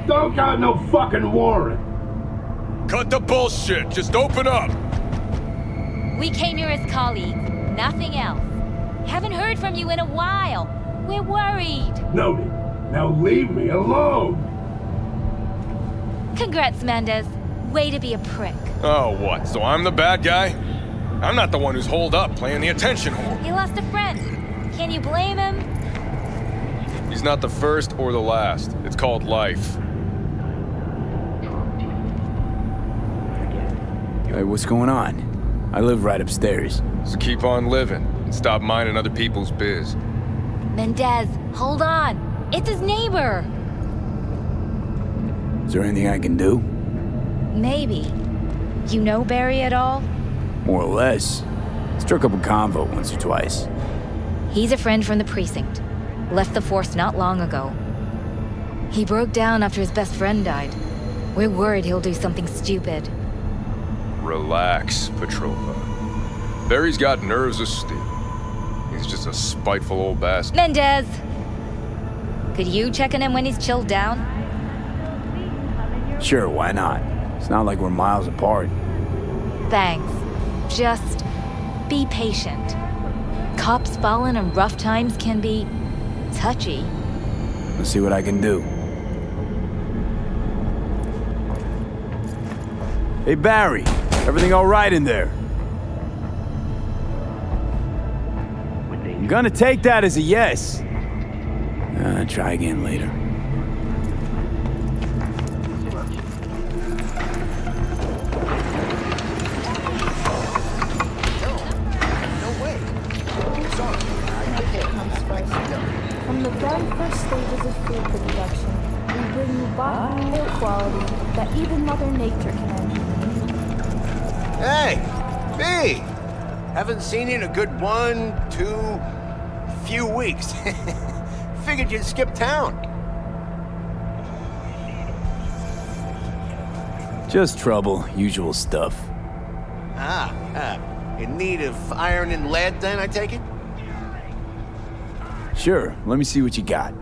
don't got no fucking warrant. Cut the bullshit. Just open up. We came here as colleagues, nothing else. Haven't heard from you in a while. We're worried. Noted. Now leave me alone. Congrats, Mendez. Way to be a prick. Oh, what? So I'm the bad guy? I'm not the one who's holed up playing the attention whore. He lost a friend. Can you blame him? He's not the first or the last. It's called life. Hey, what's going on? I live right upstairs. So keep on living and stop minding other people's biz. Mendez, hold on. It's his neighbor. Is there anything I can do? Maybe. You know Barry at all? More or less. Struck up a convo once or twice. He's a friend from the precinct. Left the force not long ago. He broke down after his best friend died. We're worried he'll do something stupid. Relax, Petrova. Barry's got nerves of steel. He's just a spiteful old bastard. Mendez! Could you check on him when he's chilled down? Sure, why not? It's not like we're miles apart. Thanks. Just be patient. Cops falling in rough times can be touchy. Let's see what I can do. Hey, Barry. Everything all right in there? I'm gonna take that as a yes. Try again later. From the very first stages of food production, we bring you bottom quality that even Mother Nature can envy. Hey, B! Haven't seen you in a good few weeks. Figured you'd skip town. Just trouble, usual stuff. In need of iron and lead then, I take it? Sure, let me see what you got.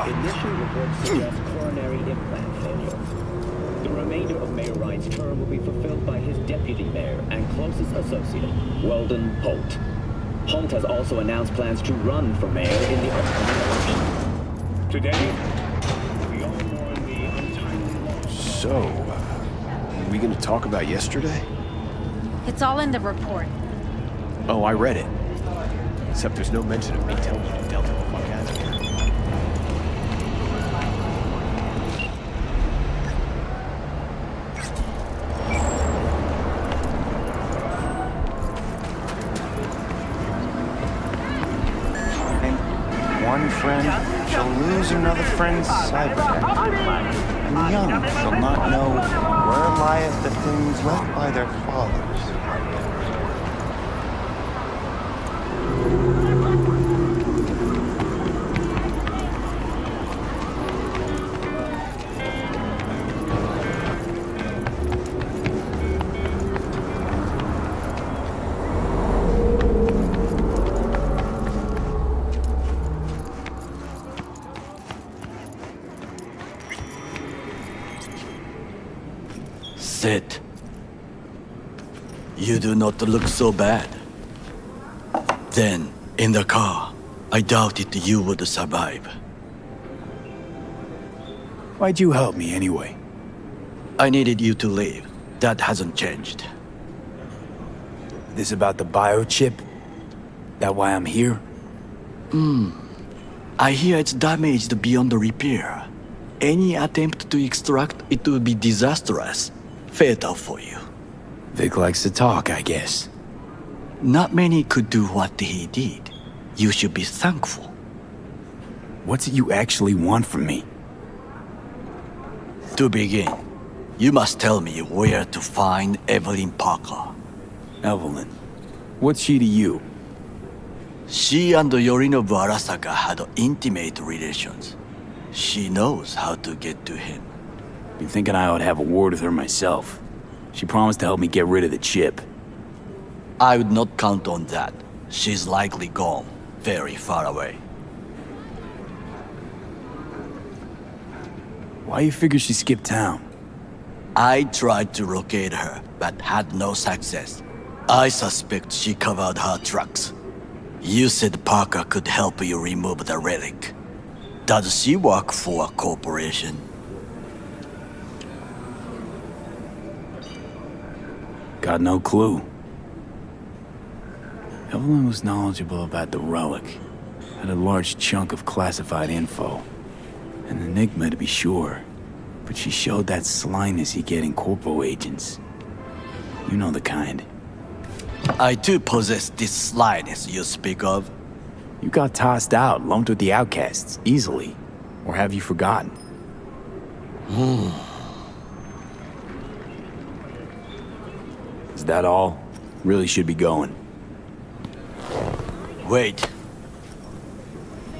Initial reports suggest coronary implant failure. The remainder of Mayor Ryan's term will be fulfilled by his deputy mayor and closest associate, Weldon Holt. Holt has also announced plans to run for mayor in the upcoming election. Today, we all mourn the untimely loss. So, are we gonna talk about yesterday? It's all in the report. Oh, I read it. Except there's no mention of me telling you to Delta the fuck out of here. One friend shall lose another friend's cybernetic, and the young shall not know where lieth the things left by their fathers. That's it. You do not look so bad. Then, in the car, I doubted you would survive. Why'd you help me anyway? I needed you to leave. That hasn't changed. This about the biochip? That why I'm here? I hear it's damaged beyond repair. Any attempt to extract it would be disastrous. Fatal for you. Vic likes to talk, I guess. Not many could do what he did. You should be thankful. What's it you actually want from me? To begin, you must tell me where to find Evelyn Parker. Evelyn. What's she to you? She and Yorinobu Arasaka had intimate relations. She knows how to get to him. Been thinking I ought to have a word with her myself. She promised to help me get rid of the chip. I would not count on that. She's likely gone, very far away. Why you figure she skipped town? I tried to locate her, but had no success. I suspect she covered her tracks. You said Parker could help you remove the relic. Does she work for a corporation? Got no clue. Evelyn was knowledgeable about the relic. Had a large chunk of classified info. An enigma to be sure. But she showed that slyness you get in corpo agents. You know the kind. I too possess this slyness you speak of. You got tossed out, lumped with the outcasts, easily. Or have you forgotten? Is that all? Really should be going. Wait.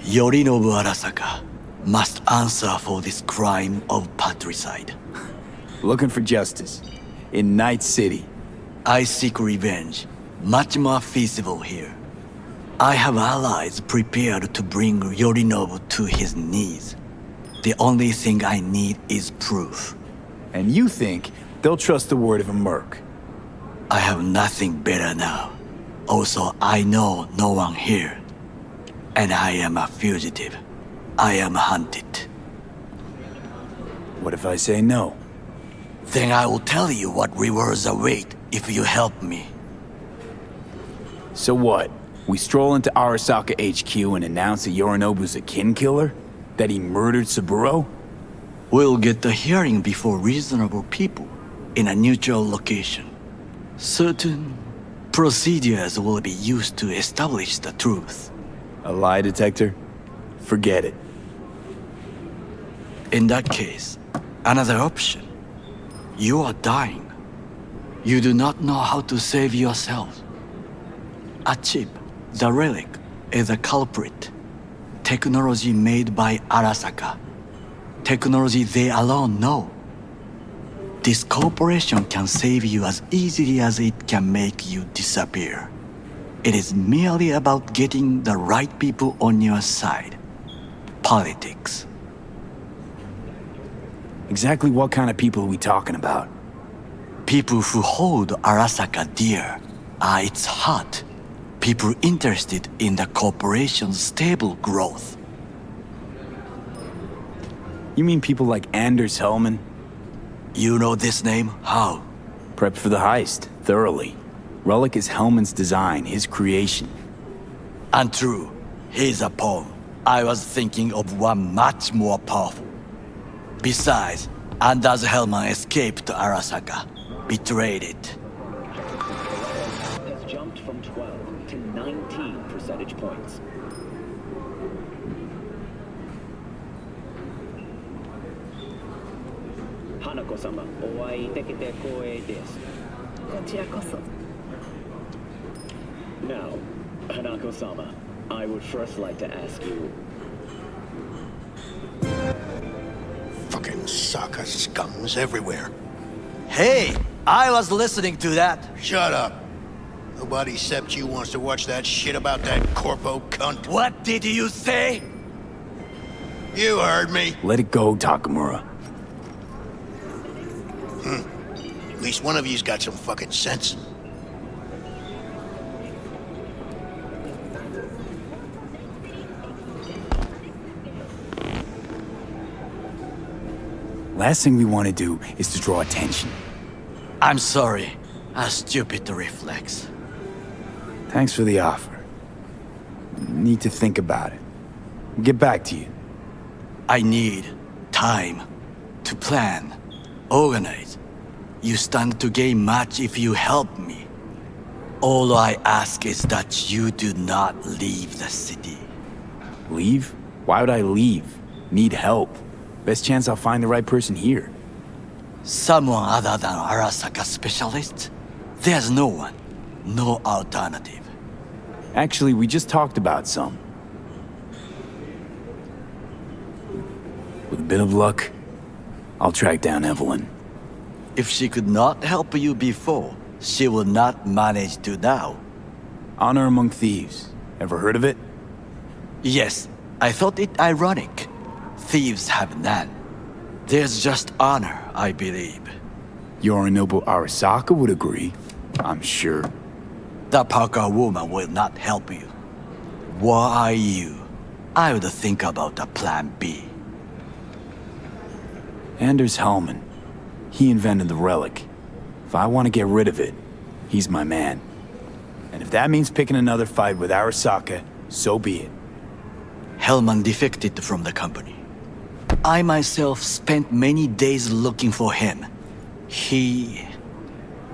Yorinobu Arasaka must answer for this crime of patricide. Looking for justice. In Night City. I seek revenge. Much more feasible here. I have allies prepared to bring Yorinobu to his knees. The only thing I need is proof. And you think they'll trust the word of a merc? I have nothing better now. Also, I know no one here. And I am a fugitive. I am hunted. What if I say no? Then I will tell you what rewards await if you help me. So what? We stroll into Arasaka HQ and announce that Yorinobu's a kin killer? That he murdered Saburo? We'll get the hearing before reasonable people in a neutral location. Certain procedures will be used to establish the truth. A lie detector? Forget it. In that case, another option. You are dying. You do not know how to save yourself. A chip, the relic, is a culprit. Technology made by Arasaka. Technology they alone know. This corporation can save you as easily as it can make you disappear. It is merely about getting the right people on your side. Politics. Exactly what kind of people are we talking about? People who hold Arasaka dear are its heart. People interested in the corporation's stable growth. You mean people like Anders Hellman? You know this name? How? Prepped for the heist, thoroughly. Relic is Hellman's design, his creation. Untrue. He's a pawn. I was thinking of one much more powerful. Besides, Anders Hellman escaped to Arasaka. Betrayed it. Has jumped from 12 to 19 percentage points. Hanako-sama, お会いできて光栄です。こちらこそ。Now, Hanako-sama, I would first like to ask you. Fucking Saka scums everywhere. Hey, I was listening to that. Shut up. Nobody except you wants to watch that shit about that corpo cunt. What did you say? You heard me. Let it go, Takamura. At least one of you's got some fucking sense. Last thing we want to do is to draw attention. I'm sorry. A stupid reflex. Thanks for the offer. Need to think about it. Get back to you. I need time to plan, organize. You stand to gain much if you help me. All I ask is that you do not leave the city. Leave? Why would I leave? Need help. Best chance I'll find the right person here. Someone other than Arasaka specialist? There's no one. No alternative. Actually, we just talked about some. With a bit of luck, I'll track down Evelyn. If she could not help you before, she will not manage to now. Honor among thieves. Ever heard of it? Yes, I thought it ironic. Thieves have none. There's just honor, I believe. Yorinobu Arasaka would agree, I'm sure. The Parker woman will not help you. What are you? I would think about a plan B. Anders Hellman. He invented the relic. If I want to get rid of it, he's my man. And if that means picking another fight with Arasaka, so be it. Hellman defected from the company. I myself spent many days looking for him.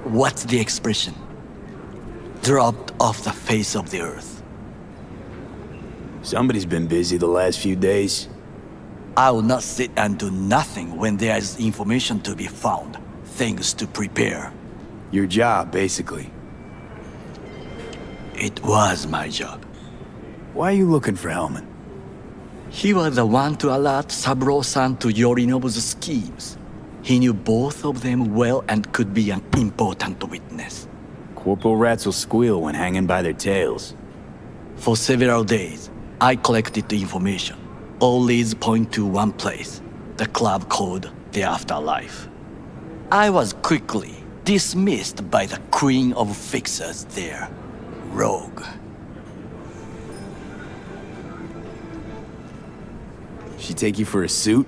What's the expression? Dropped off the face of the earth. Somebody's been busy the last few days. I will not sit and do nothing when there is information to be found, things to prepare. Your job, basically. It was my job. Why are you looking for Hellman? He was the one to alert Saburo-san to Yorinobu's schemes. He knew both of them well and could be an important witness. Corporal rats will squeal when hanging by their tails. For several days, I collected the information. All leads point to one place, the club called the Afterlife. I was quickly dismissed by the queen of fixers there, Rogue. She take you for a suit?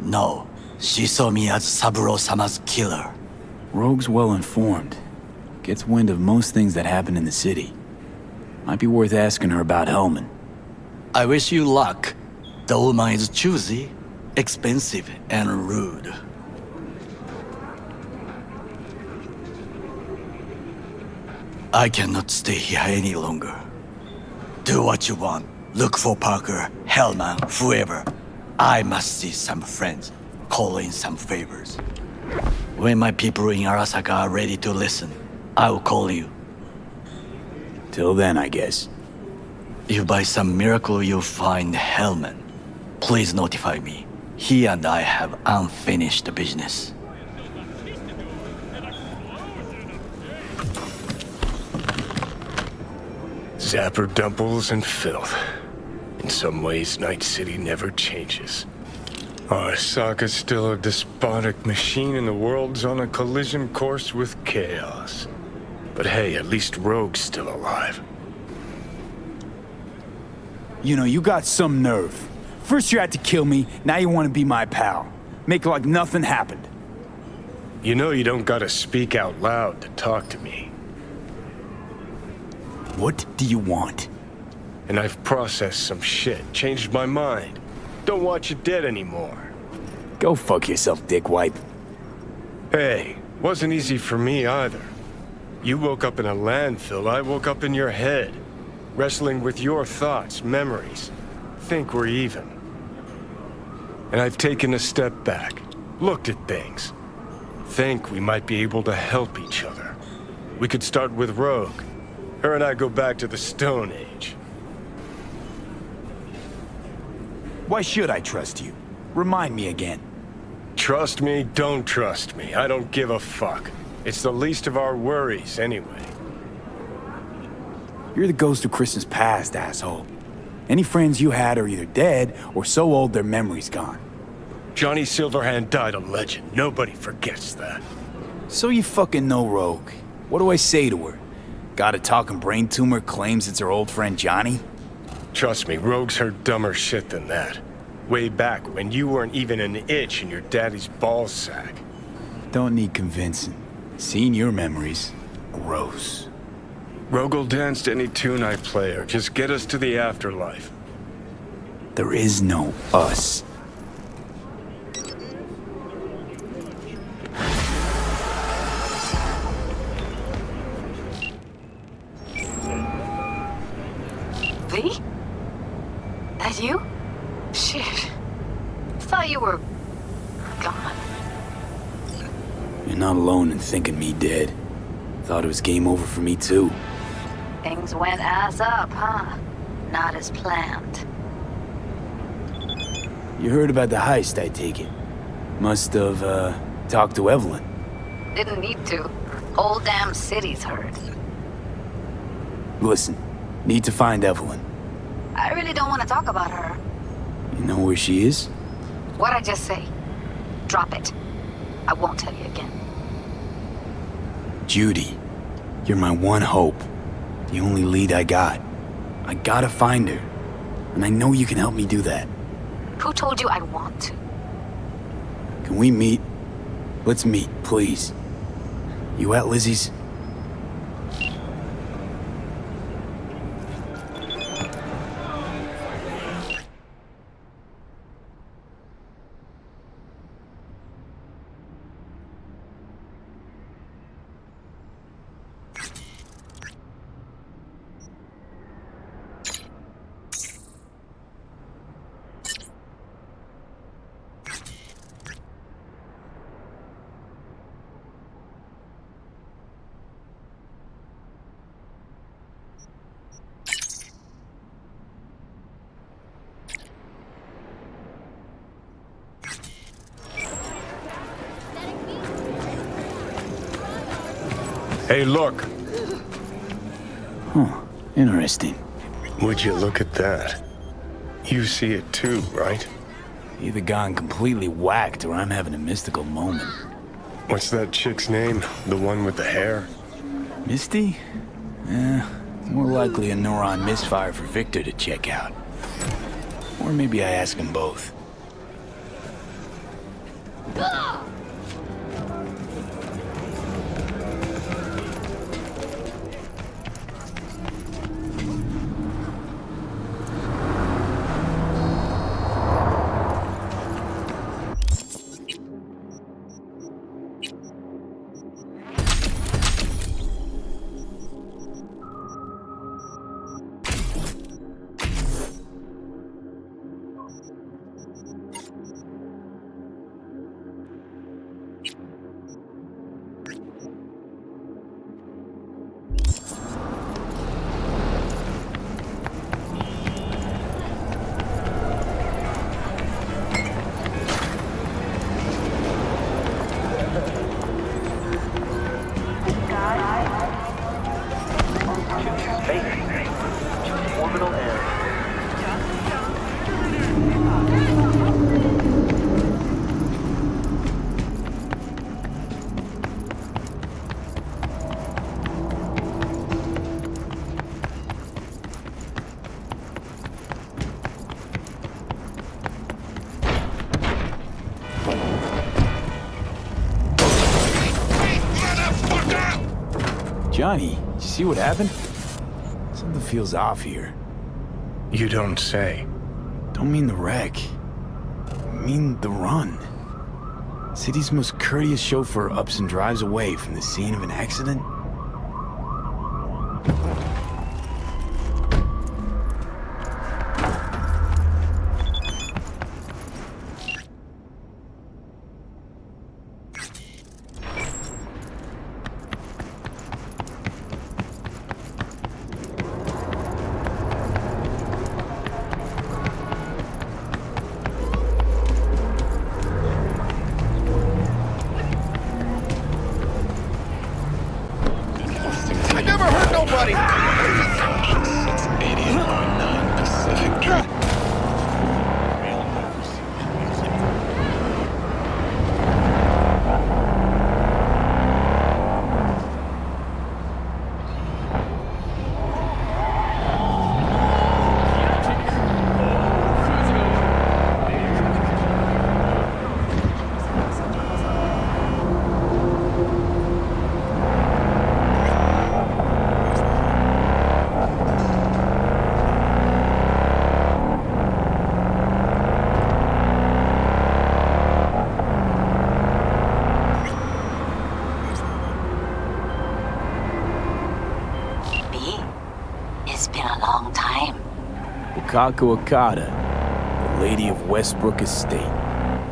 No, she saw me as Saburo-sama's killer. Rogue's well informed. Gets wind of most things that happen in the city. Might be worth asking her about Hellman. I wish you luck. The woman is choosy, expensive, and rude. I cannot stay here any longer. Do what you want. Look for Parker, Hellman, whoever. I must see some friends, call in some favors. When my people in Arasaka are ready to listen, I will call you. Till then, I guess. If by some miracle you find Hellman, please notify me. He and I have unfinished business. Zapper dumples and filth. In some ways, Night City never changes. Arasaka's still a despotic machine and the world's on a collision course with chaos. But hey, at least Rogue's still alive. You know, you got some nerve. First you had to kill me, now you want to be my pal. Make like nothing happened. You know you don't gotta speak out loud to talk to me. What do you want? And I've processed some shit, changed my mind. Don't want you dead anymore. Go fuck yourself, dickwipe. Hey, wasn't easy for me either. You woke up in a landfill, I woke up in your head. Wrestling with your thoughts, memories. Think we're even. And I've taken a step back, looked at things. Think we might be able to help each other. We could start with Rogue. Her and I go back to the Stone Age. Why should I trust you? Remind me again. Trust me, don't trust me. I don't give a fuck. It's the least of our worries, anyway. You're the ghost of Christmas past, asshole. Any friends you had are either dead or so old their memory's gone. Johnny Silverhand died a legend. Nobody forgets that. So you fucking know Rogue. What do I say to her? Got a talking brain tumor, claims it's her old friend Johnny? Trust me, Rogue's heard dumber shit than that. Way back when you weren't even an itch in your daddy's ballsack. Don't need convincing. Seeing your memories, gross. Rogue'll dance to any tune I play her. Just get us to the afterlife. There is no us. V? That you? Shit. Thought you were gone. You're not alone in thinking me dead. Thought it was game over for me too. Things went ass up, huh? Not as planned. You heard about the heist, I take it. Must have, talked to Evelyn. Didn't need to. Whole damn city's heard. Listen, need to find Evelyn. I really don't want to talk about her. You know where she is? What'd I just say? Drop it. I won't tell you again. Judy, you're my one hope. The only lead I got. I gotta find her. And I know you can help me do that. Who told you I want to? Can we meet? Let's meet, please. You at Lizzie's? Hey, look. Huh. Interesting. Would you look at that? You see it too, right? Either gone completely whacked or I'm having a mystical moment. What's that chick's name? The one with the hair? Misty? More likely a neuron misfire for Victor to check out. Or maybe I ask him both. Johnny, did you see what happened? Something feels off here. You don't say. Don't mean the wreck. I mean the run. City's most courteous chauffeur ups and drives away from the scene of an accident. Wakako Okada, the Lady of Westbrook Estate.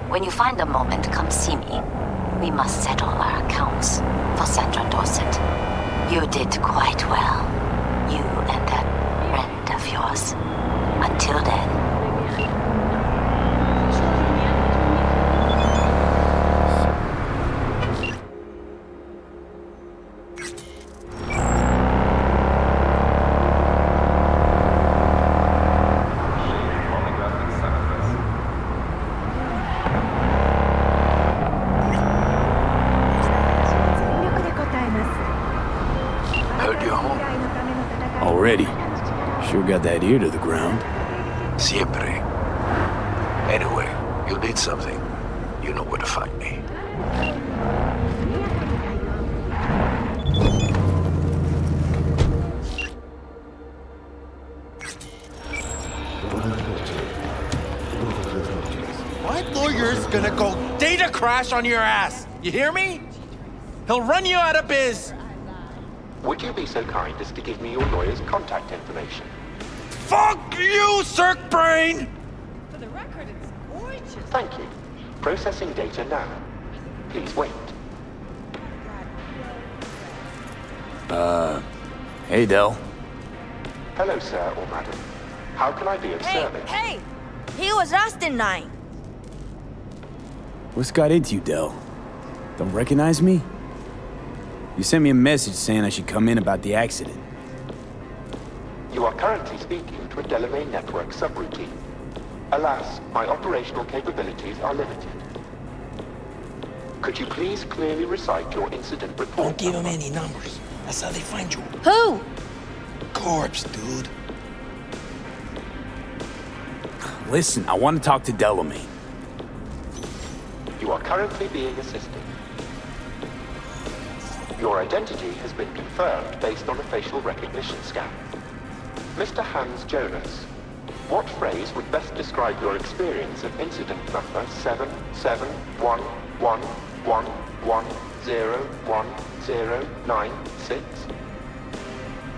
When you find a moment, come see me. We must settle our accounts for Sandra Dorset. You did quite well. You and that friend of yours. Until then. Already. Sure got that ear to the ground. Siempre. Anyway, you need something. You know where to find me. My lawyer's gonna go data crash on your ass. You hear me? He'll run you out of biz. Would you be so kind as to give me your lawyer's contact information? Fuck you, Cirque Brain! For the record, it's gorgeous. Thank you. Processing data now. Please wait. Hey, Del. Hello, sir or madam. How can I be of service? Hey! He was lost in 9. What's got into you, Del? Don't recognize me? You sent me a message saying I should come in about the accident. You are currently speaking to a Delamain network subroutine. Alas, my operational capabilities are limited. Could you please clearly recite your incident report? Don't give him any numbers. That's how they find you. Who? Corpse, dude. Listen, I want to talk to Delamain. You are currently being assisted. Your identity has been confirmed based on a facial recognition scan. Mr. Hans Jonas, what phrase would best describe your experience of incident number 771111101096?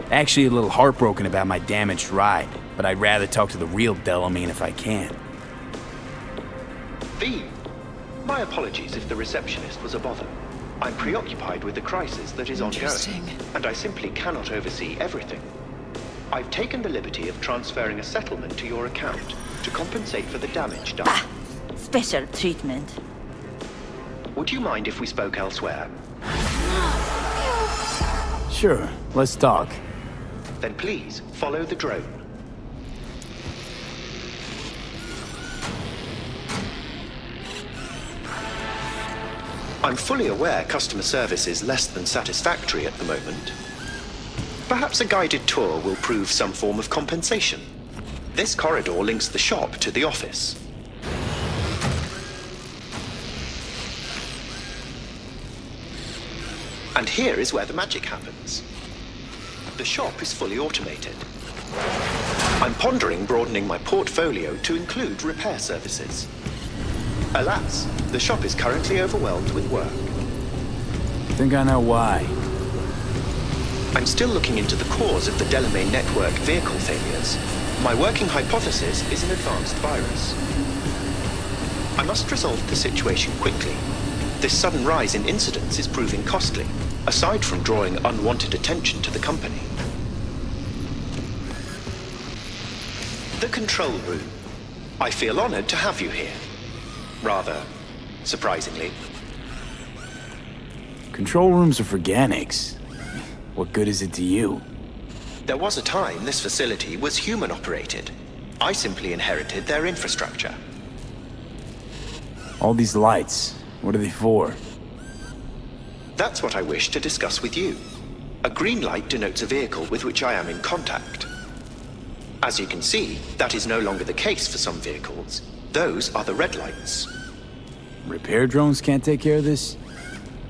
Actually a little heartbroken about my damaged ride, but I'd rather talk to the real Delamain if I can. V. My apologies if the receptionist was a bother. I'm preoccupied with the crisis that is ongoing, and I simply cannot oversee everything. I've taken the liberty of transferring a settlement to your account to compensate for the damage done. Special treatment. Would you mind if we spoke elsewhere? Sure, let's talk. Then please, follow the drone. I'm fully aware customer service is less than satisfactory at the moment. Perhaps a guided tour will prove some form of compensation. This corridor links the shop to the office. And here is where the magic happens. The shop is fully automated. I'm pondering broadening my portfolio to include repair services. Alas, the shop is currently overwhelmed with work. Think I know why. I'm still looking into the cause of the Delamain network vehicle failures. My working hypothesis is an advanced virus. I must resolve the situation quickly. This sudden rise in incidents is proving costly, aside from drawing unwanted attention to the company. The control room. I feel honored to have you here. Rather surprisingly. Control rooms are for Organics. What good is it to you? There was a time this facility was human-operated. I simply inherited their infrastructure. All these lights, what are they for? That's what I wish to discuss with you. A green light denotes a vehicle with which I am in contact. As you can see, that is no longer the case for some vehicles. Those are the red lights. Repair drones can't take care of this?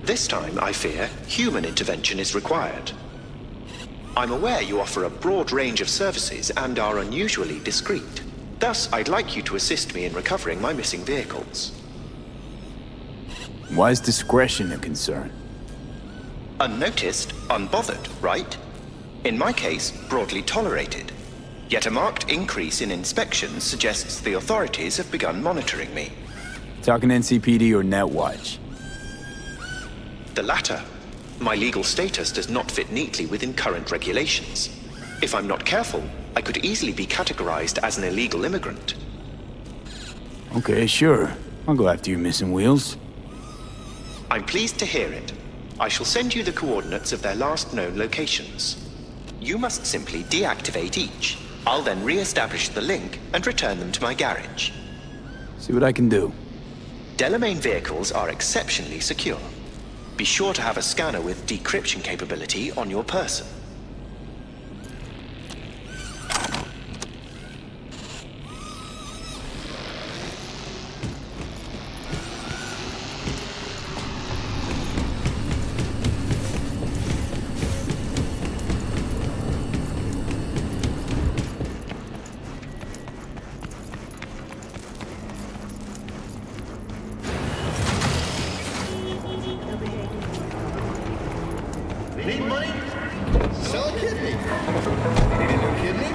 This time, I fear, human intervention is required. I'm aware you offer a broad range of services and are unusually discreet. Thus, I'd like you to assist me in recovering my missing vehicles. Why is discretion a concern? Unnoticed, unbothered, right? In my case, broadly tolerated. Yet a marked increase in inspections suggests the authorities have begun monitoring me. Talking NCPD or Netwatch? The latter. My legal status does not fit neatly within current regulations. If I'm not careful, I could easily be categorized as an illegal immigrant. Okay, sure. I'll go after your missing wheels. I'm pleased to hear it. I shall send you the coordinates of their last known locations. You must simply deactivate each. I'll then re-establish the link and return them to my garage. See what I can do. Delamain vehicles are exceptionally secure. Be sure to have a scanner with decryption capability on your person. Need money? Sell a kidney. Need a new kidney?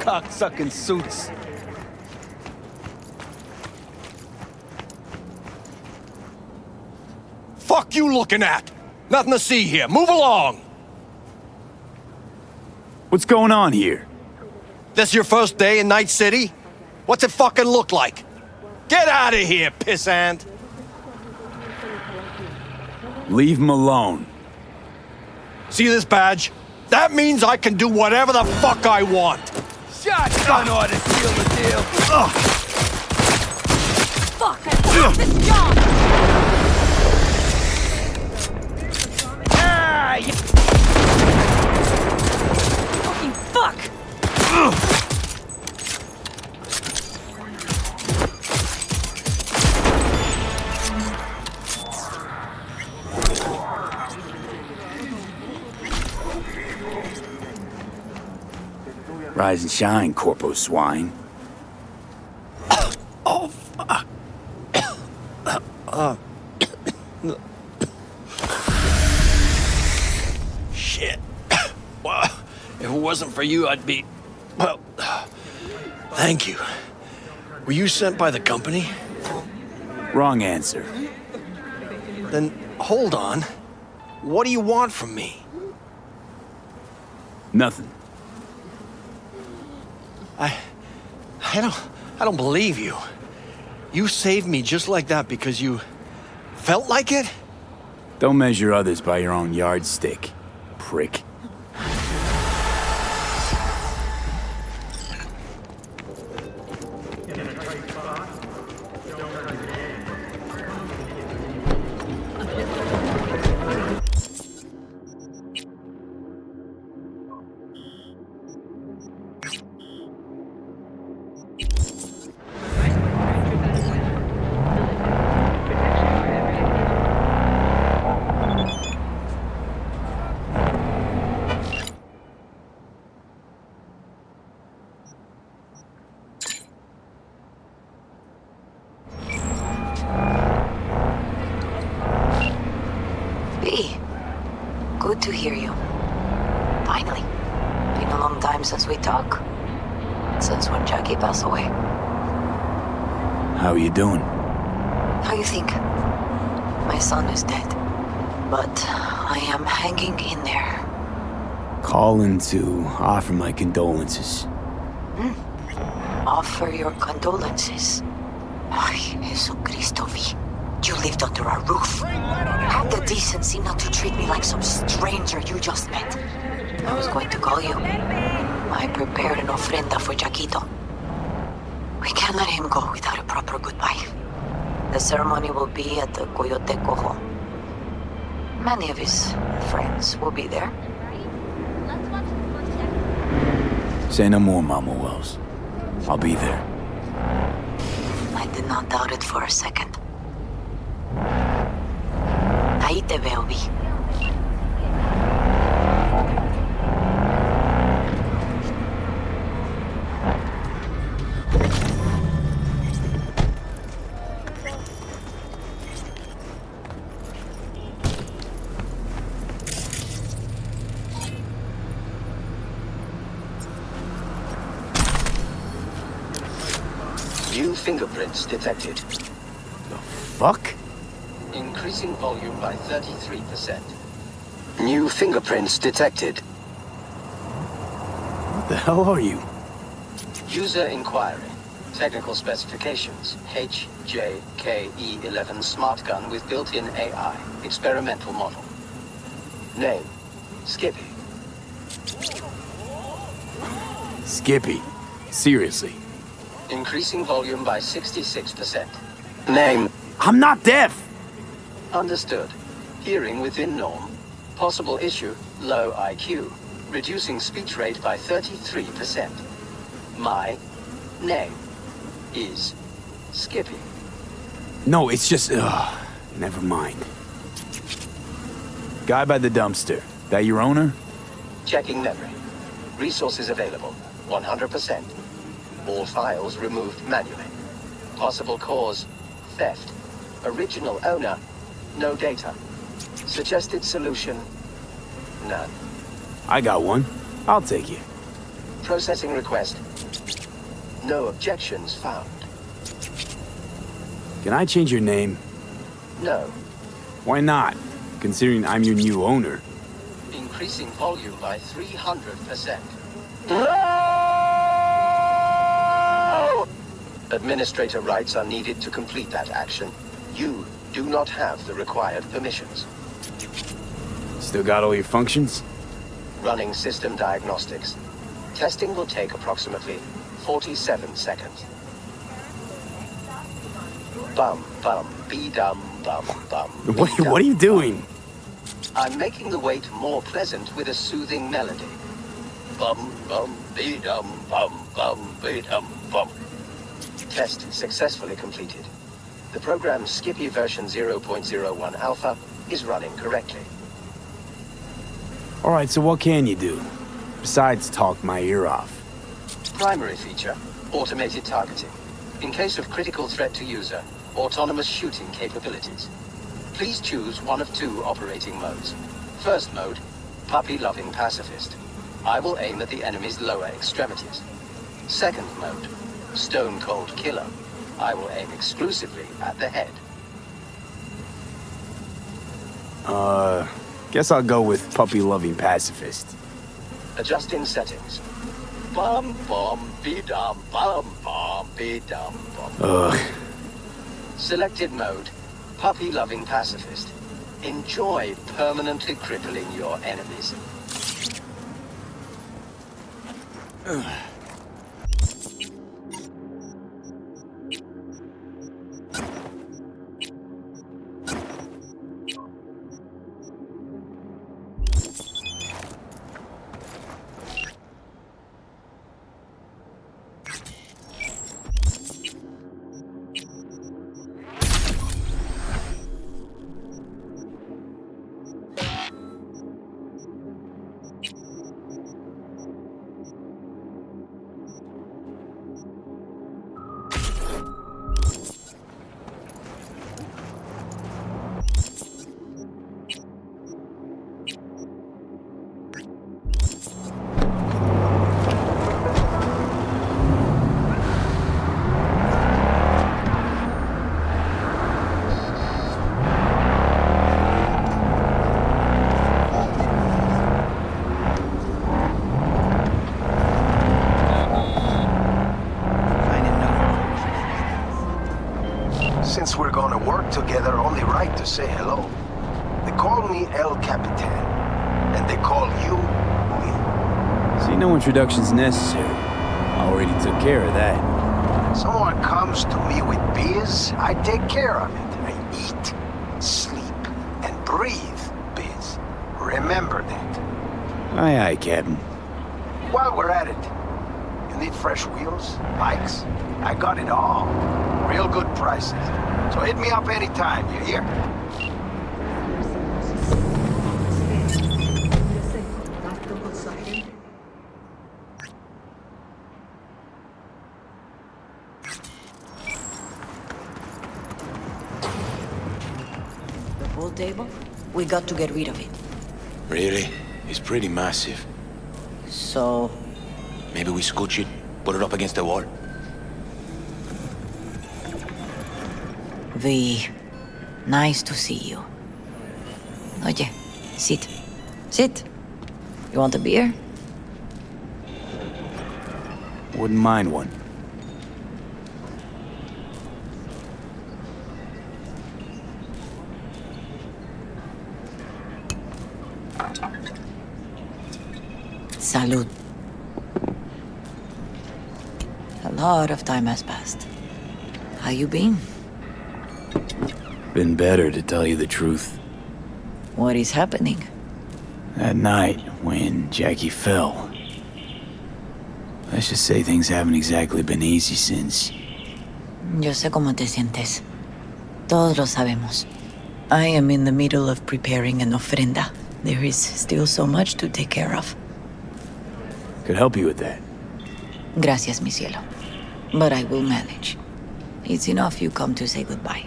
Cocksucking suits. Fuck you looking at? Nothing to see here. Move along! What's going on here? This your first day in Night City? What's it fucking look like? Get out of here, pissant! Leave him alone. See this badge? That means I can do whatever the fuck I want. Shotgun ought to seal the deal. Fuck, I want this job! Ah, yeah. Fucking fuck! Rise and shine, Corpo Swine. Oh, fuck. Shit. Well, if it wasn't for you, I'd be... Well, thank you. Were you sent by the company? Wrong answer. Then, hold on. What do you want from me? Nothing. I don't believe you. You saved me just like that because you felt like it? Don't measure others by your own yardstick, prick. Good to hear you. Finally. Been a long time since we talk. Since when Jackie passed away. How are you doing? How you think? My son is dead. But I am hanging in there. Calling to offer my condolences. Offer your condolences. Ay, Jesucristo vi. You lived under our roof. Have the decency not to treat me like some stranger you just met. I was going to call you. I prepared an ofrenda for Jaquito. We can't let him go without a proper goodbye. The ceremony will be at the Coyote Cojo. Many of his friends will be there. Say no more, Mama Wells. I'll be there. I did not doubt it for a second. Ahí te veo, Vi. New fingerprints detected. Fuck? Increasing volume by 33%. New fingerprints detected. What the hell are you? User inquiry. Technical specifications. HJKE11 smart gun with built-in AI. Experimental model. Name. Skippy. Skippy. Seriously. Increasing volume by 66%. Name. I'm not deaf! Understood. Hearing within norm. Possible issue, low IQ. Reducing speech rate by 33%. My name is Skippy. No, it's just... never mind. Guy by the dumpster. That your owner? Checking memory. Resources available. 100%. All files removed manually. Possible cause, theft. Original owner, no data. Suggested solution, none. I got one. I'll take it. Processing request. No objections found. Can I change your name? No. Why not? Considering I'm your new owner. Increasing volume by 300%. Administrator rights are needed to complete that action. You do not have the required permissions. Still got all your functions? Running system diagnostics. Testing will take approximately 47 seconds. Bum, bum, be-dum, bum, bum. What are you doing? I'm making the wait more pleasant with a soothing melody. Bum, bum, be-dum, bum, bum, be-dum, bum. Test successfully completed. The program Skippy version 0.01 Alpha is running correctly. Alright, so what can you do? Besides talk my ear off. Primary feature, automated targeting. In case of critical threat to user, autonomous shooting capabilities. Please choose one of two operating modes. First mode, puppy-loving pacifist. I will aim at the enemy's lower extremities. Second mode, stone-cold killer. I will aim exclusively at the head. Guess I'll go with puppy-loving pacifist. Adjusting settings. Bum bum be-dum bum bum be-dum bum. Ugh. Selected mode, puppy-loving pacifist. Enjoy permanently crippling your enemies. Since we're gonna work together, only right to say hello. They call me El Capitan, and they call you Will. See, no introduction's necessary. I already took care of that. Someone comes to me with biz, I take care of it. I eat, sleep, and breathe biz. Remember that. Aye, aye, Captain. While we're at it, Need fresh wheels? Bikes? I got it all. Real good prices. So hit me up anytime, you hear? The pool table? We got to get rid of it. Really? It's pretty massive. So... Maybe we scooch it, put it up against the wall. V, nice to see you. Oye, sit. Sit. You want a beer? Wouldn't mind one. Salud. A lot of time has passed. How you been? Been better, to tell you the truth. What is happening? That night, when Jackie fell. Let's just say things haven't exactly been easy since. Yo sé cómo te sientes. Todos lo sabemos. I am in the middle of preparing an ofrenda. There is still so much to take care of. Could help you with that. Gracias, mi cielo. But I will manage. It's enough you come to say goodbye.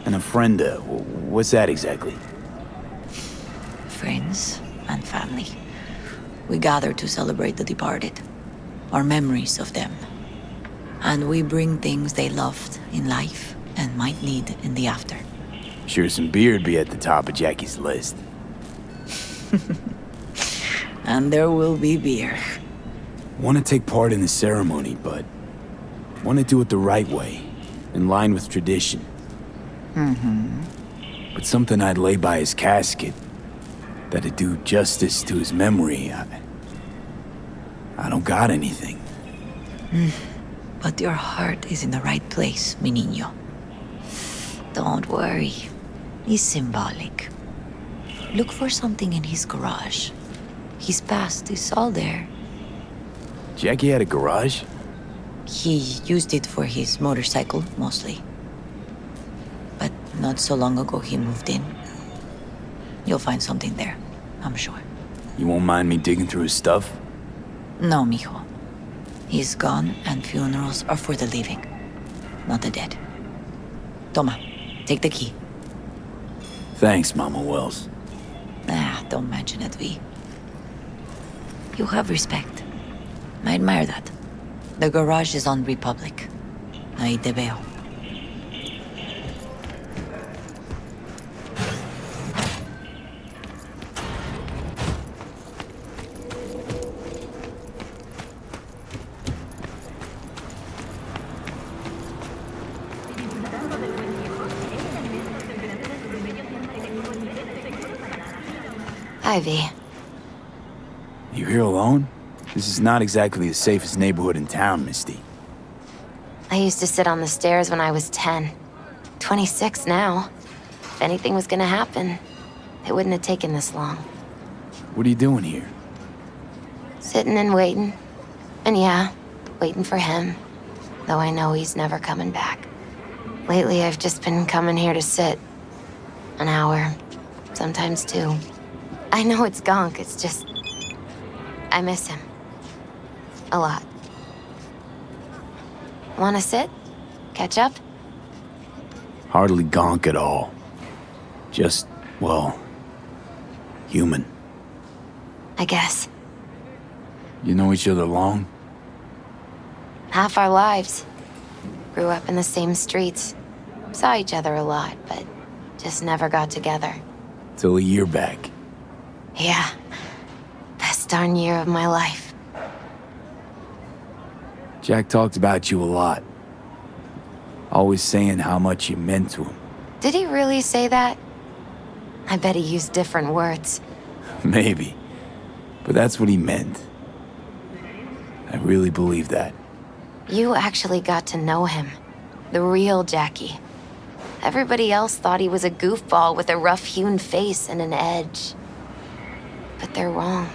An ofrenda, what's that exactly? Friends and family. We gather to celebrate the departed, our memories of them. And we bring things they loved in life and might need in the after. Sure, some beer'd be at the top of Jackie's list. And there will be beer. Want to take part in the ceremony, but want to do it the right way, in line with tradition. But something I'd lay by his casket, that'd do justice to his memory, I don't got anything. But your heart is in the right place, mi niño. Don't worry. It's symbolic. Look for something in his garage. His past is all there. Jackie had a garage? He used it for his motorcycle, mostly. But not so long ago he moved in. You'll find something there, I'm sure. You won't mind me digging through his stuff? No, mijo. He's gone and funerals are for the living, not the dead. Toma, take the key. Thanks, Mama Wells. Don't mention it, V. You have respect. I admire that. The garage is on Republic. Ahí te veo. Ivy. You here alone? This is not exactly the safest neighborhood in town, Misty. I used to sit on the stairs when I was 10. 26 now. If anything was gonna happen, it wouldn't have taken this long. What are you doing here? Sitting and waiting. And yeah, waiting for him. Though I know he's never coming back. Lately, I've just been coming here to sit. An hour. Sometimes 2. I know it's gunk, it's just... I miss him. A lot. Wanna sit? Catch up? Hardly gonk at all. Just, well, human. I guess. You know each other long? Half our lives. Grew up in the same streets. Saw each other a lot, but just never got together. Till a year back. Yeah. Best darn year of my life. Jack talked about you a lot. Always saying how much you meant to him. Did he really say that? I bet he used different words. Maybe. But that's what he meant. I really believe that. You actually got to know him. The real Jackie. Everybody else thought he was a goofball with a rough-hewn face and an edge. But they're wrong.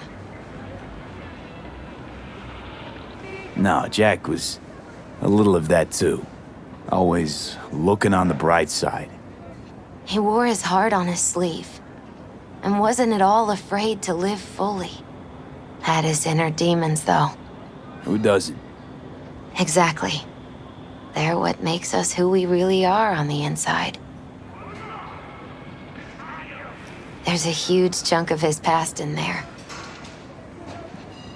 No, Jack was a little of that too. Always looking on the bright side. He wore his heart on his sleeve, and wasn't at all afraid to live fully. Had his inner demons, though. Who doesn't? Exactly. They're what makes us who we really are on the inside. There's a huge chunk of his past in there.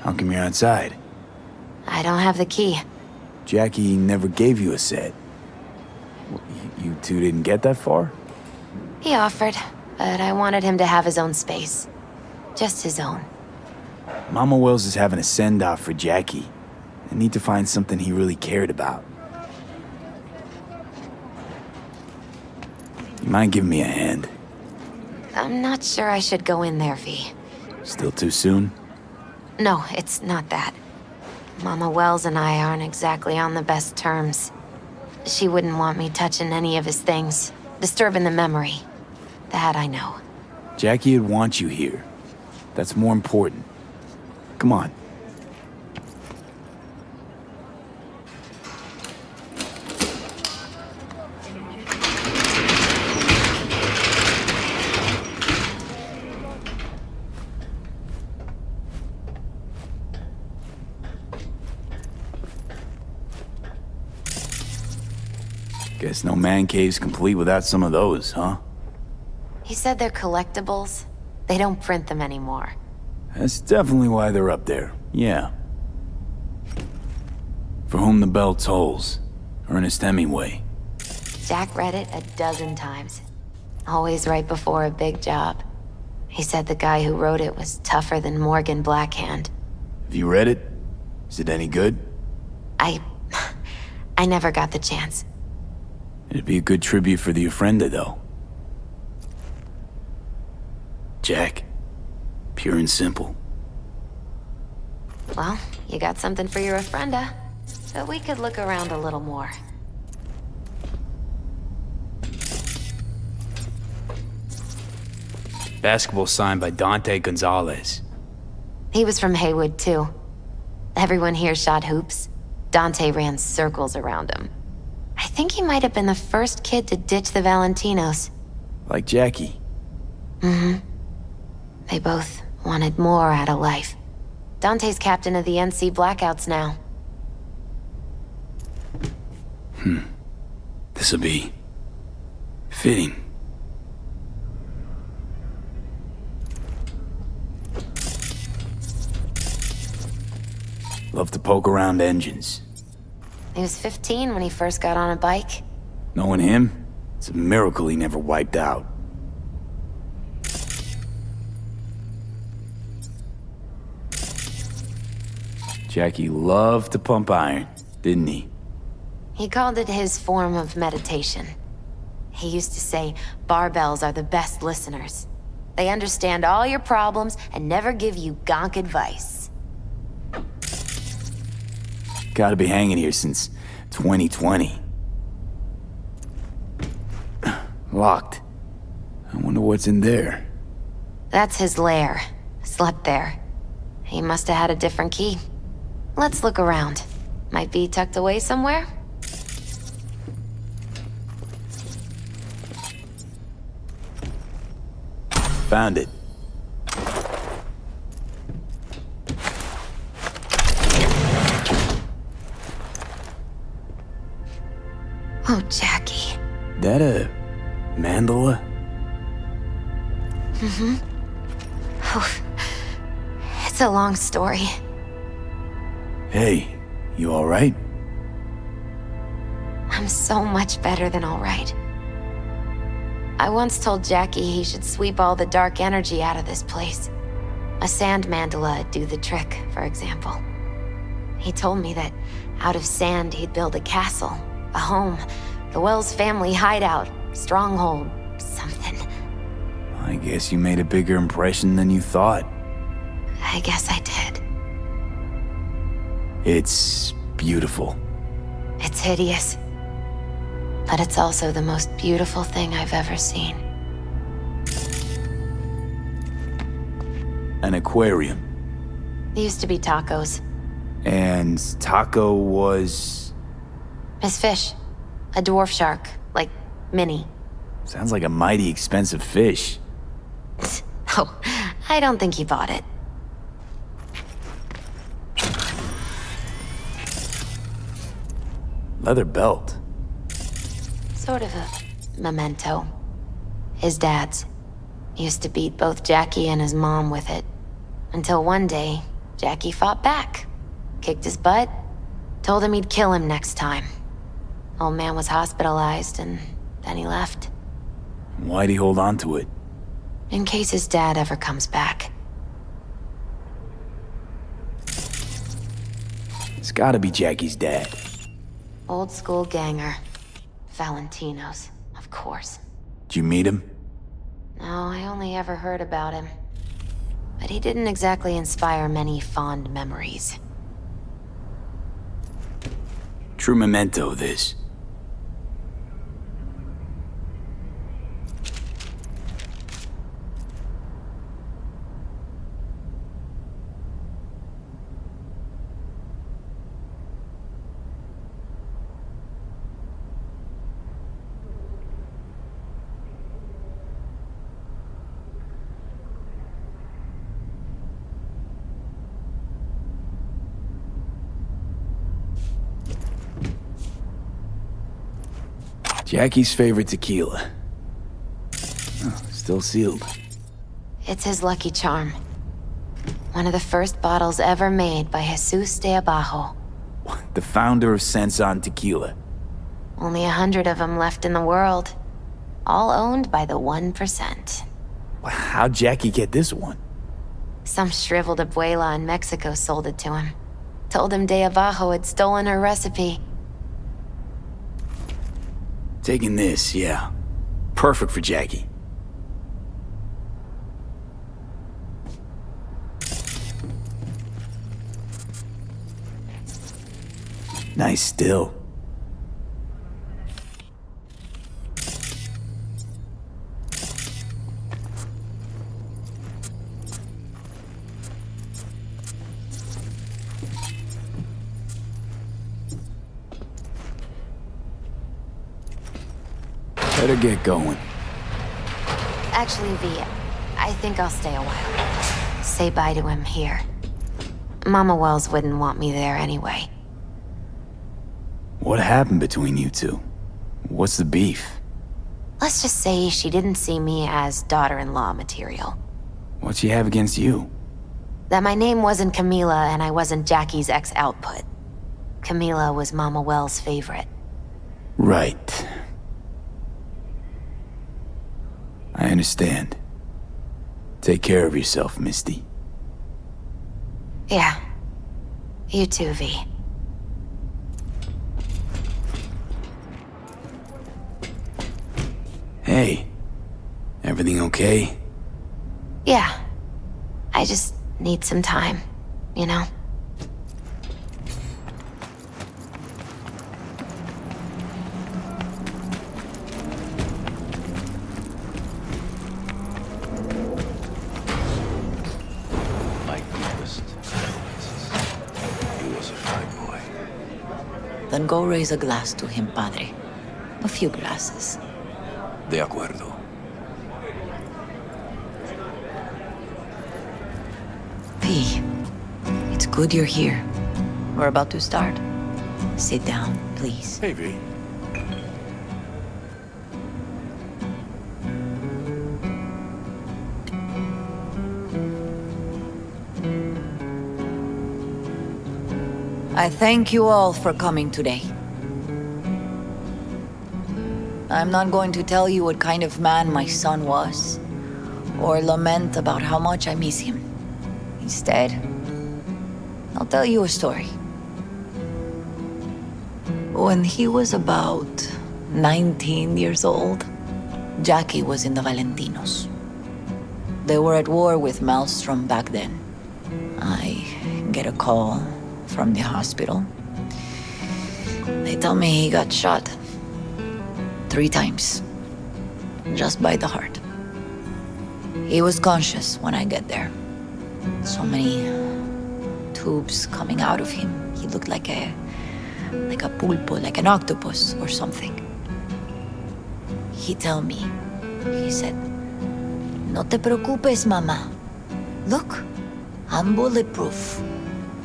How come you're outside? I don't have the key. Jackie never gave you a set. You two didn't get that far? He offered, but I wanted him to have his own space. Just his own. Mama Wells is having a send-off for Jackie. I need to find something he really cared about. You mind giving me a hand? I'm not sure I should go in there, V. Still too soon? No, it's not that. Mama Wells and I aren't exactly on the best terms. She wouldn't want me touching any of his things, disturbing the memory. That I know. Jackie would want you here. That's more important. Come on. Guess no man cave's complete without some of those, huh? He said they're collectibles. They don't print them anymore. That's definitely why they're up there, yeah. For whom the bell tolls. Ernest Hemingway. Jack read it a dozen times. Always right before a big job. He said the guy who wrote it was tougher than Morgan Blackhand. Have you read it? Is it any good? I never got the chance. It'd be a good tribute for the Ofrenda, though. Jack. Pure and simple. Well, you got something for your Ofrenda. But we could look around a little more. Basketball signed by Dante Gonzalez. He was from Haywood, too. Everyone here shot hoops. Dante ran circles around him. I think he might have been the first kid to ditch the Valentinos. Like Jackie. Mm-hmm. They both wanted more out of life. Dante's captain of the NC Blackouts now. This'll be... fitting. Love to poke around engines. He was 15 when he first got on a bike. Knowing him, it's a miracle he never wiped out. Jackie loved to pump iron, didn't he? He called it his form of meditation. He used to say barbells are the best listeners. They understand all your problems and never give you gonk advice. Gotta be hanging here since 2020. Locked. I wonder what's in there. That's his lair. Slept there. He must have had a different key. Let's look around. Might be tucked away somewhere? Found it. Oh, Jackie. That a mandala? Mm-hmm. Oh, it's a long story. Hey, you alright? I'm so much better than alright. I once told Jackie he should sweep all the dark energy out of this place. A sand mandala'd do the trick, for example. He told me that out of sand he'd build a castle, a home, the Wells family hideout, stronghold, something. I guess you made a bigger impression than you thought. I guess I did. It's beautiful. It's hideous. But it's also the most beautiful thing I've ever seen. An aquarium. It used to be tacos. And Taco was... Miss Fish. A dwarf shark. Like, mini. Sounds like a mighty expensive fish. Oh, I don't think he bought it. Leather belt. Sort of a memento. His dad's. Used to beat both Jackie and his mom with it. Until one day, Jackie fought back. Kicked his butt. Told him he'd kill him next time. Old man was hospitalized, and then he left. Why'd he hold on to it? In case his dad ever comes back. It's gotta be Jackie's dad. Old school ganger. Valentino's, of course. Did you meet him? No, I only ever heard about him. But he didn't exactly inspire many fond memories. True memento, this. Jackie's favorite tequila. Oh, still sealed. It's his lucky charm. One of the first bottles ever made by Jesus de Abajo. The founder of Sensan Tequila. Only 100 of them left in the world. All owned by the 1%. How'd Jackie get this one? Some shriveled abuela in Mexico sold it to him. Told him de Abajo had stolen her recipe. Taking this, yeah. Perfect for Jackie. Nice still. Better get going. Actually, V, I think I'll stay a while. Say bye to him here. Mama Wells wouldn't want me there anyway. What happened between you two? What's the beef? Let's just say she didn't see me as daughter-in-law material. What'd she have against you? That my name wasn't Camila and I wasn't Jackie's ex-output. Camila was Mama Wells' favorite. Right. I understand. Take care of yourself, Misty. Yeah. You too, V. Hey. Everything okay? Yeah. I just need some time, you know? Then go raise a glass to him, Padre. A few glasses. De acuerdo. P, it's good you're here. We're about to start. Sit down, please. Hey, V. I thank you all for coming today. I'm not going to tell you what kind of man my son was, or lament about how much I miss him. Instead, I'll tell you a story. When he was about 19 years old, Jackie was in the Valentinos. They were at war with Maelstrom back then. I get a call from the hospital. They tell me he got shot 3 times, just by the heart. He was conscious when I get there. So many tubes coming out of him. He looked like a pulpo, like an octopus or something. He told me, he said, "No te preocupes, mama. Look, I'm bulletproof.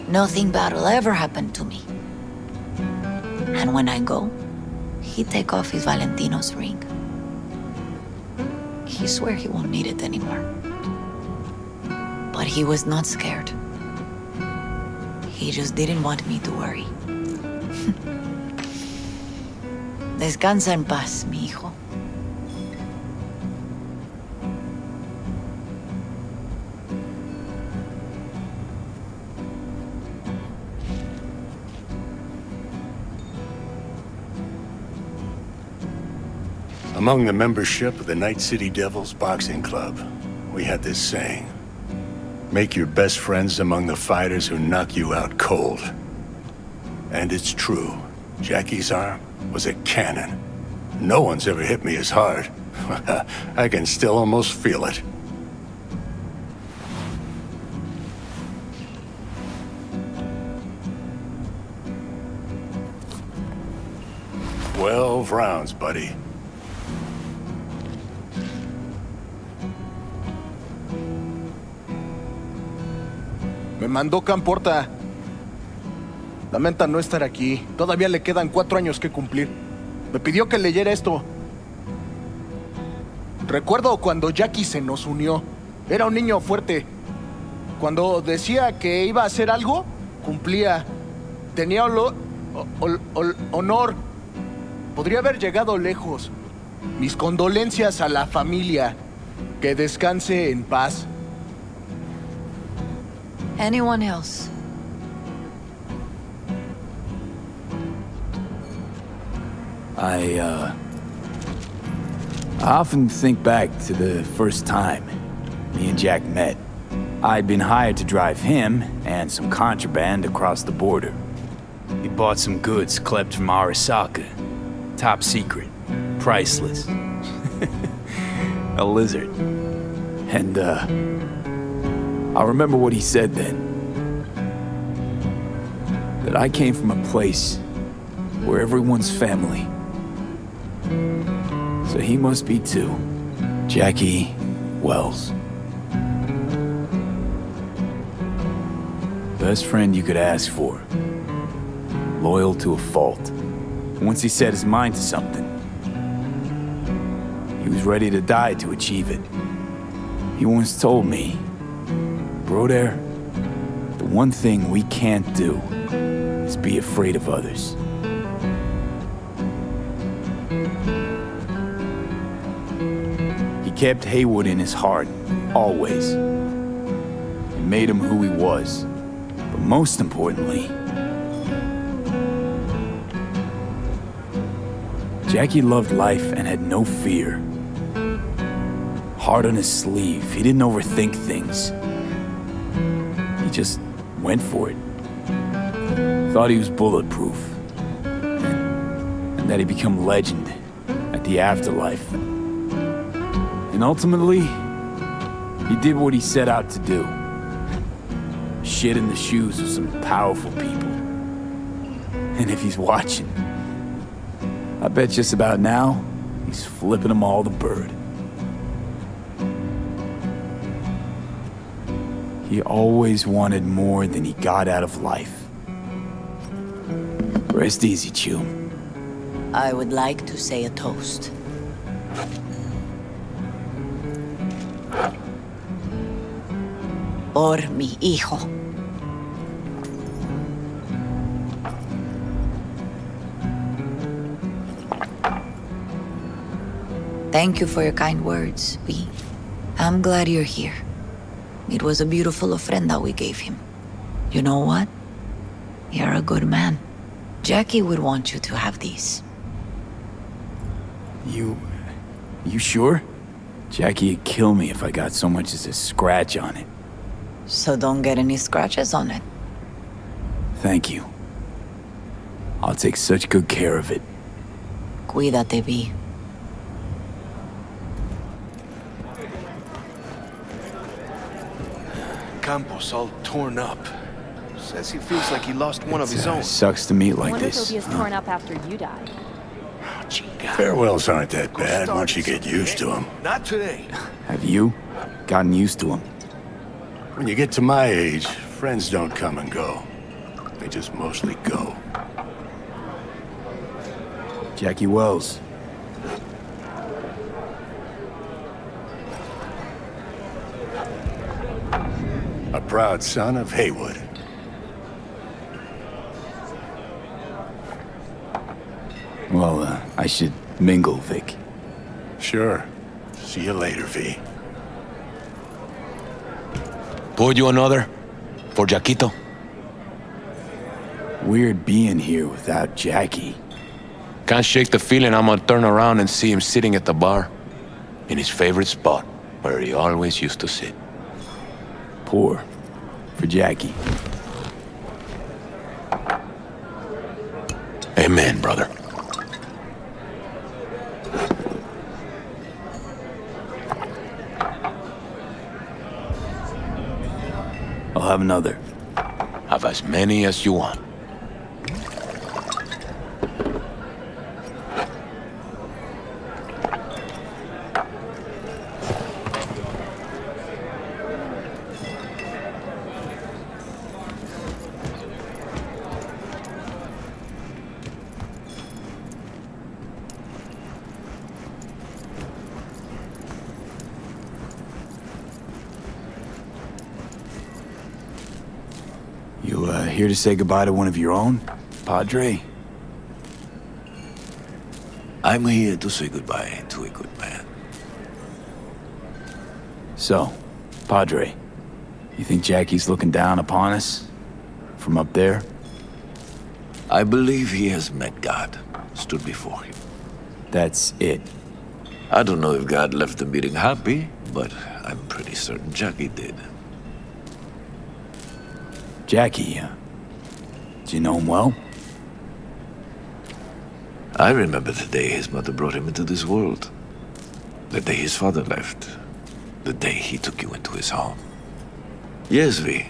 Nothing bad will ever happen to me." And when I go, he take off his Valentino's ring. He swear he won't need it anymore. But he was not scared. He just didn't want me to worry. Descansa en paz, mi hijo. Among the membership of the Night City Devils Boxing Club, we had this saying: make your best friends among the fighters who knock you out cold. And it's true. Jackie's arm was a cannon. No one's ever hit me as hard. I can still almost feel it. "12 rounds, buddy." Me mandó Camporta. Lamenta no estar aquí. Todavía le quedan 4 años que cumplir. Me pidió que leyera esto. Recuerdo cuando Jackie se nos unió. Era un niño fuerte. Cuando decía que iba a hacer algo, cumplía. Tenía honor. Podría haber llegado lejos. Mis condolencias a la familia. Que descanse en paz. Anyone else? I often think back to the first time me and Jack met. I'd been hired to drive him and some contraband across the border. He bought some goods klept from Arasaka. Top secret. Priceless. A lizard. And, I remember what he said then. That I came from a place where everyone's family. So he must be too. Jackie Wells. Best friend you could ask for. Loyal to a fault. Once he set his mind to something, he was ready to die to achieve it. He once told me, "Brother, the one thing we can't do is be afraid of others." He kept Haywood in his heart, always. It made him who he was. But most importantly, Jackie loved life and had no fear. Heart on his sleeve, he didn't overthink things. He just went for it. Thought he was bulletproof. And that he'd become legend at the afterlife. And ultimately, he did what he set out to do. Shit in the shoes of some powerful people. And if he's watching, I bet just about now, he's flipping them all the bird. He always wanted more than he got out of life. Rest easy, Chew. I would like to say a toast. Por mi hijo. Thank you for your kind words, V. I'm glad you're here. It was a beautiful ofrenda we gave him. You know what? You're a good man. Jackie would want you to have these. You sure? Jackie'd kill me if I got so much as a scratch on it. So don't get any scratches on it. Thank you. I'll take such good care of it. Cuídate, V. Campos all torn up. Says he feels like he lost one of his own. Sucks to meet I like wonder if this. he'll be as torn up after you die. Farewells aren't that bad once you get used to them. Not today. Have you gotten used to him? When you get to my age, friends don't come and go. They just mostly go. Jackie Wells. A proud son of Haywood. Well, I should mingle, Vic. Sure. See you later, V. Pour you another? For Jaquito? Weird being here without Jackie. Can't shake the feeling I'm gonna turn around and see him sitting at the bar. In his favorite spot, where he always used to sit. Pour. For Jackie. Amen, brother. I'll have another. Have as many as you want. You, here to say goodbye to one of your own, Padre? I'm here to say goodbye to a good man. So, Padre, you think Jackie's looking down upon us? From up there? I believe he has met God, stood before him. That's it. I don't know if God left the meeting happy, but I'm pretty certain Jackie did. Jackie, do you know him well? I remember the day his mother brought him into this world. The day his father left. The day he took you into his home. Yes, V.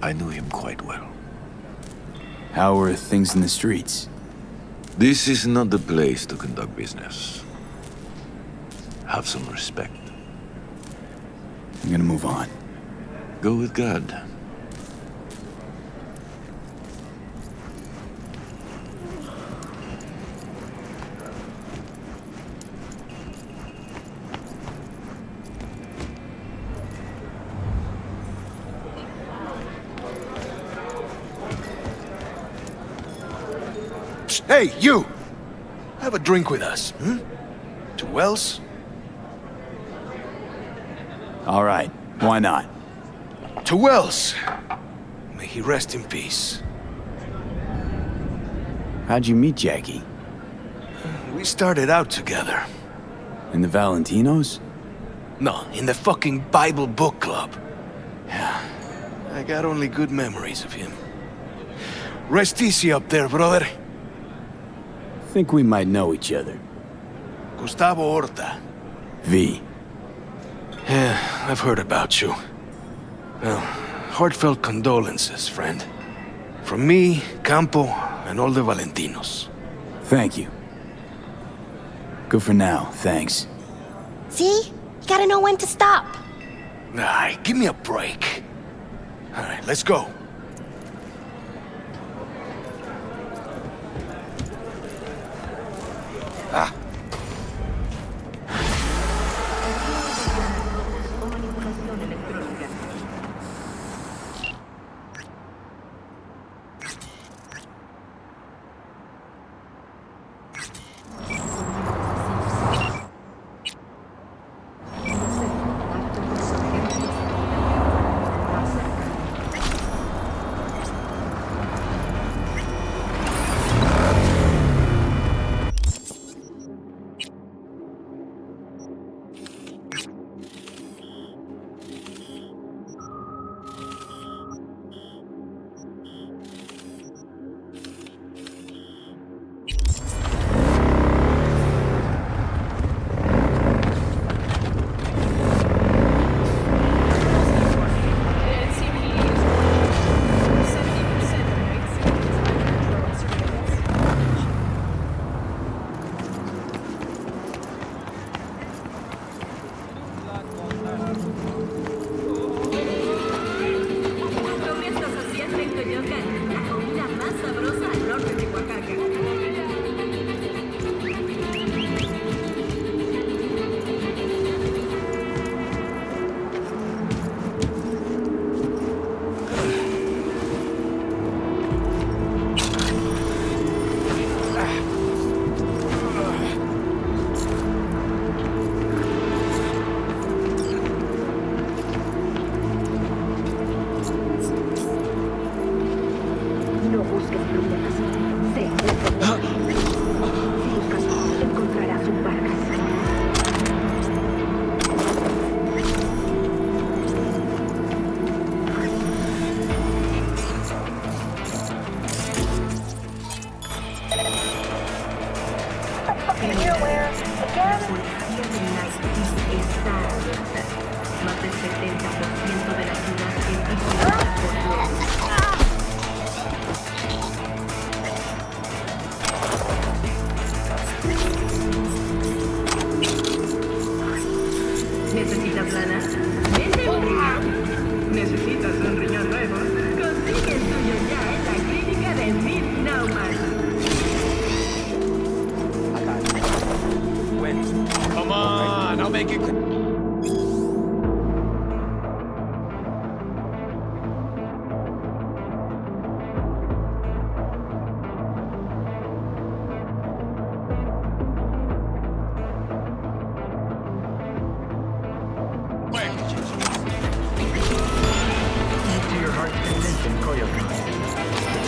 I knew him quite well. How are things in the streets? This is not the place to conduct business. Have some respect. I'm gonna move on. Go with God. Hey, you! Have a drink with us, hmm? To Wells? All right, why not? To Wells! May he rest in peace. How'd you meet Jackie? We started out together. In the Valentinos? No, in the fucking Bible book club. Yeah, I got only good memories of him. Rest easy up there, brother. Think we might know each other. Gustavo Horta. V. Yeah, I've heard about you. Well, heartfelt condolences, friend. From me, Campo, and all the Valentinos. Thank you. Good for now, thanks. See? You gotta know when to stop. Nah, give me a break. All right, let's go. Ah. ¿Necesitas lana? Vente un riñón. ¿Necesitas un riñón nuevo? Consigue el tuyo ya en la clínica de Smith Nauman. Come on, I'll make it.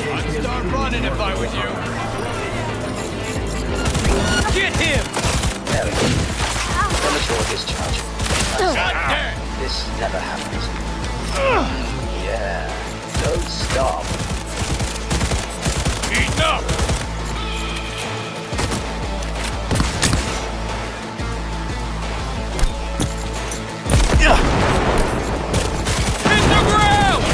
I'd start running if I was you. Get him! Premature discharge. This never happens. Yeah, don't stop. Eating up! Hit the ground!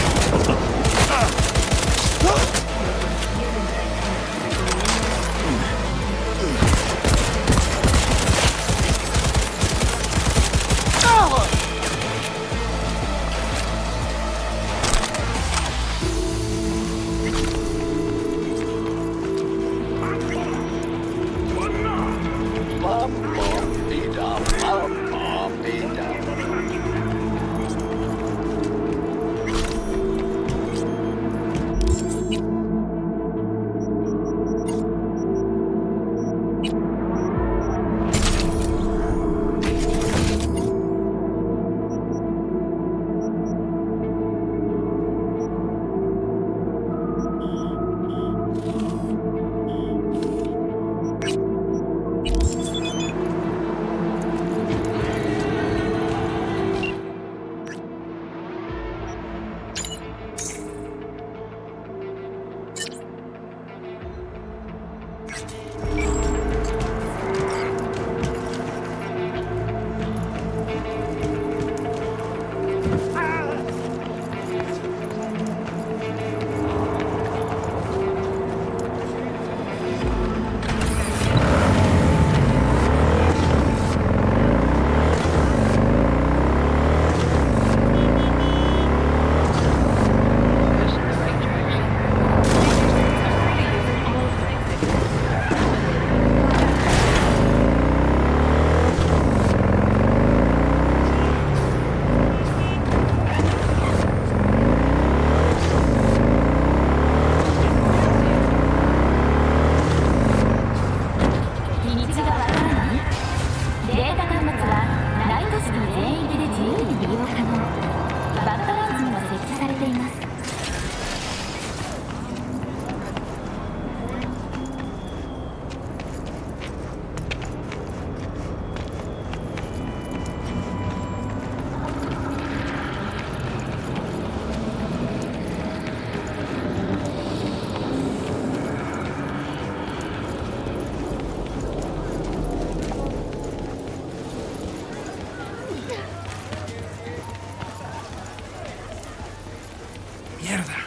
Mierda,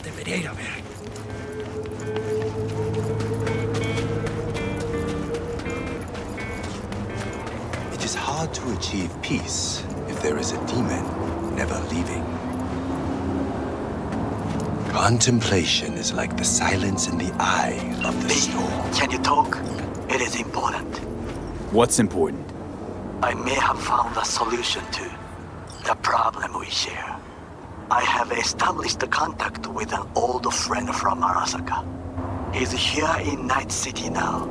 debería ir a ver. It is hard to achieve peace if there is a demon never leaving. Contemplation is like the silence in the eye of the storm. Can you talk? It is important. What's important? I may have found a solution to the problem we share. I have established a contact with an old friend from Arasaka. He's here in Night City now.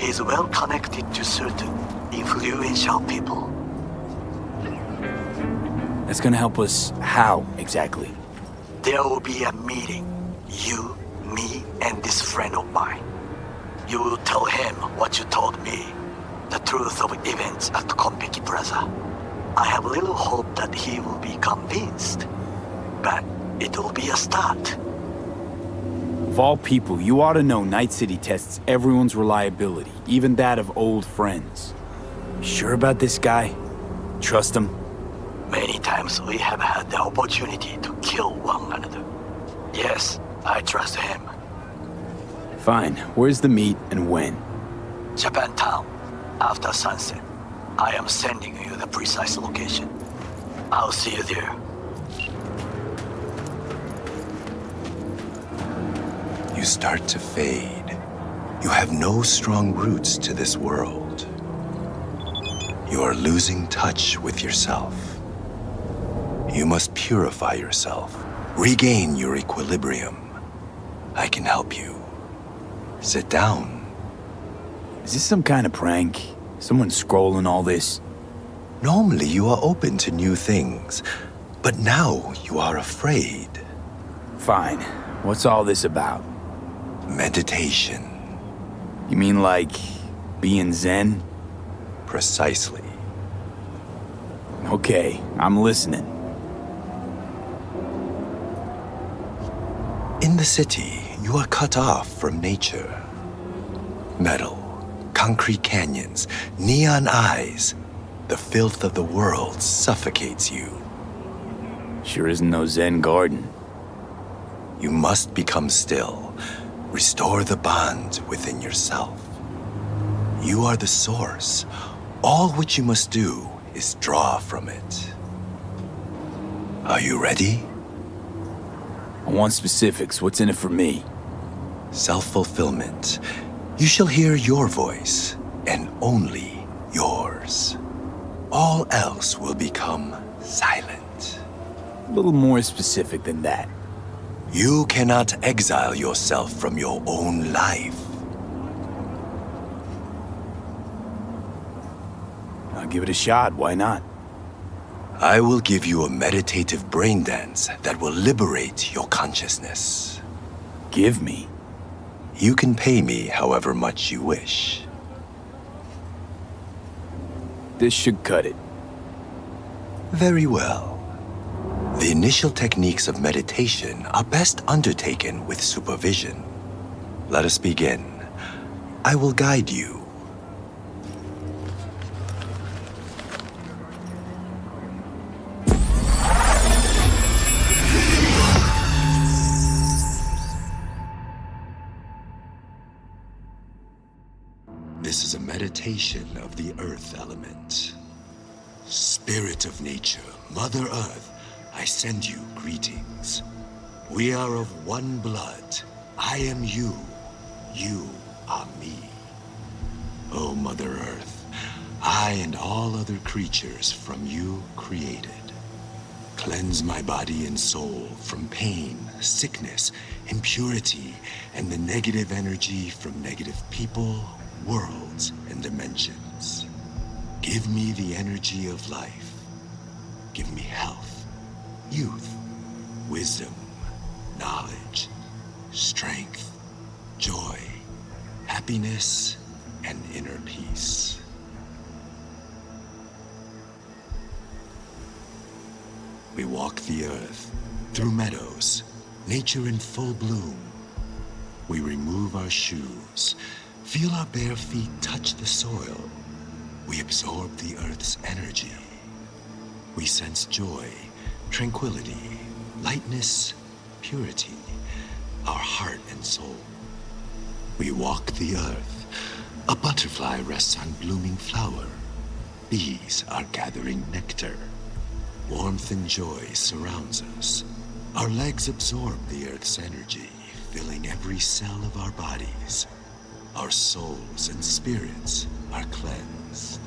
He's well connected to certain influential people. That's gonna help us how, exactly? There will be a meeting. You, me, and this friend of mine. You will tell him what you told me. The truth of events at Konpeki Plaza. I have little hope that he will be convinced. But it will be a start. Of all people, you ought to know Night City tests everyone's reliability, even that of old friends. Sure about this guy? Trust him? Many times we have had the opportunity to kill one another. Yes, I trust him. Fine. Where's the meet and when? Japantown, after sunset. I am sending you the precise location. I'll see you there. You start to fade. You have no strong roots to this world. You are losing touch with yourself. You must purify yourself, regain your equilibrium. I can help you. Sit down. Is this some kind of prank? Someone scrolling all this? Normally you are open to new things, but now you are afraid. Fine. What's all this about? Meditation. You mean like being Zen? Precisely. Okay, I'm listening. In the city, you are cut off from nature. Metal, concrete canyons, neon eyes. The filth of the world suffocates you. Sure isn't no Zen garden. You must become still. Restore the bond within yourself. You are the source. All which you must do is draw from it. Are you ready? I want specifics. What's in it for me? Self-fulfillment. You shall hear your voice, and only yours. All else will become silent. A little more specific than that. You cannot exile yourself from your own life. I'll give it a shot. Why not? I will give you a meditative brain dance that will liberate your consciousness. Give me? You can pay me however much you wish. This should cut it. Very well. The initial techniques of meditation are best undertaken with supervision. Let us begin. I will guide you. This is a meditation of the earth element. Spirit of nature, Mother Earth, I send you greetings. We are of one blood. I am you. You are me. O Mother Earth, I and all other creatures from you created. Cleanse my body and soul from pain, sickness, impurity, and the negative energy from negative people, worlds, and dimensions. Give me the energy of life. Give me health, youth, wisdom, knowledge, strength, joy, happiness, and inner peace. We walk the earth, through meadows, nature in full bloom. We remove our shoes, feel our bare feet touch the soil. We absorb the earth's energy. We sense joy, tranquility, lightness, purity, our heart and soul. We walk the earth. A butterfly rests on blooming flower. Bees are gathering nectar. Warmth and joy surrounds us. Our legs absorb the earth's energy, filling every cell of our bodies. Our souls and spirits are cleansed.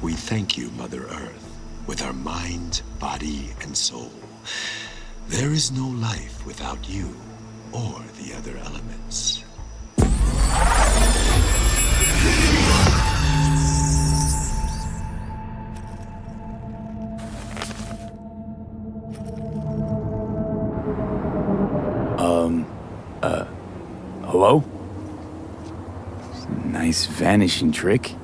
We thank you, Mother Earth, with our mind, body, and soul. There is no life without you or the other elements. Hello? Nice vanishing trick.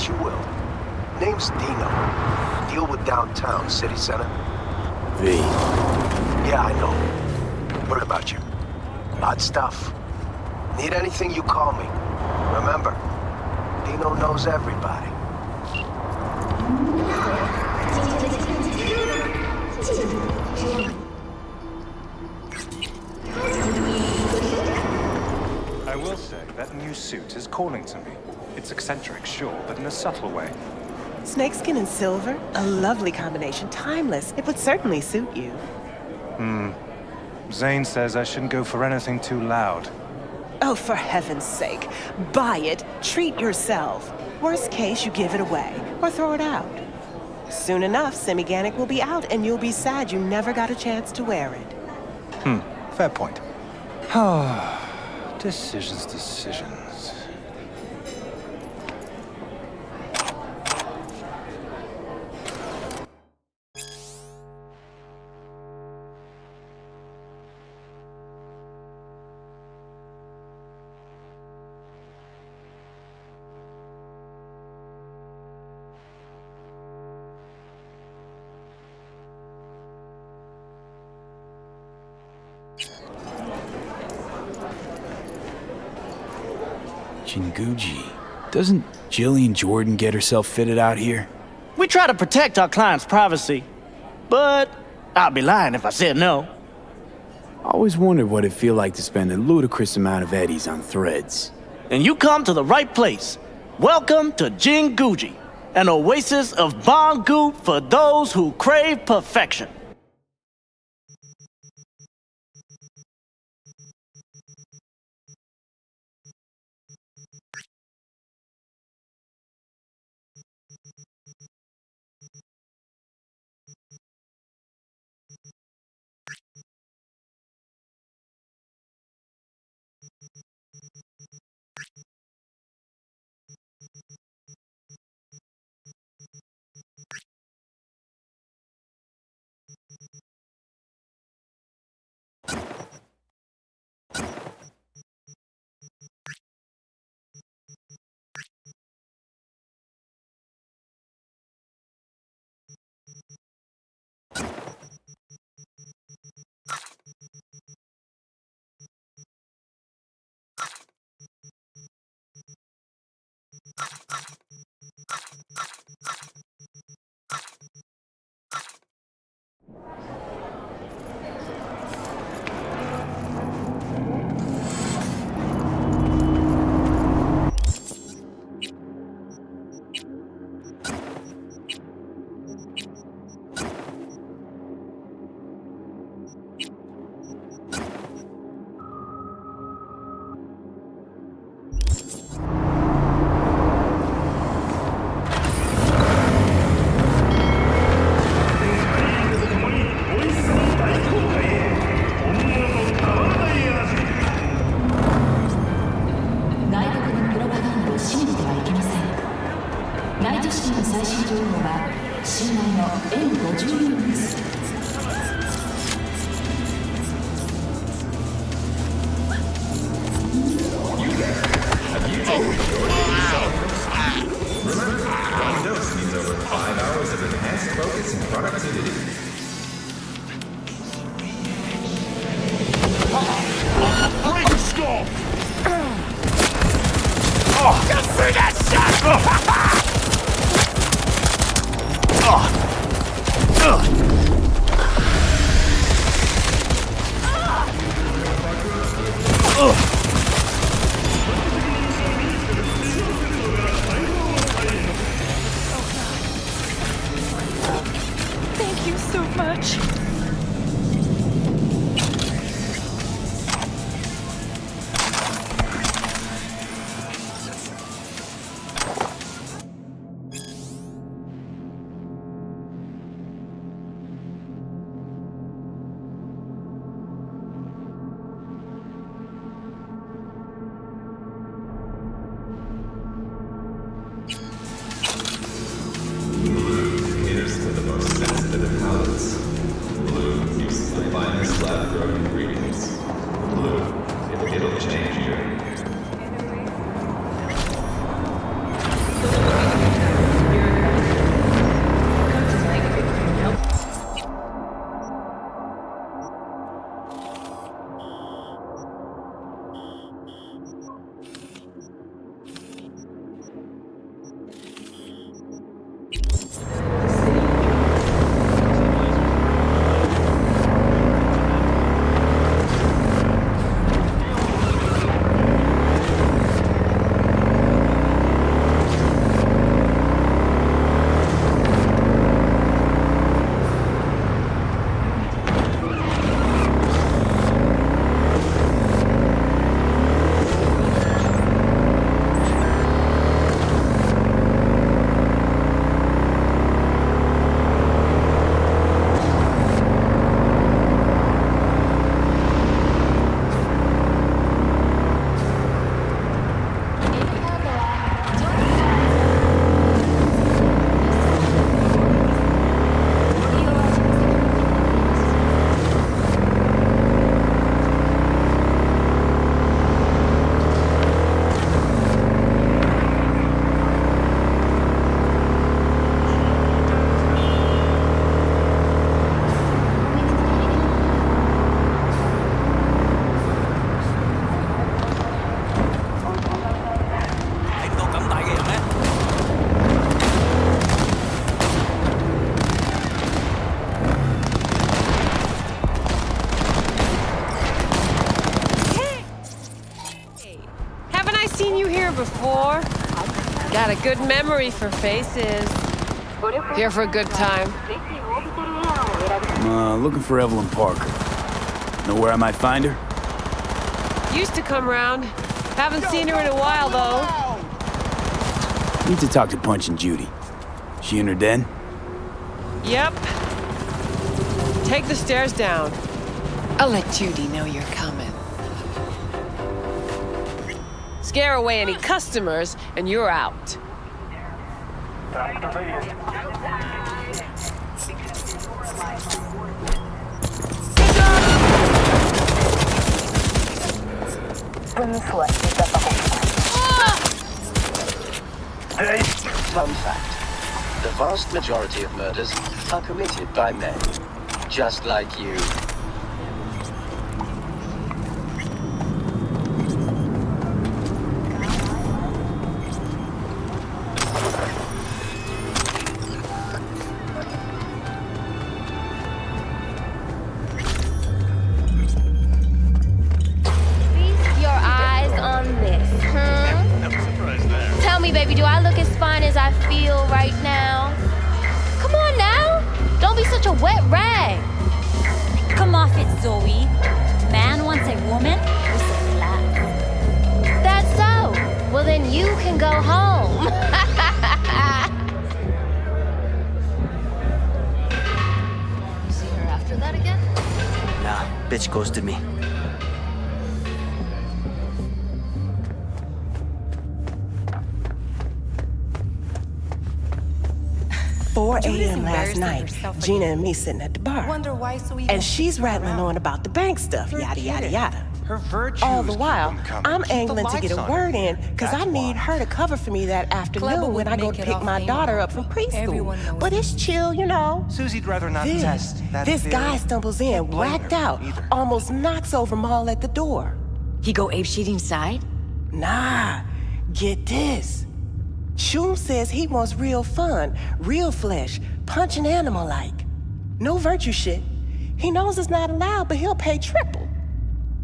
You will. Name's Dino. Deal with downtown, city center. V. Yeah, I know. What about you? Odd stuff. Need anything, you call me. Remember, Dino knows everybody. I will say, that new suit is calling to me. It's eccentric, sure, but in a subtle way. Snakeskin and silver? A lovely combination. Timeless. It would certainly suit you. Zane says I shouldn't go for anything too loud. Oh, for heaven's sake. Buy it. Treat yourself. Worst case, you give it away. Or throw it out. Soon enough, Semiganic will be out, and you'll be sad you never got a chance to wear it. Fair point. Decisions. Jinguji. Doesn't Jillian Jordan get herself fitted out here? We try to protect our clients' privacy, but I'd be lying if I said no. Always wondered what it'd feel like to spend a ludicrous amount of eddies on threads. And you come to the right place. Welcome to Jinguji, an oasis of Bangu for those who crave perfection. before? Got a good memory for faces. Here for a good time. Looking for Evelyn Parker. Know where I might find her? Used to come round. Haven't seen her in a while, though. Need to talk to Punch and Judy. She in her den? Yep. Take the stairs down. I'll let Judy know you're coming. Scare away any customers, and you're out. Fun fact. The vast majority of murders are committed by men. Just like you. Feast your eyes on this, No surprise there. Tell me, baby, do I look as fine as I feel right now? Come on now! Don't be such a wet rag! Come off it, Zoe. Man wants a woman, we say relax. That's so. Well, then you can go home. You see her after that again? Nah, bitch ghosted me. 4 a.m. last night, Gina and me sitting at the bar. Wonder why so And she's rattling on about the bank stuff, yada, yada, yada. Her virtues All the while, I'm Keep the angling to get a lights on word her. in because I need her to cover for me that afternoon when I go to pick my daughter up from preschool. But it's chill, you know. Susie'd rather not test that This theory. guy stumbles in, whacked out, almost knocks over Maul at the door. He go apeshit inside? Nah, get this. Shum says he wants real fun, real flesh, punch an animal like. No virtue shit. He knows it's not allowed, but he'll pay triple.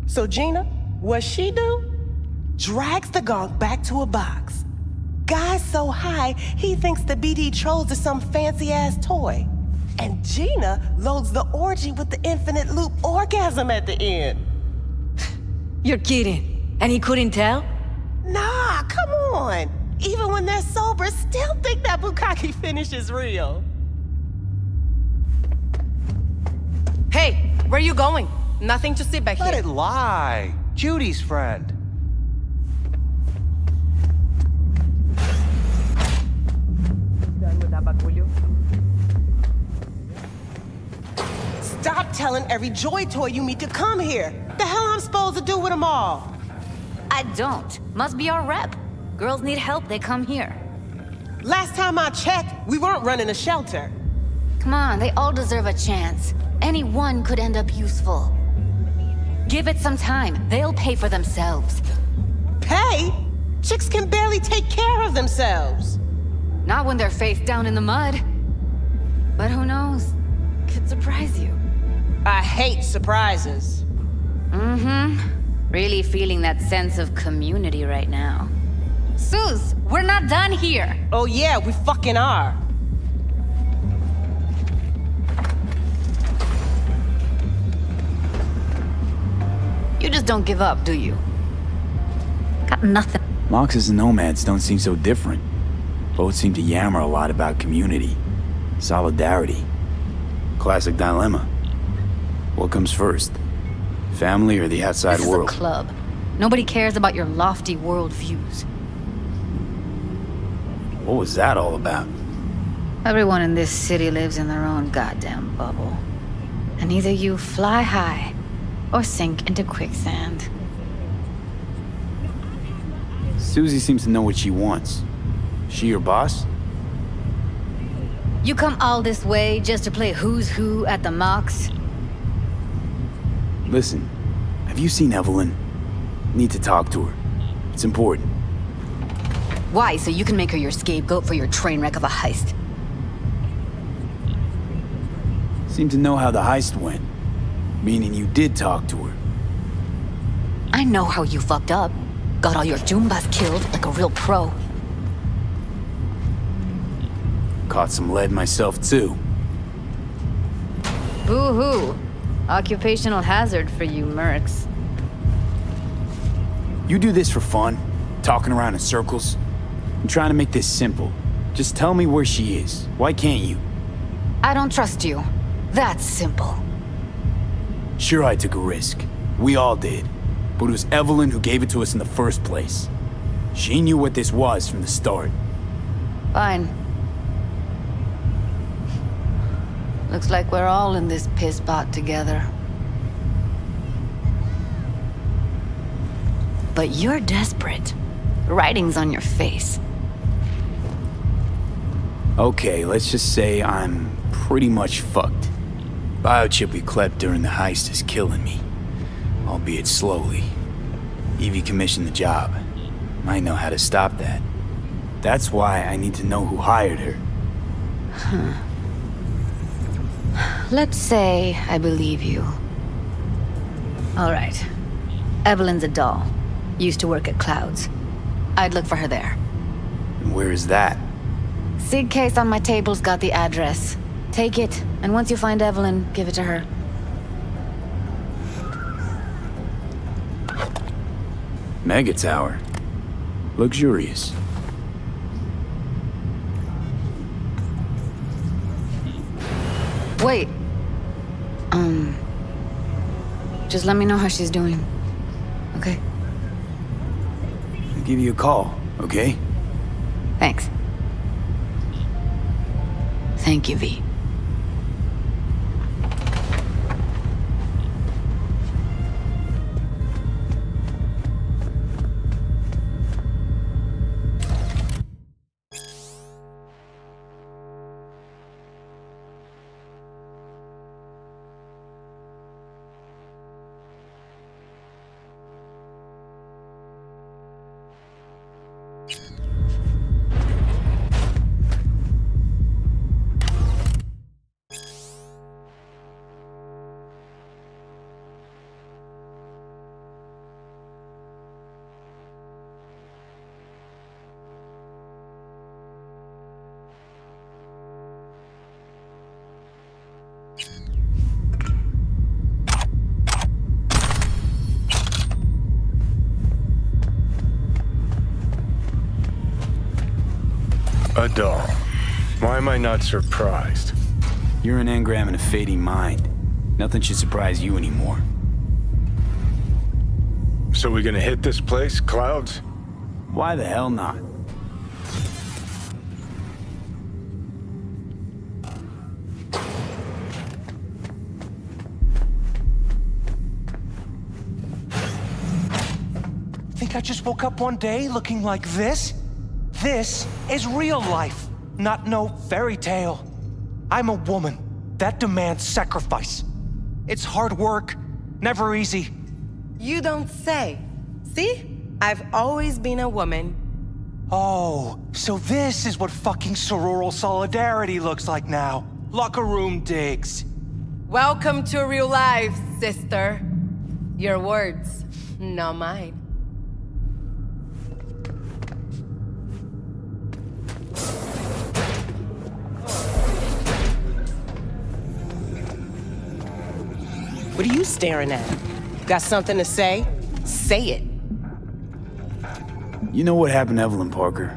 So Gina, what she do? Drags the gonk back to a box. Guy's so high, he thinks the BD Trolls is some fancy-ass toy. And Gina loads the orgy with the infinite loop orgasm at the end. You're kidding. And he couldn't tell? Nah, come on. Even when they're sober, still think that bukkake finish is real. Hey, where you going? Nothing to see back Let here. it lie. Judy's friend. Stop telling every Joy toy you meet to come here. The hell I'm supposed to do with them all? I don't. Must be our rep. Girls need help, they come here. Last time I checked, we weren't running a shelter. Come on, they all deserve a chance. Anyone could end up useful. Give it some time. They'll pay for themselves. Pay? Chicks can barely take care of themselves. Not when they're face down in the mud. But who knows? Could surprise you. I hate surprises. Mm-hmm. Really feeling that sense of community right now. Sus, we're not done here. Oh yeah, we fucking are. You just don't give up, do you? Got nothing. Moxes and nomads don't seem so different. Both seem to yammer a lot about community, solidarity. Classic dilemma. What comes first? Family or the outside This world? is a club. Nobody cares about your lofty worldviews. What was that all about? Everyone in this city lives in their own goddamn bubble. And either you fly high or sink into quicksand. Susie seems to know what she wants. She your boss? You come all this way just to play who's who at the Mox? Listen, have you seen Evelyn? Need to talk to her. It's important. Why? So you can make her your scapegoat for your train wreck of a heist? Seem to know how the heist went. Meaning you did talk to her. I know how you fucked up. Got all your Joombas killed like a real pro. Caught some lead myself, too. Boo-hoo. Occupational hazard for you mercs. You do this for fun? Talking around in circles? I'm trying to make this simple. Just tell me where she is. Why can't you? I don't trust you. That's simple. Sure, I took a risk. We all did. But it was Evelyn who gave it to us in the first place. She knew what this was from the start. Fine. Looks like we're all in this piss pot together. But you're desperate. Writing's on your face. Okay, let's just say I'm pretty much fucked. Biochip we clept during the heist is killing me. Albeit slowly. Evie commissioned the job. Might know how to stop that. That's why I need to know who hired her. Let's say I believe you. All right. Evelyn's a doll. Used to work at Clouds. I'd look for her there. And where is that? SIG case on my table's got the address. Take it, and once you find Evelyn, give it to her. Mega Tower. Luxurious. Wait. Just let me know how she's doing. Okay? I'll give you a call, okay? Thanks. Thank you, V. A doll. Why am I not surprised? You're an engram and a fading mind. Nothing should surprise you anymore. So we gonna hit this place, Clouds? Why the hell not? Think I just woke up one day looking like this? This is real life, not no fairy tale. I'm a woman. That demands sacrifice. It's hard work, never easy. You don't say. See? I've always been a woman. Oh, so this is what fucking sororal solidarity looks like now. Locker room digs. Welcome to real life, sister. Your words, not mine. What are you staring at? Got something to say? Say it. You know what happened to Evelyn Parker?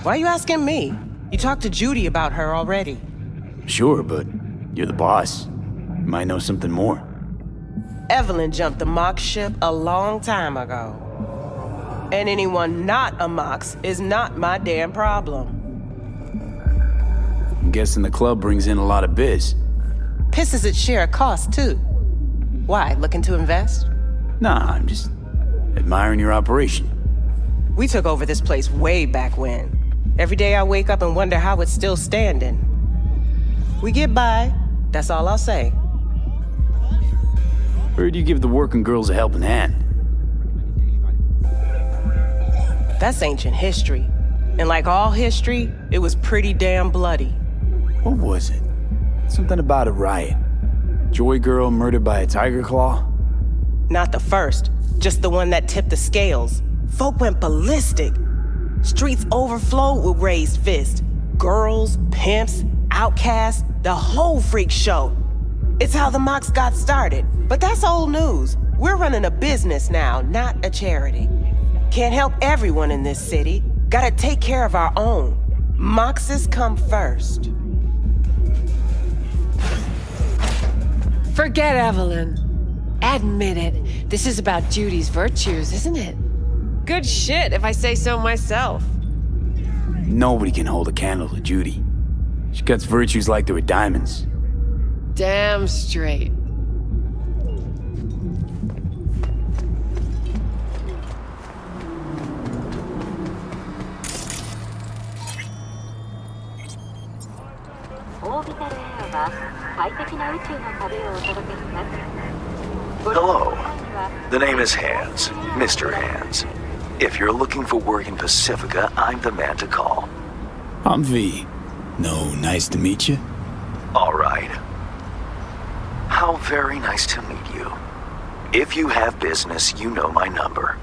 Why are you asking me? You talked to Judy about her already. Sure, but you're the boss. You might know something more. Evelyn jumped the Mox ship a long time ago. And anyone not a Mox is not my damn problem. I'm guessing the club brings in a lot of biz. Pisses its share of cost, too. Why, looking to invest? Nah, I'm just admiring your operation. We took over this place way back when. Every day I wake up and wonder how it's still standing. We get by, that's all I'll say. Heard you give the working girls a helping hand. That's ancient history. And like all history, it was pretty damn bloody. What was it? Something about a riot. Joy girl murdered by a tiger claw? Not the first, just the one that tipped the scales. folk went ballistic. Streets overflowed with raised fists. Girls, pimps, outcasts, the whole freak show. It's how the mocks got started, but that's old news. We're running a business now, not a charity. Can't help everyone in this city. Gotta take care of our own. Moxes come first. Forget Evelyn. Admit it. This is about Judy's virtues, isn't it? Good shit, if I say so myself. Nobody can hold a candle to Judy. She cuts virtues like they were diamonds. Damn straight. Hello. The name is Hands, Mr. Hands. If you're looking for work in Pacifica, I'm the man to call. I'm V. No, nice to meet you. All right. How very nice to meet you. If you have business, you know my number.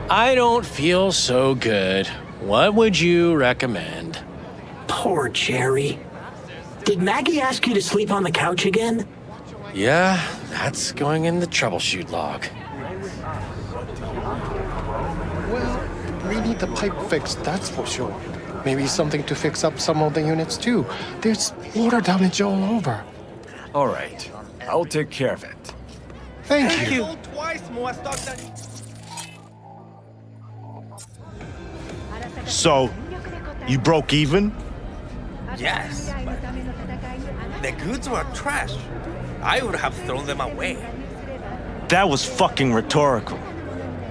I don't feel so good. What would you recommend? Poor Jerry. Did Maggie ask you to sleep on the couch again? Yeah, that's going in the troubleshoot log. Well, we need the pipe fixed, that's for sure. Maybe something to fix up some of the units too. There's water damage all over. All right, I'll take care of it. Thank you. So, you broke even? Yes, but the goods were trash. I would have thrown them away. That was fucking rhetorical.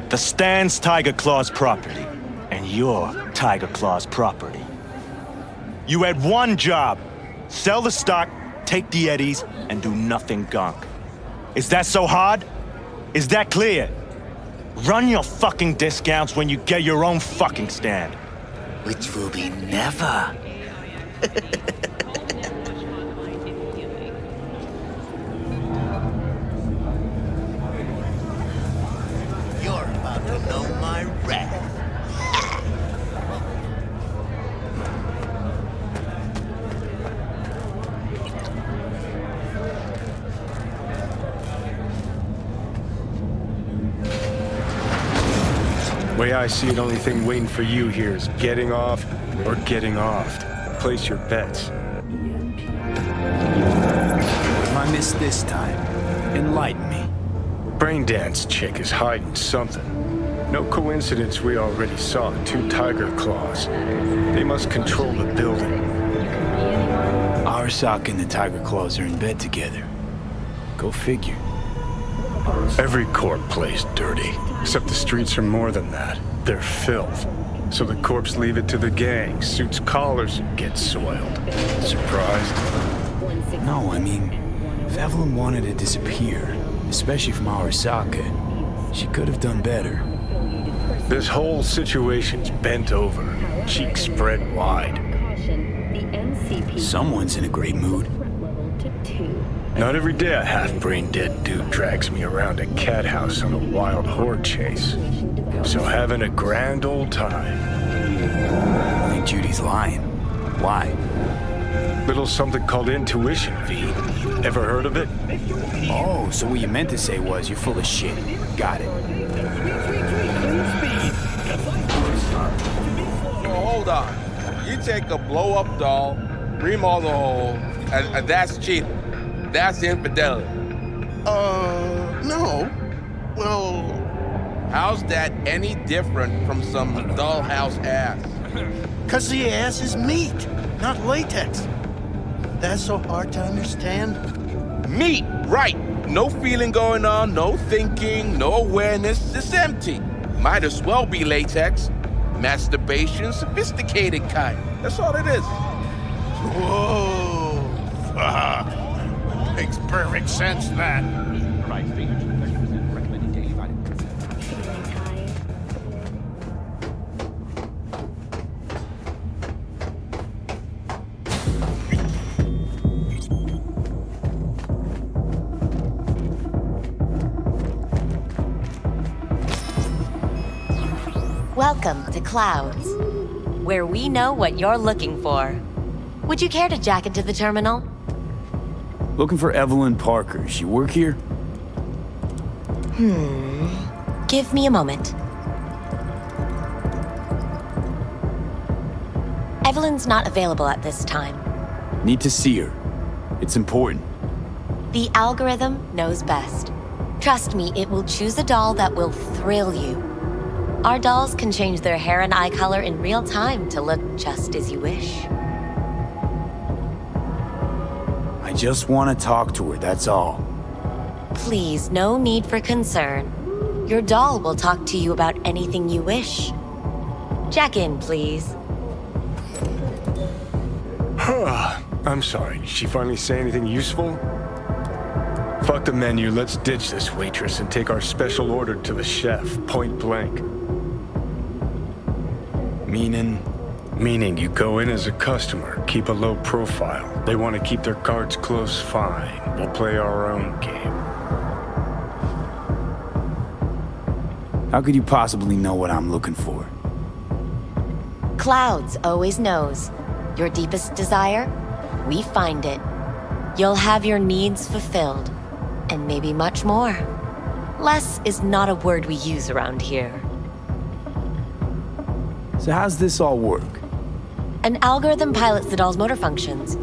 The stand's Tiger Claw's property, and you're Tiger Claw's property. You had one job: sell the stock, take the eddies, and do nothing gunk. Is that so hard? Is that clear? Run your fucking discounts when you get your own fucking stand. Which will be never. You're about to know my wrath. Way I see it, only thing waiting for you here is getting off or getting offed. Place your bets. I missed this time. Enlighten me. Braindance chick is hiding something. No coincidence we already saw 2 Tiger Claws. They must control the building. Arasaka and the Tiger Claws are in bed together. Go figure. Every corp plays dirty, except the streets are more than that. They're filth. So the corps leave it to the gang. Suits collars get soiled. Surprised? No, I mean, if Evelyn wanted to disappear, especially from Arasaka, she could have done better. This whole situation's bent over, cheeks spread wide. Someone's in a great mood. Not every day a half-brain dead dude drags me around a cat house on a wild horde chase. So having a grand old time. I think Judy's lying. Why? Little something called intuition, V. Ever heard of it? Oh, so what you meant to say was you're full of shit. Got it. Hold on. You take a blow-up doll, remodel the hole, and that's cheating. That's infidelity. No. Well... How's that any different from some dollhouse ass? 'Cause the ass is meat, not latex. That's so hard to understand. Meat, right. No feeling going on, no thinking, no awareness. It's empty. Might as well be latex. Masturbation, sophisticated kind. That's all it is. Whoa. Fuck. Makes perfect sense, that. Welcome to Clouds, where we know what you're looking for. Would you care to jack into the terminal? Looking for Evelyn Parker. She work here? Give me a moment. Evelyn's not available at this time. Need to see her. It's important. The algorithm knows best. Trust me, it will choose a doll that will thrill you. Our dolls can change their hair and eye color in real time to look just as you wish. I just want to talk to her, that's all. Please, no need for concern. Your doll will talk to you about anything you wish. Jack in, please. I'm sorry, did she finally say anything useful? Fuck the menu, let's ditch this waitress and take our special order to the chef, point blank. Meaning you go in as a customer, keep a low profile. They want to keep their cards close, fine. We'll play our own game. How could you possibly know what I'm looking for? Clouds always knows. Your deepest desire, we find it. You'll have your needs fulfilled, and maybe much more. Less is not a word we use around here. So how's this all work? An algorithm pilots the doll's motor functions.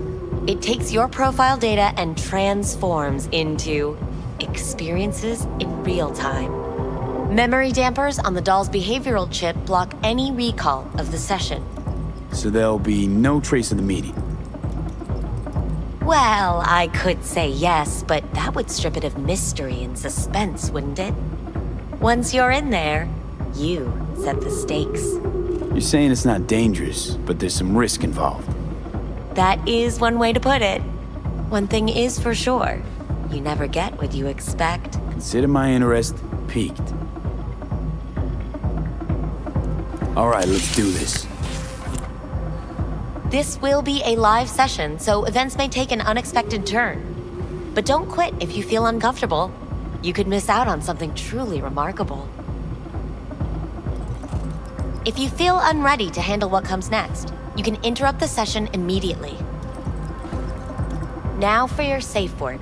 It takes your profile data and transforms into experiences in real time. Memory dampers on the doll's behavioral chip block any recall of the session. So there'll be no trace of the meeting? Well, I could say yes, but that would strip it of mystery and suspense, wouldn't it? Once you're in there, you set the stakes. You're saying it's not dangerous, but there's some risk involved. That is one way to put it. One thing is for sure, you never get what you expect. Consider my interest piqued. All right, let's do this. This will be a live session, so events may take an unexpected turn. But don't quit if you feel uncomfortable. You could miss out on something truly remarkable. If you feel unready to handle what comes next, you can interrupt the session immediately. Now for your safe word.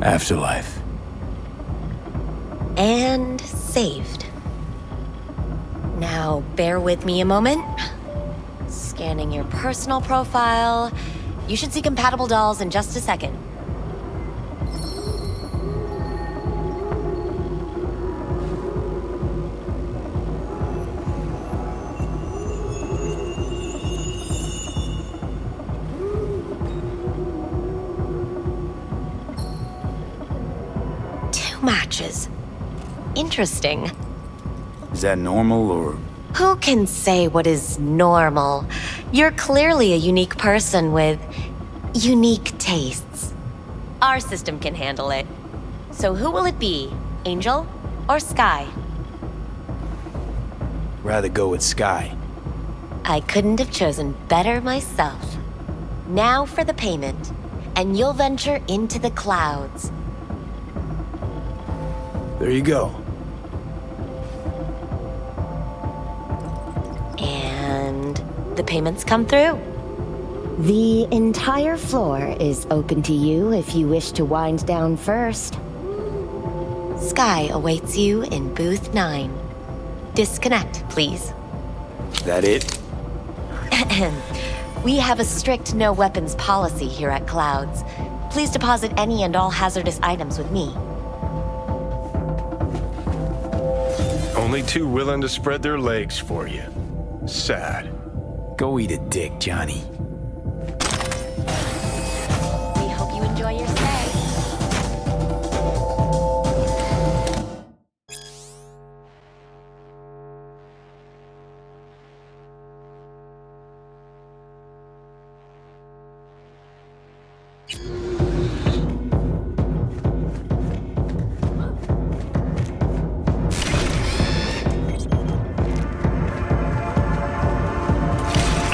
Afterlife. And saved. Now, bear with me a moment. Scanning your personal profile. You should see compatible dolls in just a second. Matches. Interesting. Is that normal, or? Who can say what is normal? You're clearly a unique person with unique tastes. Our system can handle it. So who will it be? Angel or Sky? Rather go with Sky. I couldn't have chosen better myself. Now for the payment. and you'll venture into the clouds. There you go. And the payments come through. The entire floor is open to you if you wish to wind down first. Sky awaits you in booth 9. Disconnect, please. That it? We have a strict no weapons policy here at Clouds. Please deposit any and all hazardous items with me. Only two willing to spread their legs for you. Sad. Go eat a dick, Johnny. We hope you enjoy your stay.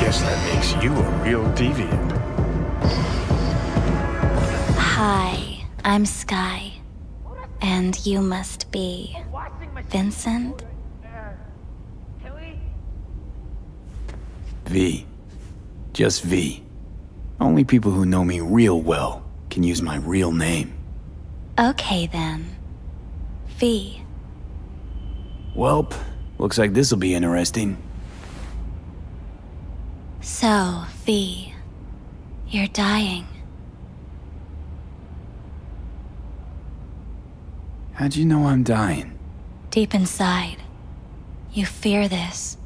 Guess that makes you a real deviant. Hi, I'm Sky. And you must be Vincent? V. Just V. Only people who know me real well can use my real name. Okay then. V. Welp, looks like this'll be interesting. So, V, you're dying. How'd you know I'm dying? Deep inside, you fear this.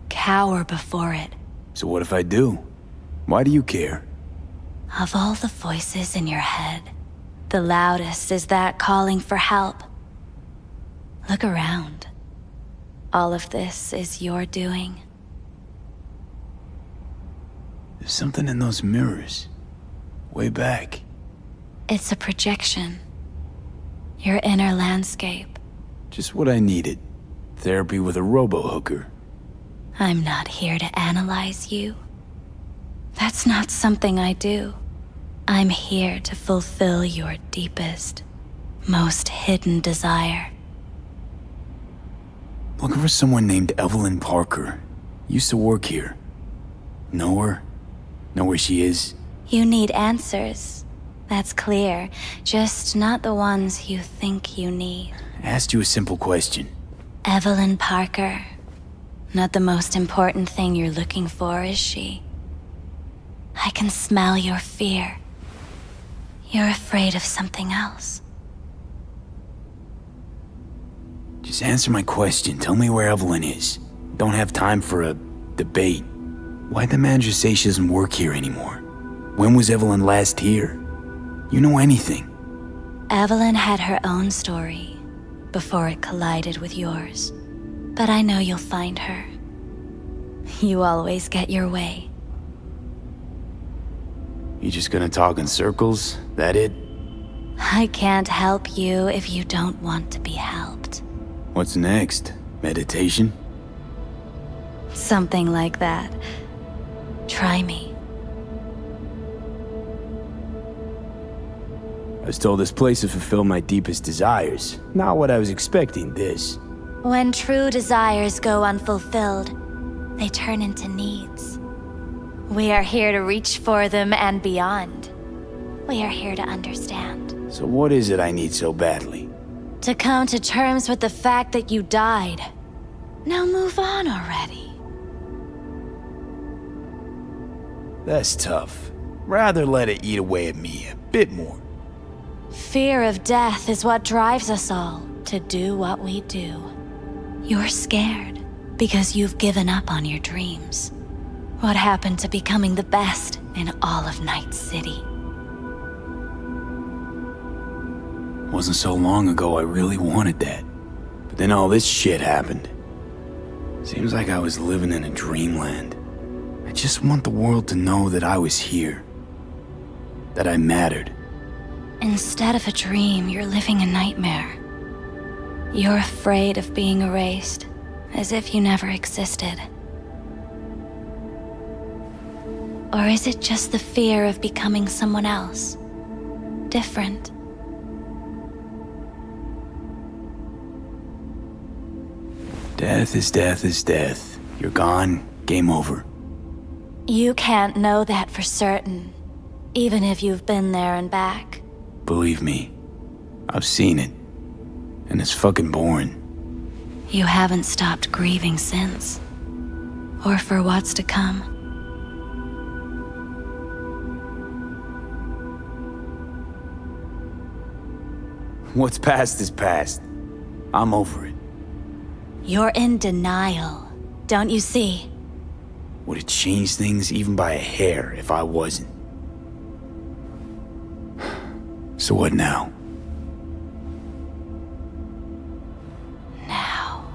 Cower before it. So what if I do? Why do you care? Of all the voices in your head, the loudest is that calling for help. Look around. All of this is your doing. There's something in those mirrors. Way back. It's a projection. Your inner landscape. Just what I needed. Therapy with a robo-hooker. I'm not here to analyze you. That's not something I do. I'm here to fulfill your deepest, most hidden desire. Looking for someone named Evelyn Parker. Used to work here. Know her? Know where she is? You need answers. That's clear. Just not the ones you think you need. I asked you a simple question. Evelyn Parker. Not the most important thing you're looking for, is she? I can smell your fear. You're afraid of something else. Just answer my question. Tell me where Evelyn is. Don't have time for a debate. Why'd the manager say she doesn't work here anymore? When was Evelyn last here? You know anything? Evelyn had her own story before it collided with yours. But I know you'll find her. You always get your way. You just gonna talk in circles? That it? I can't help you if you don't want to be helped. What's next? Meditation? Something like that. Try me. I was told this place would fulfill my deepest desires. Not what I was expecting, this. When true desires go unfulfilled, they turn into needs. We are here to reach for them and beyond. We are here to understand. So what is it I need so badly? To come to terms with the fact that you died. Now move on already. That's tough. Rather let it eat away at me a bit more. Fear of death is what drives us all to do what we do. You're scared because you've given up on your dreams. What happened to becoming the best in all of Night City? Wasn't so long ago I really wanted that. But then all this shit happened. Seems like I was living in a dreamland. I just want the world to know that I was here. That I mattered. Instead of a dream, you're living a nightmare. You're afraid of being erased, as if you never existed. Or is it just the fear of becoming someone else? Different? Death is death is death. You're gone, game over. You can't know that for certain, even if you've been there and back. Believe me, I've seen it. And it's fucking boring. You haven't stopped grieving since. Or for what's to come. What's past is past. I'm over it. You're in denial, don't you see? Would it change things even by a hair if I wasn't? So what now? Now,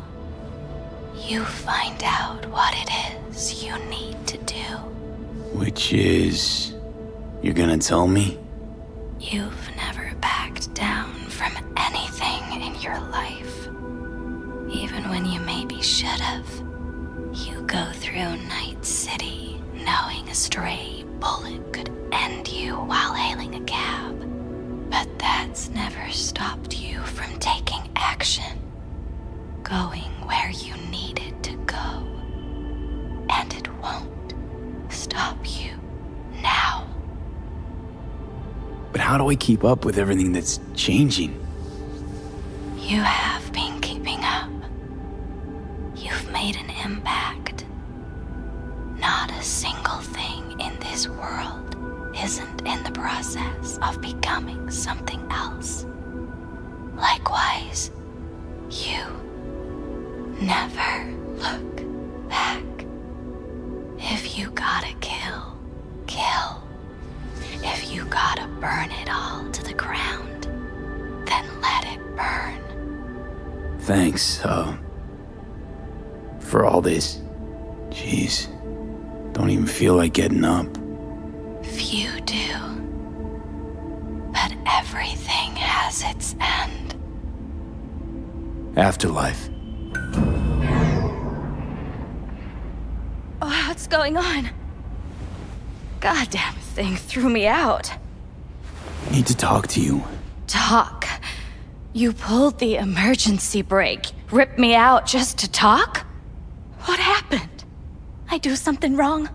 you find out what it is you need to do. Which is... you're gonna tell me? You've never backed down from anything in your life. Even when you maybe should have. You go through Night City knowing a stray bullet could end you while hailing a cab. But that's never stopped you from taking action. Going where you needed to go. And it won't stop you now. But how do I keep up with everything that's changing? You have been keeping up. You've made an impact. Not a single thing in this world isn't in the process of becoming something else. Likewise, you never look back. If you gotta kill, kill. If you gotta burn it all to the ground, then let it burn. Thanks, for all this. Jeez, don't even feel like getting up. Few do. But everything has its end. Afterlife. Oh, what's going on? Goddamn thing threw me out. Need to talk to you. Talk? You pulled the emergency brake, ripped me out just to talk? What happened? I do something wrong?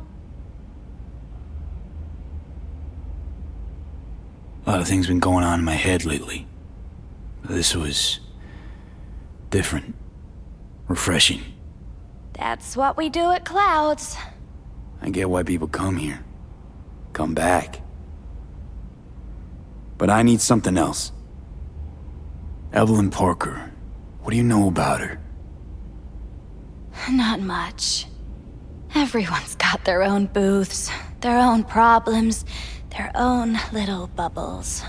A lot of things been going on in my head lately. This was... different. Refreshing. That's what we do at Clouds. I get why people come here. Come back. But I need something else. Evelyn Parker. What do you know about her? Not much. Everyone's got their own booths, their own problems, their own little bubbles.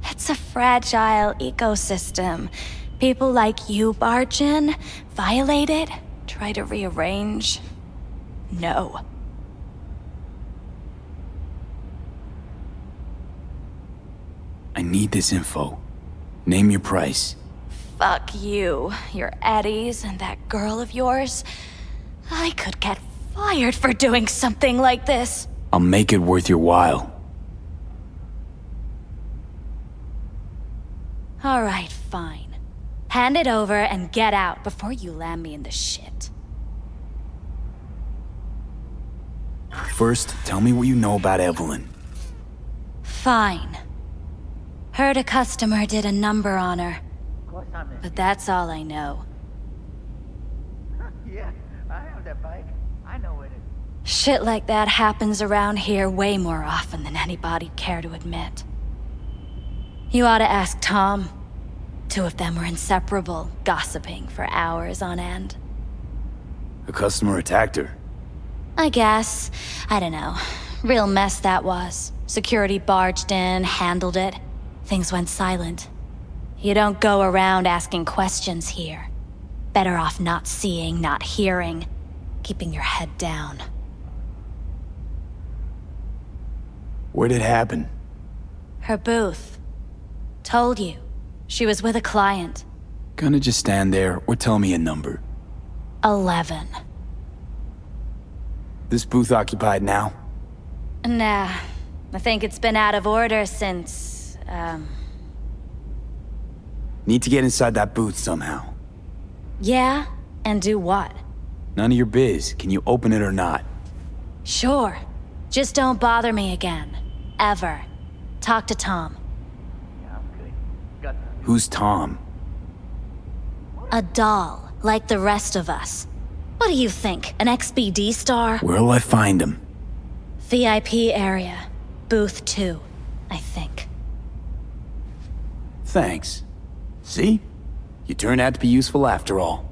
It's a fragile ecosystem. People like you barge in, violate it, try to rearrange. No. I need this info. Name your price. Fuck you, your Eddies, and that girl of yours. I could get fired for doing something like this. I'll make it worth your while. All right, fine. Hand it over and get out before you land me in the shit. First, tell me what you know about Evelyn. Fine. Heard a customer did a number on her. But that's all I know. Yeah, I have that bike. I know it is. Shit like that happens around here way more often than anybody'd care to admit. You ought to ask Tom. Two of them were inseparable, gossiping for hours on end. A customer attacked her. I guess. I don't know. Real mess that was. Security barged in, handled it. Things went silent. You don't go around asking questions here. Better off not seeing, not hearing. Keeping your head down. Where'd it happen? Her booth. Told you. She was with a client. Gonna just stand there or tell me a number. 11. This booth occupied now? Nah, I think it's been out of order since, Need to get inside that booth somehow. Yeah? And do what? None of your biz. Can you open it or not? Sure. Just don't bother me again. Ever. Talk to Tom. Who's Tom? A doll, like the rest of us. What do you think, an XBD star? Where'll I find him? VIP area. Booth 2, I think. Thanks. See? You turned out to be useful after all.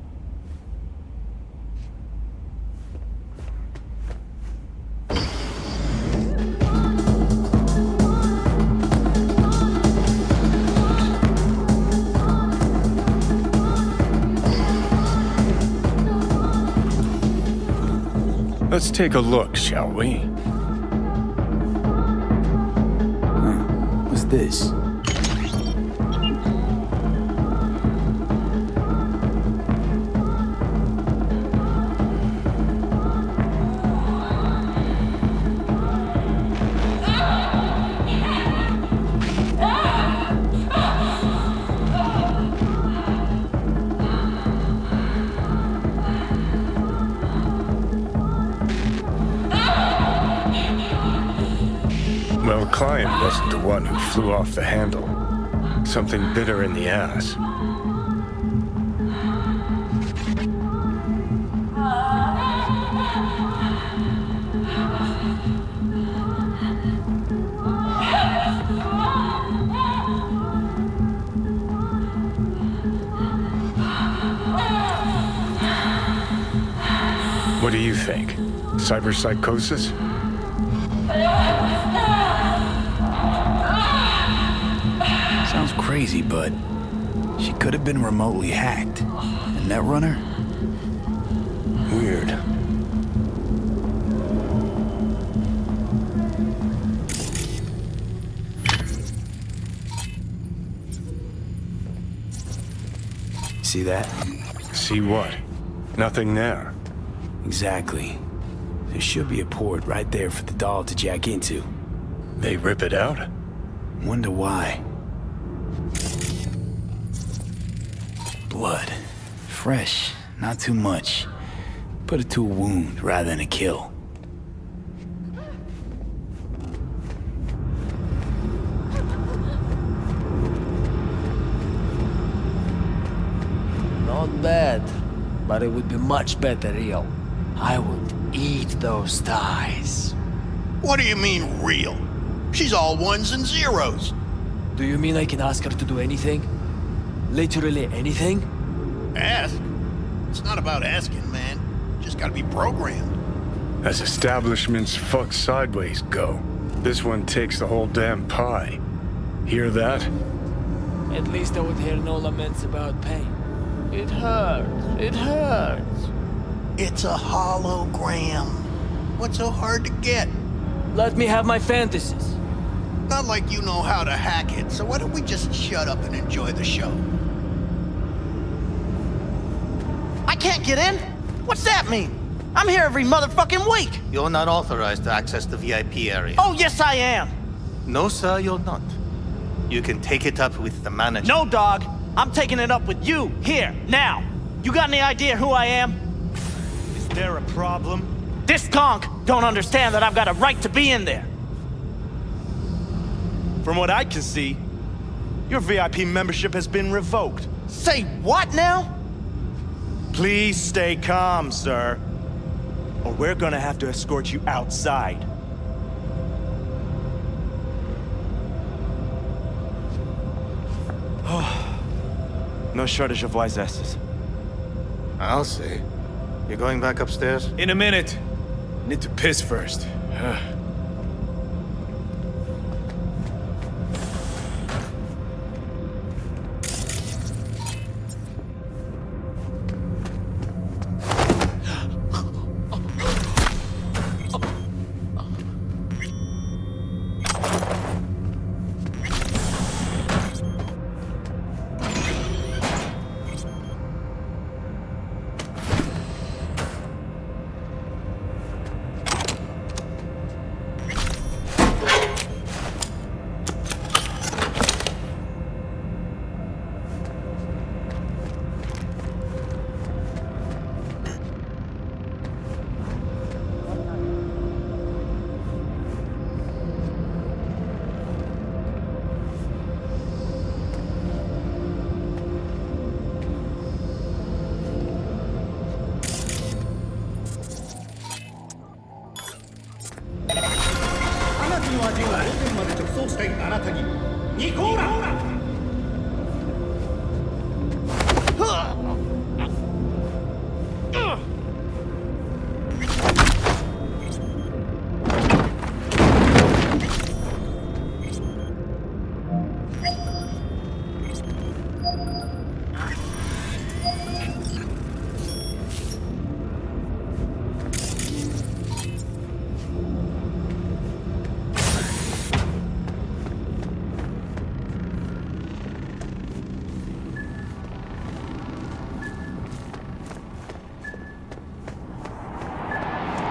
Let's take a look, shall we? What's this? Well, Client wasn't the one who flew off the handle. Something bit her in the ass. What do you think? Cyberpsychosis? Sounds crazy, but she could have been remotely hacked. And Netrunner? Weird. See that? See what? Nothing there. Exactly. There should be a port right there for the doll to jack into. They rip it out? Wonder why. Blood. Fresh, not too much. Put it to a wound rather than a kill. Not bad, but it would be much better real. I would eat those thighs. What do you mean, real? She's all ones and zeros. Do you mean I can ask her to do anything? Literally anything? Ask? It's not about asking, man. Just gotta be programmed. As establishments fuck sideways go, this one takes the whole damn pie. Hear that? At least I would hear no laments about pain. It hurts. It hurts. It's a hologram. What's so hard to get? Let me have my fantasies. Not like you know how to hack it, so why don't we just shut up and enjoy the show? I can't get in? What's that mean? I'm here every motherfucking week. You're not authorized to access the VIP area. Oh, yes, I am. No, sir, you're not. You can take it up with the manager. No, dog. I'm taking it up with you, here, now. You got any idea who I am? Is there a problem? This conch don't understand that I've got a right to be in there. From what I can see, your VIP membership has been revoked. Say what now? Please stay calm, sir. Or we're gonna have to escort you outside. No shortage of wise asses. I'll see. You're going back upstairs? In a minute. Need to piss first.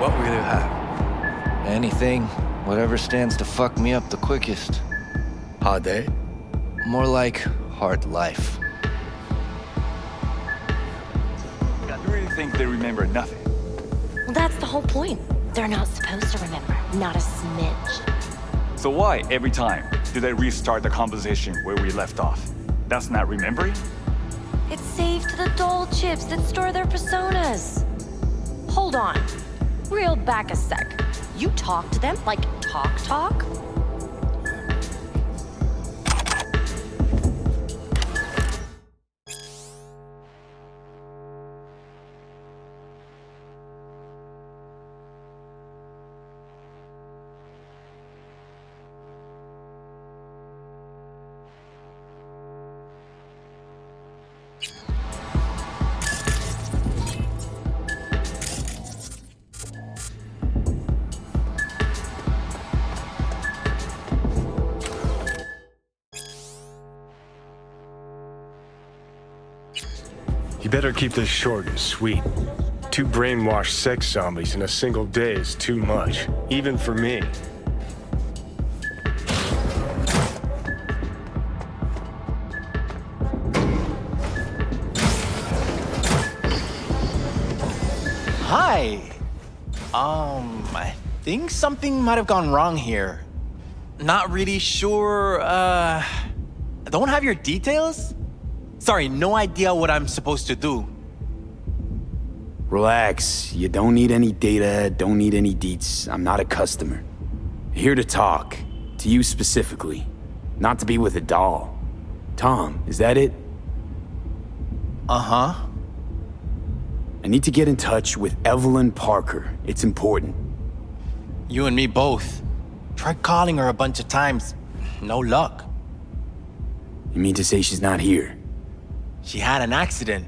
What will you have? Anything, whatever stands to fuck me up the quickest. Hard day? More like hard life. You really think they remember nothing? Well, that's the whole point. They're not supposed to remember, not a smidge. So why, every time, do they restart the conversation where we left off? That's not remembering? It's saved to the doll chips that store their personas. Hold on. Reel back a sec. You talk to them like talk? You better keep this short and sweet. 2 brainwashed sex zombies in a single day is too much, even for me. Hi. I think something might have gone wrong here. Not really sure, don't have your details? Sorry, no idea what I'm supposed to do. Relax. You don't need any data, don't need any deets. I'm not a customer. Here to talk. To you specifically. Not to be with a doll. Tom, is that it? Uh-huh. I need to get in touch with Evelyn Parker. It's important. You and me both. Tried calling her a bunch of times. No luck. You mean to say she's not here? She had an accident.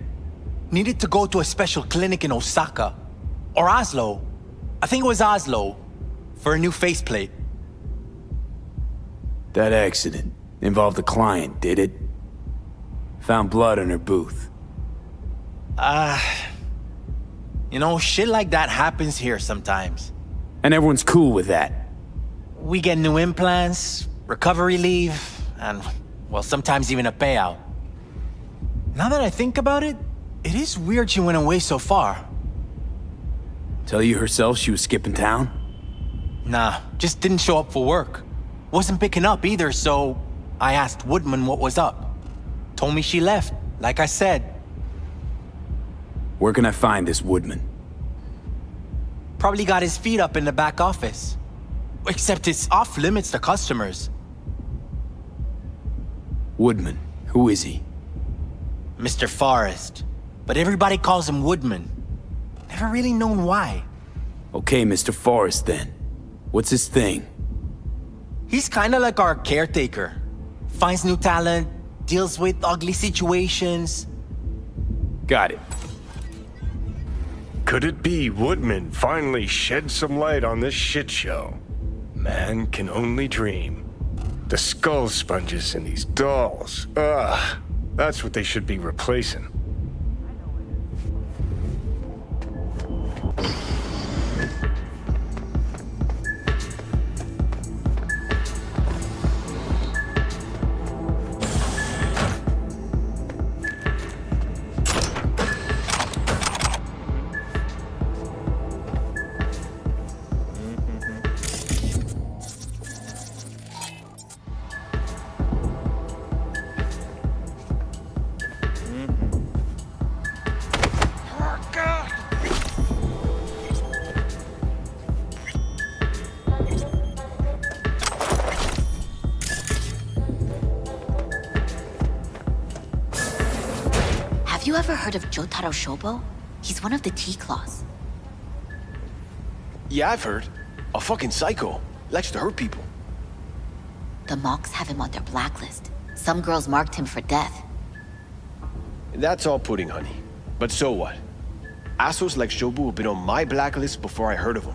Needed to go to a special clinic in Osaka. Or Oslo. I think it was Oslo. For a new faceplate. That accident involved a client, did it? Found blood in her booth. You know, shit like that happens here sometimes. And everyone's cool with that. We get new implants, recovery leave, and, well, sometimes even a payout. Now that I think about it, it is weird she went away so far. Tell you herself she was skipping town? Nah, just didn't show up for work. Wasn't picking up either, so I asked Woodman what was up. Told me she left, like I said. Where can I find this Woodman? Probably got his feet up in the back office. Except it's off limits to customers. Woodman, who is he? Mr. Forrest. But everybody calls him Woodman. Never really known why. Okay, Mr. Forrest then. What's his thing? He's kinda like our caretaker. Finds new talent, deals with ugly situations. Got it. Could it be Woodman finally shed some light on this shit show? Man can only dream. The skull sponges in these dolls. Ugh. That's what they should be replacing. you ever heard of Jotaro Shobo? He's one of the T-Claws. Yeah, I've heard. A fucking psycho. Likes to hurt people. The Mox have him on their blacklist. Some girls marked him for death. That's all pudding, honey. But so what? Assholes like Shobu have been on my blacklist before I heard of him.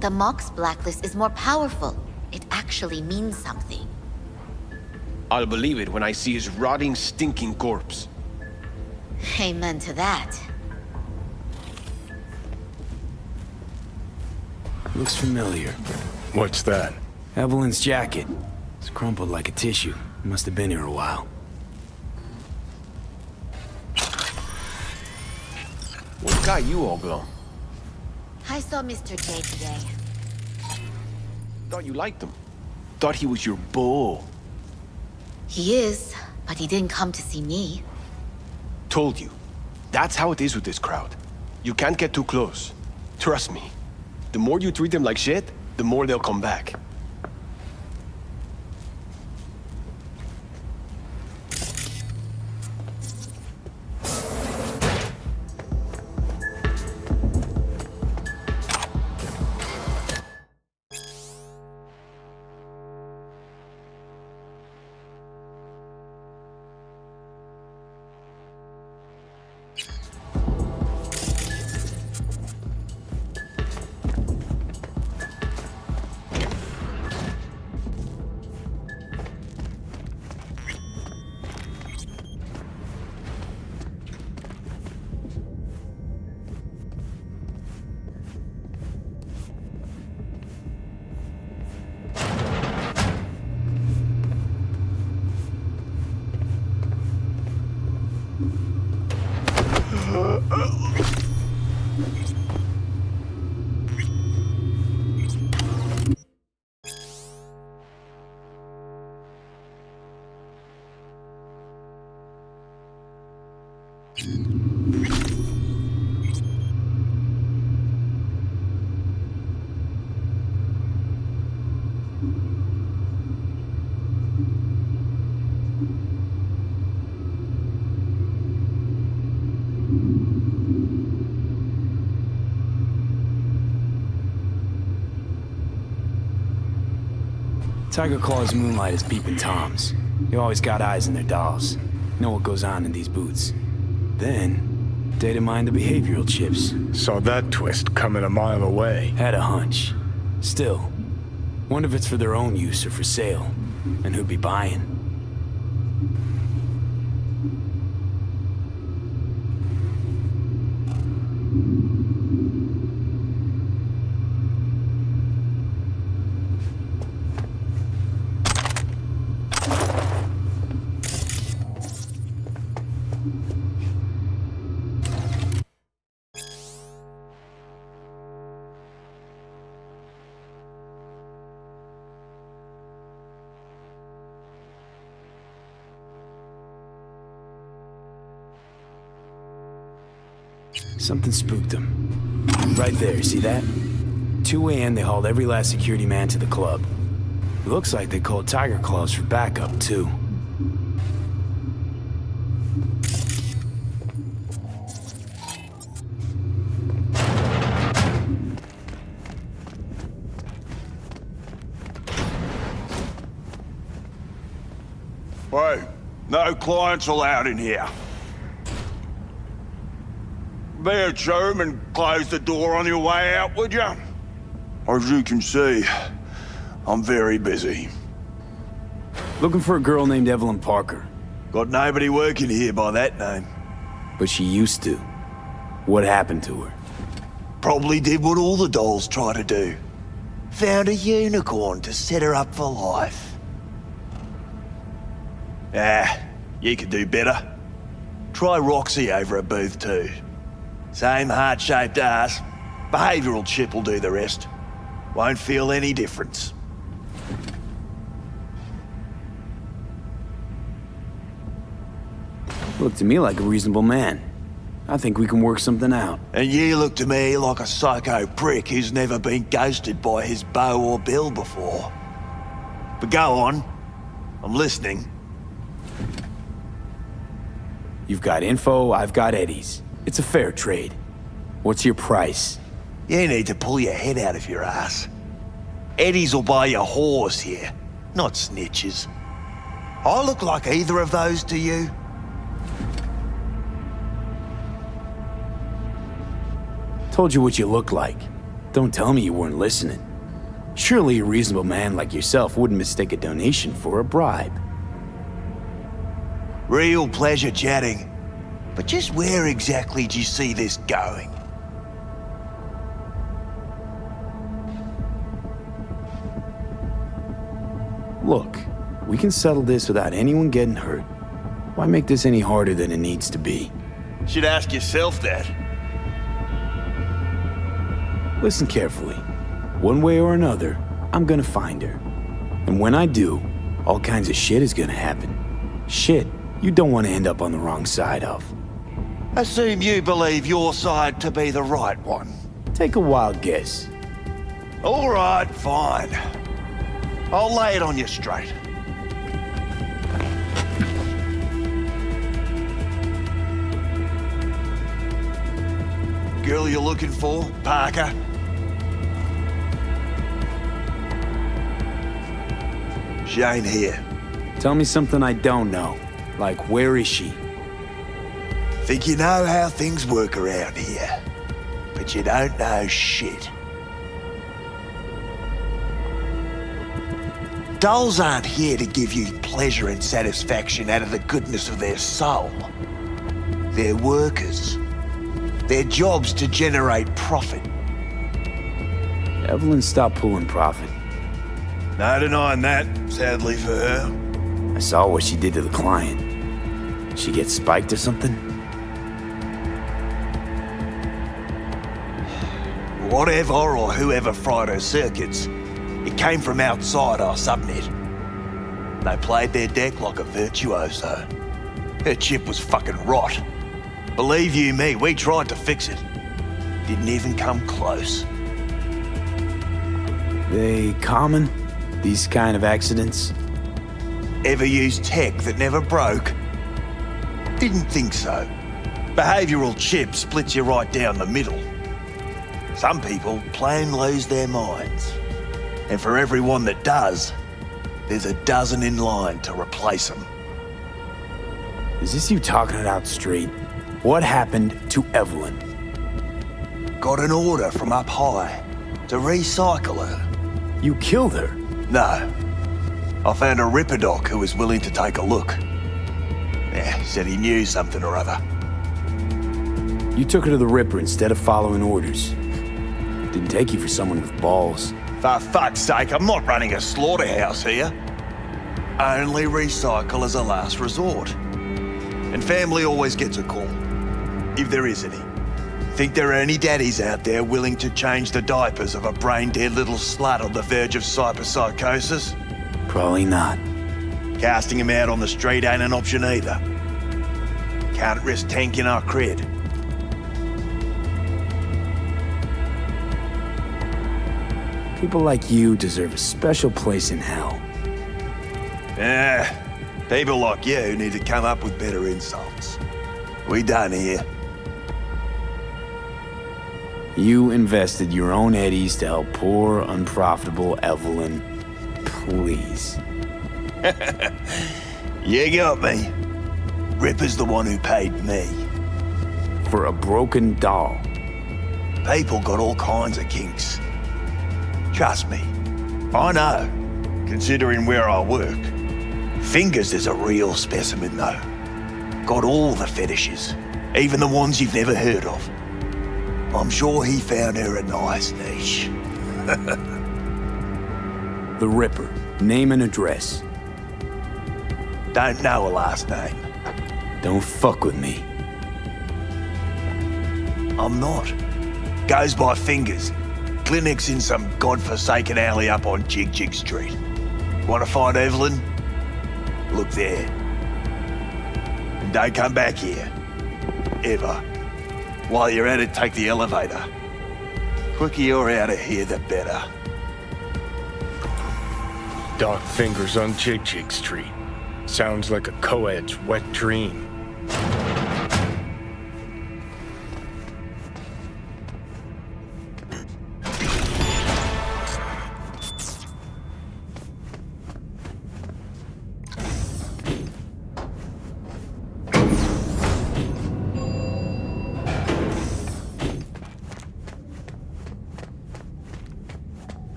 The Mox blacklist is more powerful. It actually means something. I'll believe it when I see his rotting, stinking corpse. Amen to that. Looks familiar. What's that? Evelyn's jacket. It's crumpled like a tissue. Must have been here a while. What got you all glum? I saw Mr. J today. Thought you liked him. Thought he was your beau. He is, but he didn't come to see me. Told you. That's how it is with this crowd. You can't get too close. Trust me. The more you treat them like shit, the more they'll come back. Tiger Claw's moonlight is peeping Toms. They always got eyes in their dolls. Know what goes on in these boots. Then, data mine the behavioral chips. Saw that twist coming a mile away. Had a hunch. Still, wonder if it's for their own use or for sale. And who'd be buying. Something spooked them. Right there, see that? 2 a.m. they hauled every last security man to the club. Looks like they called Tiger Claws for backup, too. Hey, no clients allowed in here. Be a chum and close the door on your way out, would you? As you can see, I'm very busy. Looking for a girl named Evelyn Parker. Got nobody working here by that name. But she used to. What happened to her? Probably did what all the dolls try to do. Found a unicorn to set her up for life. You could do better. Try Roxy over at Booth 2. Same heart-shaped ass. Behavioral chip will do the rest. Won't feel any difference. Look to me like a reasonable man. I think we can work something out. And you look to me like a psycho prick who's never been ghosted by his beau or bill before. But go on. I'm listening. You've got info, I've got eddies. It's a fair trade. What's your price? You need to pull your head out of your ass. Eddies will buy you a horse here, not snitches. I look like either of those to you? Told you what you look like. Don't tell me you weren't listening. Surely a reasonable man like yourself wouldn't mistake a donation for a bribe. Real pleasure chatting. But just where exactly do you see this going? Look, we can settle this without anyone getting hurt. Why make this any harder than it needs to be? Should ask yourself that. Listen carefully. One way or another, I'm gonna find her. And when I do, all kinds of shit is gonna happen. Shit you don't want to end up on the wrong side of. Assume you believe your side to be the right one. Take a wild guess. All right, fine. I'll lay it on you straight. Girl you're looking for, Parker? She ain't here. Tell me something I don't know. Like, where is she? Think you know how things work around here, but you don't know shit. Dolls aren't here to give you pleasure and satisfaction out of the goodness of their soul. They're workers. Their job's to generate profit. Evelyn stopped pulling profit. No denying that, sadly for her. I saw what she did to the client. She get spiked or something? Whatever or whoever fried her circuits, it came from outside our subnet. They played their deck like a virtuoso. Her chip was fucking rot. Believe you me, we tried to fix it. Didn't even come close. They common? These kind of accidents? Ever used tech that never broke? Didn't think so. Behavioral chip splits you right down the middle. Some people plain lose their minds. And for everyone that does, there's a dozen in line to replace them. Is this you talking it out straight? What happened to Evelyn? Got an order from up high to recycle her. You killed her? No. I found a Ripper doc who was willing to take a look. Yeah, said he knew something or other. You took her to the Ripper instead of following orders. Didn't take you for someone with balls. For fuck's sake, I'm not running a slaughterhouse here. Only recycle as a last resort. And family always gets a call, if there is any. Think there are any daddies out there willing to change the diapers of a brain-dead little slut on the verge of cyberpsychosis? Probably not. Casting him out on the street ain't an option either. Can't risk tanking our cred. People like you deserve a special place in hell. People like you need to come up with better insults. We done here. You invested your own eddies to help poor, unprofitable Evelyn. Please. You got me. Ripper's the one who paid me. For a broken doll. People got all kinds of kinks. Trust me, I know, considering where I work. Fingers is a real specimen, though. Got all the fetishes, even the ones you've never heard of. I'm sure he found her a nice niche. The Ripper. Name and address. Don't know a last name. Don't fuck with me. I'm not. Goes by Fingers. Clinic's in some godforsaken alley up on Jig Jig Street. Want to find Evelyn? Look there. And don't come back here. Ever. While you're at it, take the elevator. Quicker you're out of here, the better. Dark Fingers on Jig Jig Street. Sounds like a co-ed's wet dream.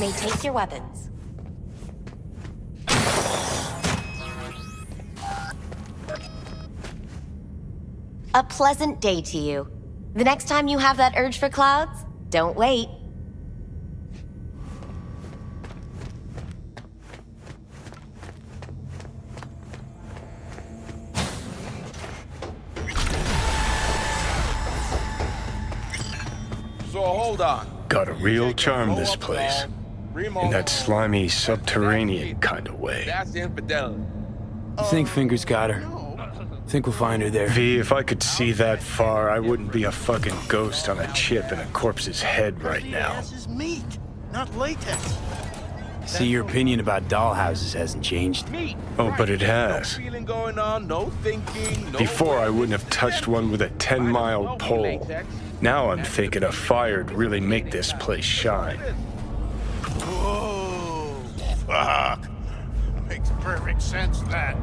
may take your weapons. A pleasant day to you. The next time you have that urge for clouds, don't wait. So hold on. Got a real charm, this place. In that slimy, subterranean kind of way. That's infidel. You think Fingers got her? Think we'll find her there? V, if I could see that far, I wouldn't be a fucking ghost on a chip in a corpse's head right now. This is meat, not latex. See, your opinion about dollhouses hasn't changed. Oh, but it has. No feeling going on, no thinking, no Before, I wouldn't have touched one with a 10-mile pole. Now I'm thinking a fire'd really make this place shine. Whoa, fuck. Makes perfect sense, that.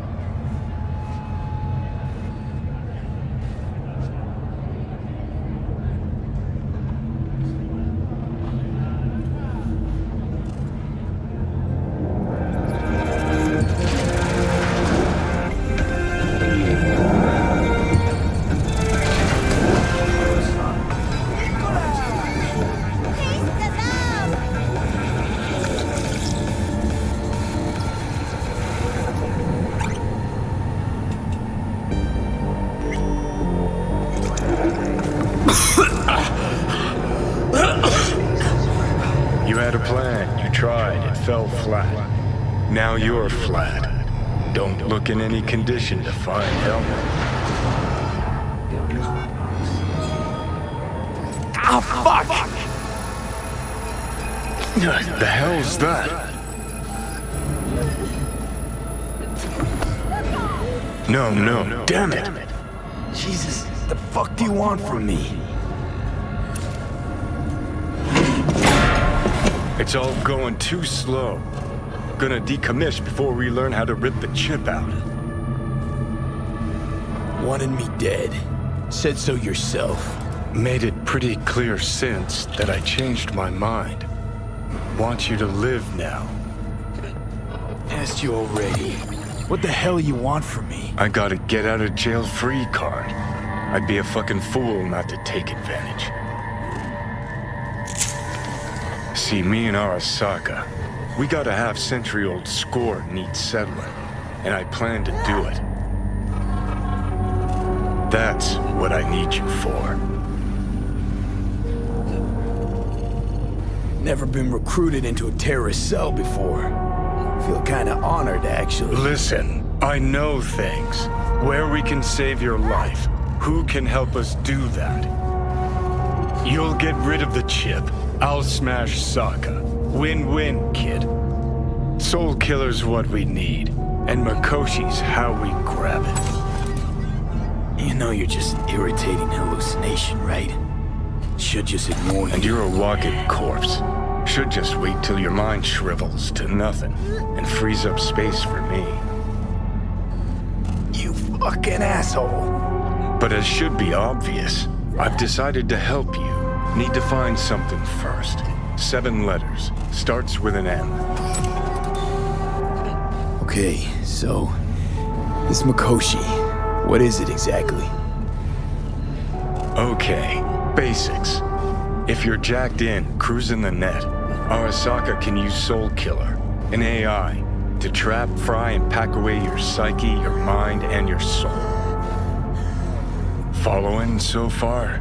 You had a plan, you tried, it fell flat. Now you're flat. Don't look in any condition to find help. Oh, fuck! The hell's that? No, damn it! Jesus, the fuck do you want from me? It's all going too slow. Gonna decommission before we learn how to rip the chip out. Wanted me dead. Said so yourself. Made it pretty clear since that I changed my mind. Want you to live now. Asked you already. What the hell you want from me? I got a get out of jail free card. I'd be a fucking fool not to take advantage. See, me and Arasaka, we got a half-century-old score needs settling, and I plan to do it. That's what I need you for. Never been recruited into a terrorist cell before. Feel kinda honored, actually. Listen, I know things. Where we can save your life. Who can help us do that? You'll get rid of the chip. I'll smash Sokka. Win-win, kid. Soul Killer's what we need, and Makoshi's how we grab it. You know you're just an irritating hallucination, right? Should just ignore you. And you're a walking corpse. Should just wait till your mind shrivels to nothing and frees up space for me. You fucking asshole. But as should be obvious, I've decided to help you. Need to find something first. 7 letters. Starts with an M. Okay, so... this Makoshi, what is it exactly? Okay, basics. If you're jacked in, cruising the net, Arasaka can use Soul Killer, an AI, to trap, fry, and pack away your psyche, your mind, and your soul. Following so far?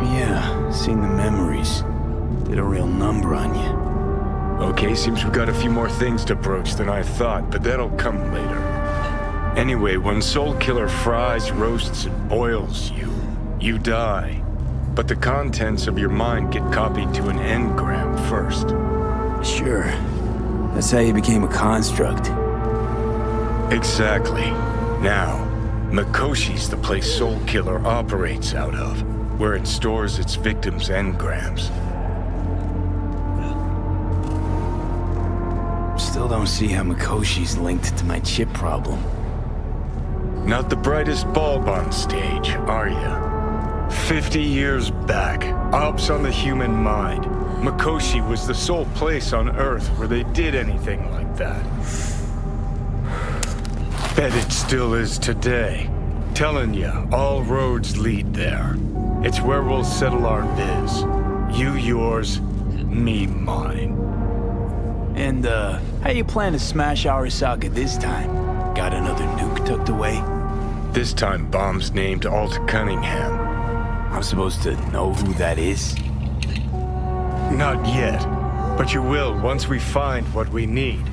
Yeah, seen the memories. Did a real number on you. Okay, seems we've got a few more things to broach than I thought, but that'll come later. Anyway, when Soul Killer fries, roasts, and boils you, you die. But the contents of your mind get copied to an engram first. Sure. That's how you became a construct. Exactly. Now, Makoshi's the place Soul Killer operates out of, where it stores its victims' engrams. Still don't see how Makoshi's linked to my chip problem. Not the brightest bulb on stage, are ya? 50 years back, ops on the human mind. Mikoshi was the sole place on Earth where they did anything like that. Bet it still is today. Telling ya, all roads lead there. It's where we'll settle our biz. You yours, me mine. And, how you plan to smash Arasaka this time? Got another nuke tucked away? This time, bomb's named Alt Cunningham. I'm supposed to know who that is? Not yet, but you will once we find what we need.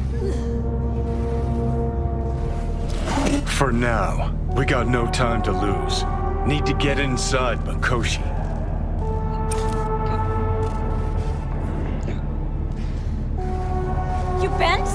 For now, we got no time to lose. Need to get inside Mikoshi. You bent?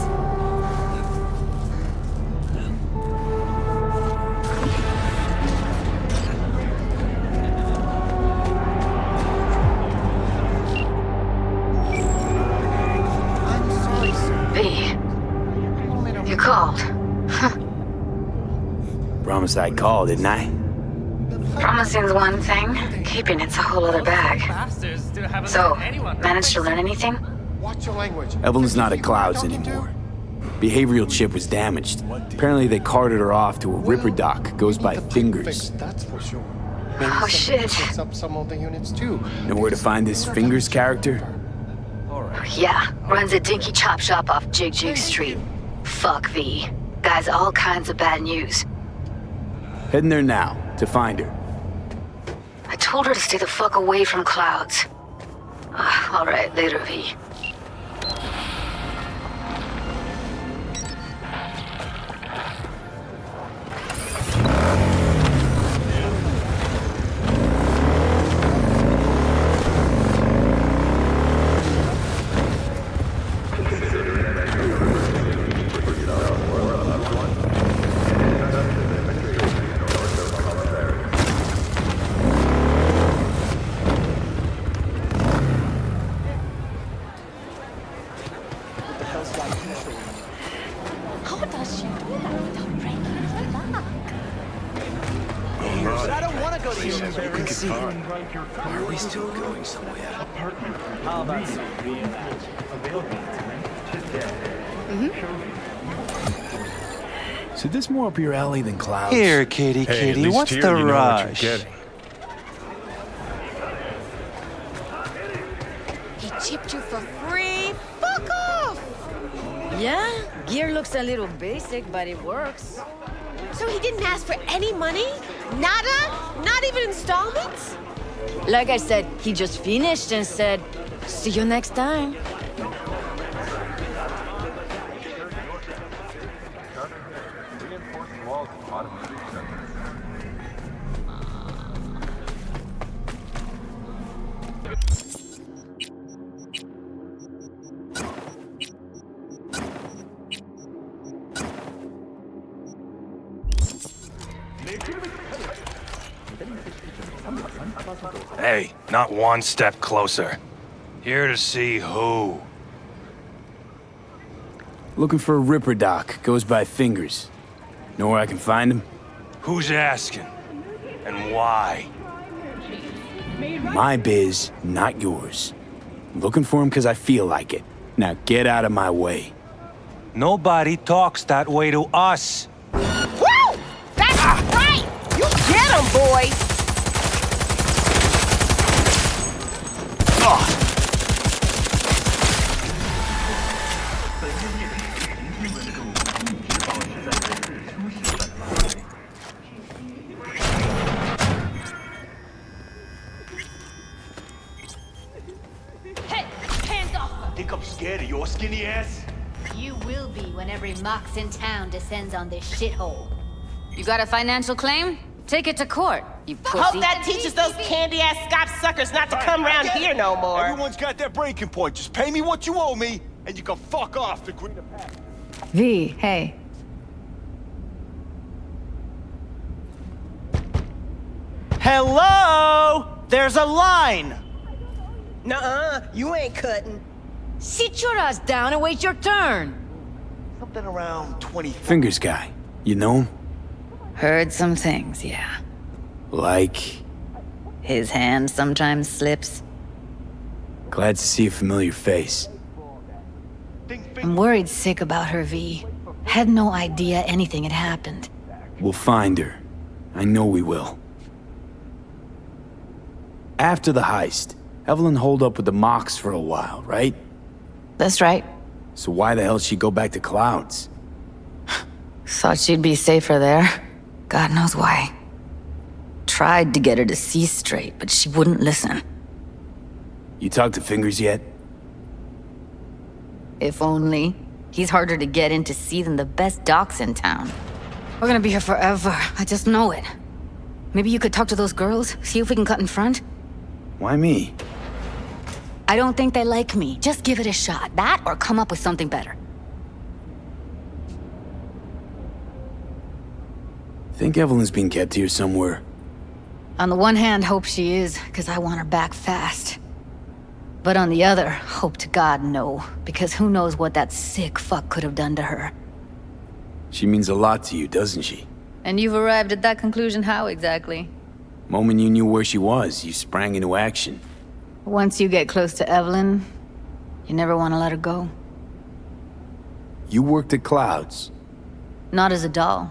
You called. Promise I'd call, didn't I? Promising's one thing, keeping it's a whole other bag. So, managed to learn anything? Watch your language. Evelyn's not at Clouds anymore. Behavioral chip was damaged. Apparently they carted her off to a Ripper dock. Goes by Fingers. That's for sure. Oh shit. Up some of the units too. Know where to find this Fingers character? Yeah, runs a dinky chop shop off Jig Jig Street. Fuck V. Guy's all kinds of bad news. Heading there now, to find her. I told her to stay the fuck away from Clouds. Alright, later V. Are we still going somewhere? How about So this more up your alley than Clouds? Here, kitty, Hey, kitty, what's the rush? He chipped you for free? Fuck off! Yeah, gear looks a little basic, but it works. So he didn't ask for any money? Nada? Not even installments? Like I said, he just finished and said, see you next time. Hey, not one step closer. Here to see who? Looking for a Ripper dock. Goes by Fingers. Know where I can find him? Who's asking? And why? My biz, not yours. Looking for him because I feel like it. Now get out of my way. Nobody talks that way to us. Woo! That's right! You get him, boy! Think I'm scared of your skinny ass? You will be when every Mox in town descends on this shithole. You got a financial claim? Take it to court, you pussy. Hope that teaches those candy-ass Scott suckers not to come around here no more. Everyone's got their breaking point. Just pay me what you owe me, and you can fuck off to Green Path. V, hey. Hello? There's a line. Nuh-uh, you ain't cutting. Sit your ass down and wait your turn. Something around 20. Fingers guy. You know him? Heard some things, yeah. Like His hand sometimes slips. Glad to see a familiar face. I'm worried sick about her, V. Had no idea anything had happened. We'll find her. I know we will. After the heist, Evelyn holed up with the Mox for a while, right? That's right. So why the hell did she go back to Clouds? Thought she'd be safer there. God knows why. Tried to get her to see straight, but she wouldn't listen. You talked to Fingers yet? If only. He's harder to get in to see than the best docs in town. We're gonna be here forever. I just know it. Maybe you could talk to those girls, see if we can cut in front? Why me? I don't think they like me. Just give it a shot. That or come up with something better. Think Evelyn's being kept here somewhere. On the one hand, hope she is, because I want her back fast. But on the other, hope to God no, because who knows what that sick fuck could have done to her. She means a lot to you, doesn't she? And you've arrived at that conclusion how exactly? Moment you knew where she was, you sprang into action. Once you get close to Evelyn, you never want to let her go. You worked at Clouds. Not as a doll.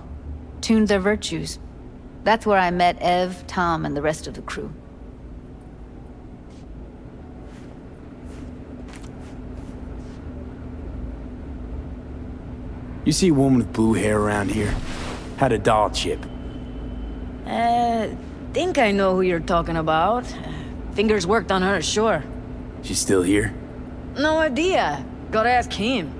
Tuned their virtues. That's where I met Ev, Tom, and the rest of the crew. You see a woman with blue hair around here? Had a doll chip. Think I know who you're talking about. Fingers worked on her, sure. She's still here? No idea. Gotta ask him.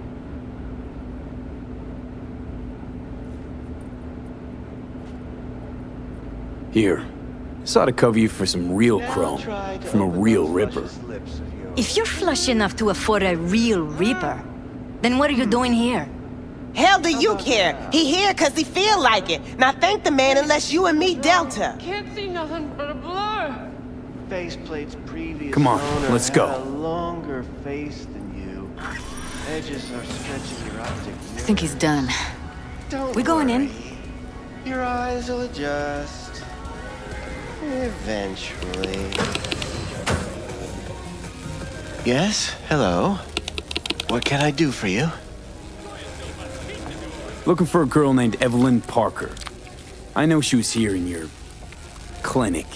Here. This ought to cover you for some real chrome. From a real Ripper. If you're flush enough to afford a real Reaper, then what are you doing here? Hell do you care? He here cause he feel like it. Now thank the man unless you and me Delta. Can't see nothing but a blur. Faceplate's previous Come on, owner let's go. had a longer face than you. Edges are stretching your optic nerve. I think he's done. Don't We going in? worry. Your eyes will adjust. Eventually. Yes, hello. What can I do for you? Looking for a girl named Evelyn Parker. I know she was here in your clinic.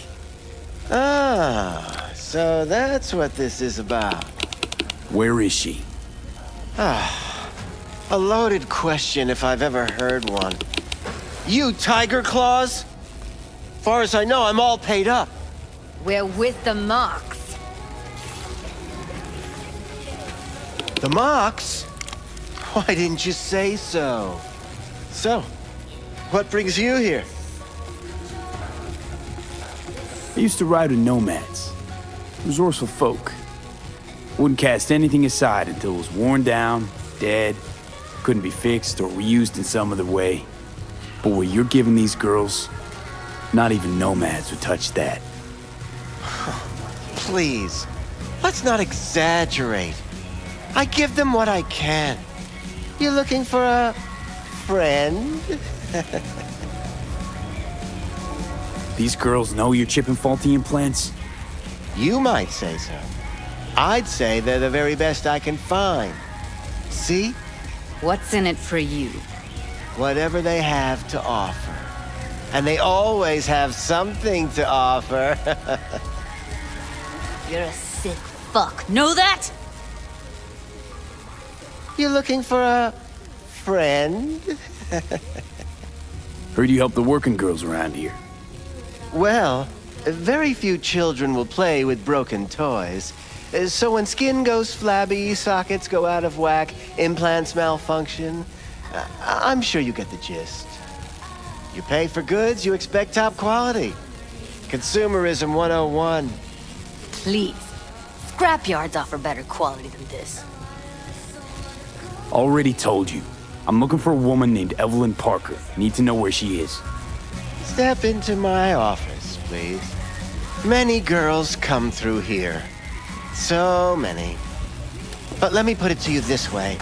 Ah, so that's what this is about. Where is she? Ah, a loaded question if I've ever heard one. You Tiger Claws? Far as I know, I'm all paid up. We're with the Mox. The Mox? Why didn't you say so? So, what brings you here? I used to ride with nomads. Resourceful folk. Wouldn't cast anything aside until it was worn down, dead, couldn't be fixed or reused in some other way. But what you're giving these girls, not even nomads would touch that. Please, let's not exaggerate. I give them what I can. You looking for a friend? These girls know you're chipping faulty implants? You might say so. I'd say they're the very best I can find. See? What's in it for you? Whatever they have to offer. And they always have something to offer. You're a sick fuck. Know that? You looking for a friend? Heard you help the working girls around here. Well, very few children will play with broken toys. So when skin goes flabby, sockets go out of whack, implants malfunction, I'm sure you get the gist. You pay for goods, you expect top quality. Consumerism 101. Please. Scrapyards offer better quality than this. Already told you. I'm looking for a woman named Evelyn Parker. Need to know where she is. Step into my office, please. Many girls come through here. So many. But let me put it to you this way.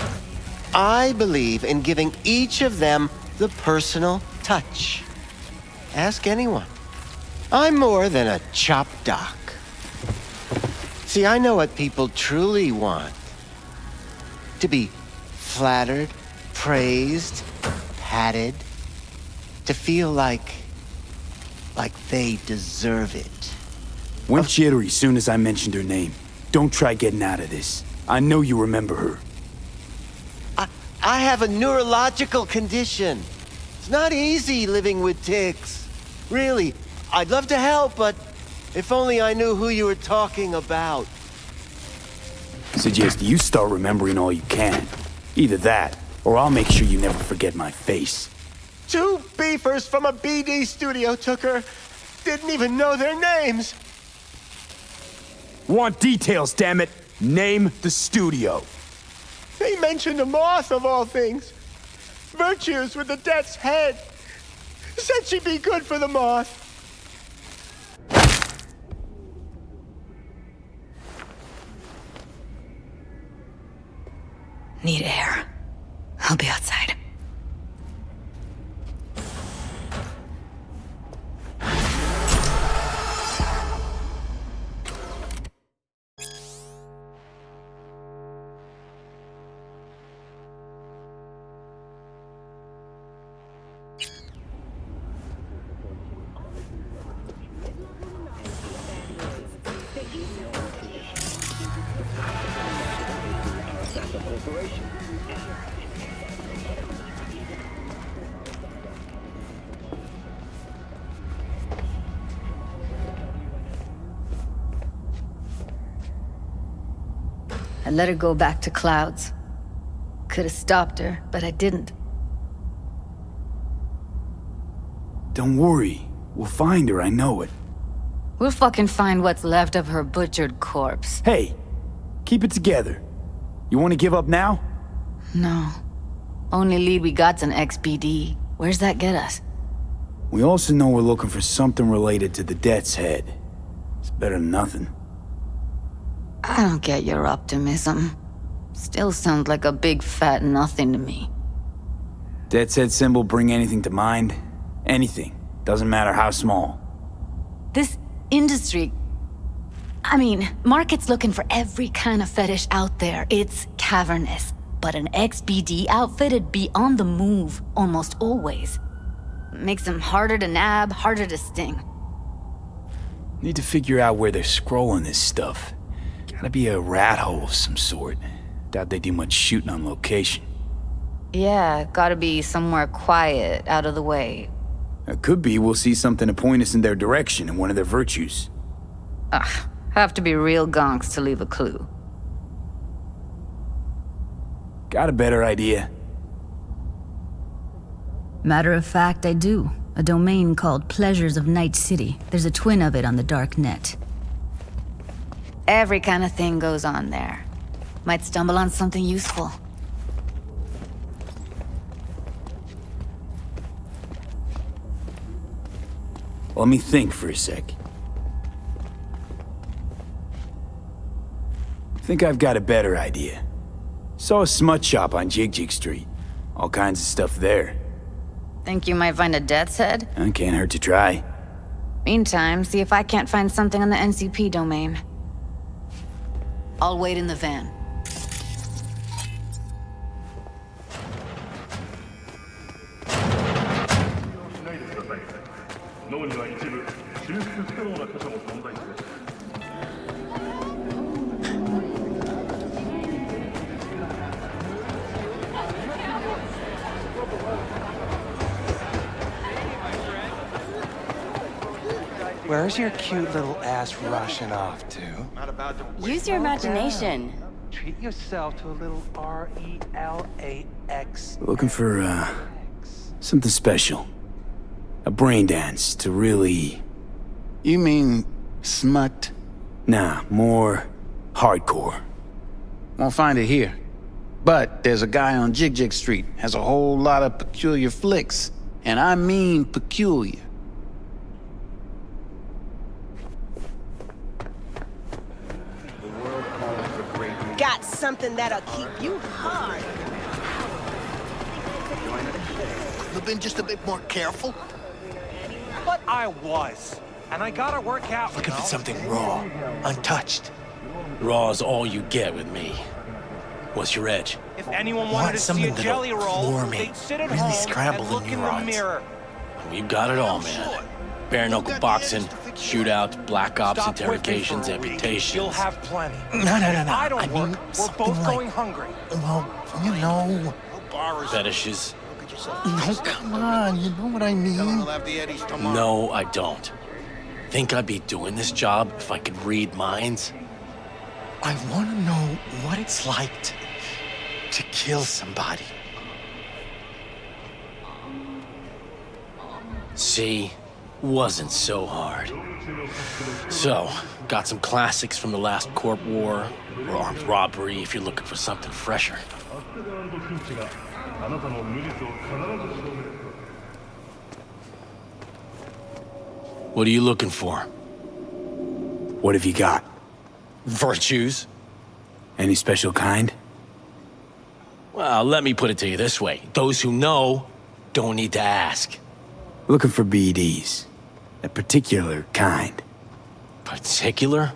I believe in giving each of them the personal touch. Ask anyone. I'm more than a chop doc. See, I know what people truly want. To be flattered, praised, patted. To feel like they deserve it. Went jittery soon as I mentioned her name. Don't try getting out of this. I know you remember her. I have a neurological condition. It's not easy living with tics. Really, I'd love to help, but if only I knew who you were talking about. Suggest you start remembering all you can. Either that, or I'll make sure you never forget my face. 2 beefers from a BD studio took her. Didn't even know their names. Want details, damn it! Name the studio. They mentioned a moth of all things. Virtues with the death's head. Said she'd be good for the moth. Need air. I'll be outside. I let her go back to Clouds. Could have stopped her, but I didn't. Don't worry. We'll find her, I know it. We'll fucking find what's left of her butchered corpse. Hey, keep it together. You want to give up now? No. Only lead we got's an XBD. Where's that get us? We also know we're looking for something related to the Death's Head. It's better than nothing. I don't get your optimism. Still sounds like a big fat nothing to me. Death's Head symbol bring anything to mind? Anything. Doesn't matter how small. This industry... I mean, market's looking for every kind of fetish out there. It's cavernous. But an XBD outfit'd be on the move almost always. Makes them harder to nab, harder to sting. Need to figure out where they're scrolling this stuff. Gotta be a rat hole of some sort. Doubt they do much shooting on location. Yeah, gotta be somewhere quiet, out of the way. It could be we'll see something to point us in their direction in one of their virtues. Ugh, have to be real gonks to leave a clue. Got a better idea? Matter of fact, I do. A domain called Pleasures of Night City. There's a twin of it on the dark net. Every kind of thing goes on there. Might stumble on something useful. Let me think for a sec. Think I've got a better idea. Saw a smut shop on Jig Street. All kinds of stuff there. Think you might find a death's head? Can't hurt to try. Meantime, see if I can't find something on the NCP domain. I'll wait in the van. Where's your cute little ass rushing off to? Use your imagination. Treat yourself to a little RELAX. Looking for, something special. A brain dance to really... You mean smut? Nah, more hardcore. Won't find it here. But there's a guy on Jig Street, has a whole lot of peculiar flicks. And I mean peculiar. Got something that'll keep you hard. You've been just a bit more careful? But I was. and I gotta work out. Looking for something raw, untouched. Raw's all you get with me. What's your edge? If anyone wanted to see a jelly roll, they'd sit at home scramble and look in the mirror. We've got it all, man. Bare knuckle boxing, shootouts, black ops, interrogations, amputations. You'll have plenty. No. I don't work. We're both going hungry. Well, you know. Fetishes. No, come on. You know what I mean. No, I don't. Think I'd be doing this job if I could read minds? I want to know what it's like to kill somebody. See? Wasn't so hard. So, got some classics from the last Corp War, or armed robbery if you're looking for something fresher. What are you looking for? What have you got? Virtues. Any special kind? Well, let me put it to you this way. Those who know don't need to ask. Looking for BDs. A particular kind. Particular?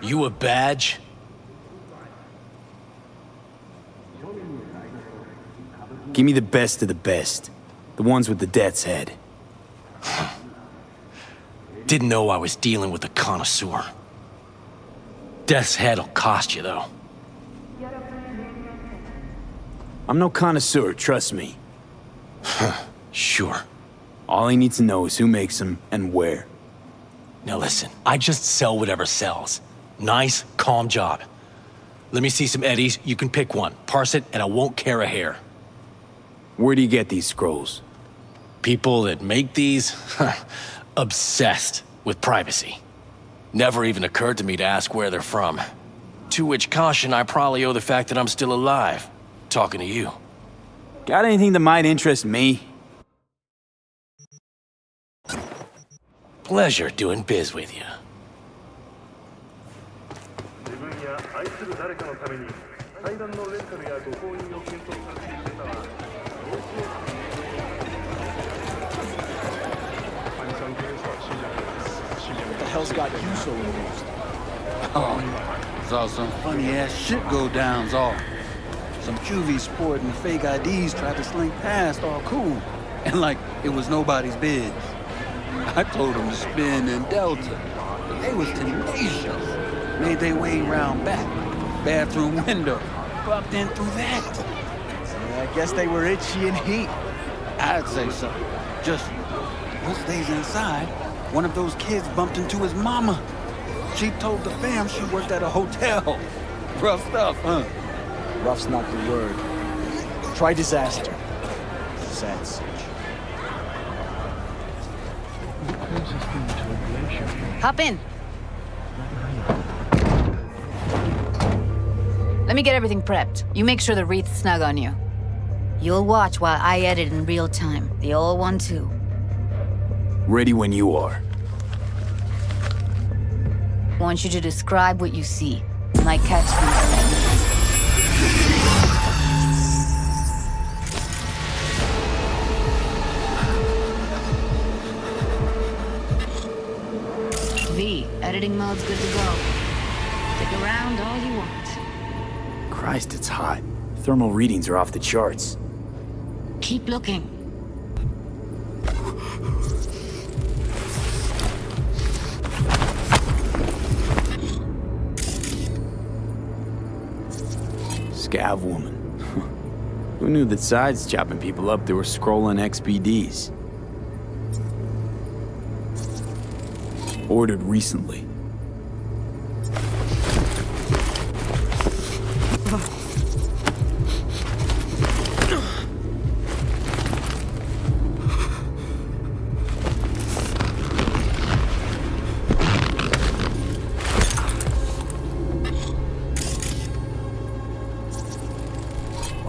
You a badge? Give me the best of the best. The ones with the death's head. Didn't know I was dealing with a connoisseur. Death's head'll cost you, though. I'm no connoisseur, trust me. Sure. All I need to know is who makes them and where. Now listen, I just sell whatever sells. Nice, calm job. Let me see some eddies, you can pick one. Parse it, and I won't care a hair. Where do you get these scrolls? People that make these, obsessed with privacy. Never even occurred to me to ask where they're from. To which caution I probably owe the fact that I'm still alive, talking to you. Got anything that might interest me? Pleasure doing biz with you. What the hell's got you so amused? Oh, saw some funny-ass shit go downs off. Some QV sporting fake IDs tried to slink past all cool, and like it was nobody's biz. I told them to spin in Delta, but they was tenacious. Made their way around back, bathroom window, bumped in through that. Yeah, I guess they were itchy and heat. I'd say so. Just most days inside, one of those kids bumped into his mama. She told the fam she worked at a hotel. Rough stuff, huh? Rough's not the word. Try disaster. Sad sitch. Hop in. Let me get everything prepped. You make sure the wreath's snug on you. You'll watch while I edit in real time. The old one, too. Ready when you are. Want you to describe what you see. My catchphrase. V, editing mode's good to go. Stick around all you want. Christ, it's hot. Thermal readings are off the charts. Keep looking. Scav woman. Who knew that sides chopping people up, they were scrolling XBDs? Ordered recently.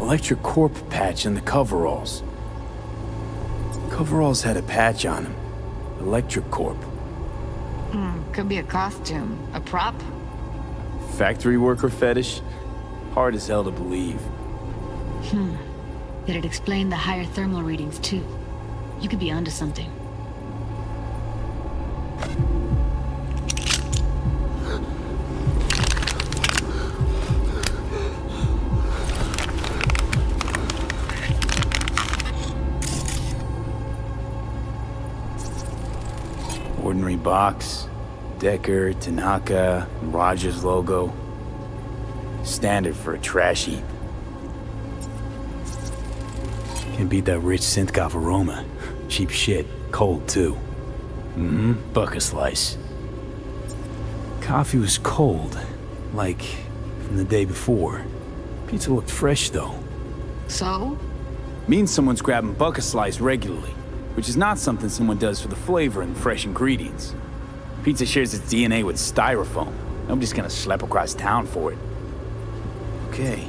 Electric Corp patch in the coveralls. Coveralls had a patch on them. Electric Corp. Could be a costume. A prop? Factory worker fetish? Hard as hell to believe. Did it explain the higher thermal readings, too? You could be onto something. Memory box, Decker, Tanaka, and Rogers logo. Standard for a trash heap. Can't beat that rich synth-goth aroma. Cheap shit. Cold, too. Buck a slice. Coffee was cold, like from the day before. Pizza looked fresh, though. So? Means someone's grabbing buck a slice regularly, which is not something someone does for the flavor and fresh ingredients. Pizza shares its DNA with styrofoam. Nobody's gonna schlep across town for it. Okay,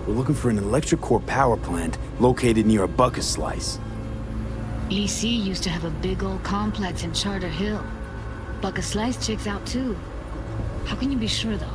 we're looking for an electric core power plant located near a buck a slice. EC used to have a big old complex in Charter Hill. Buck a Slice checks out too. How can you be sure, though?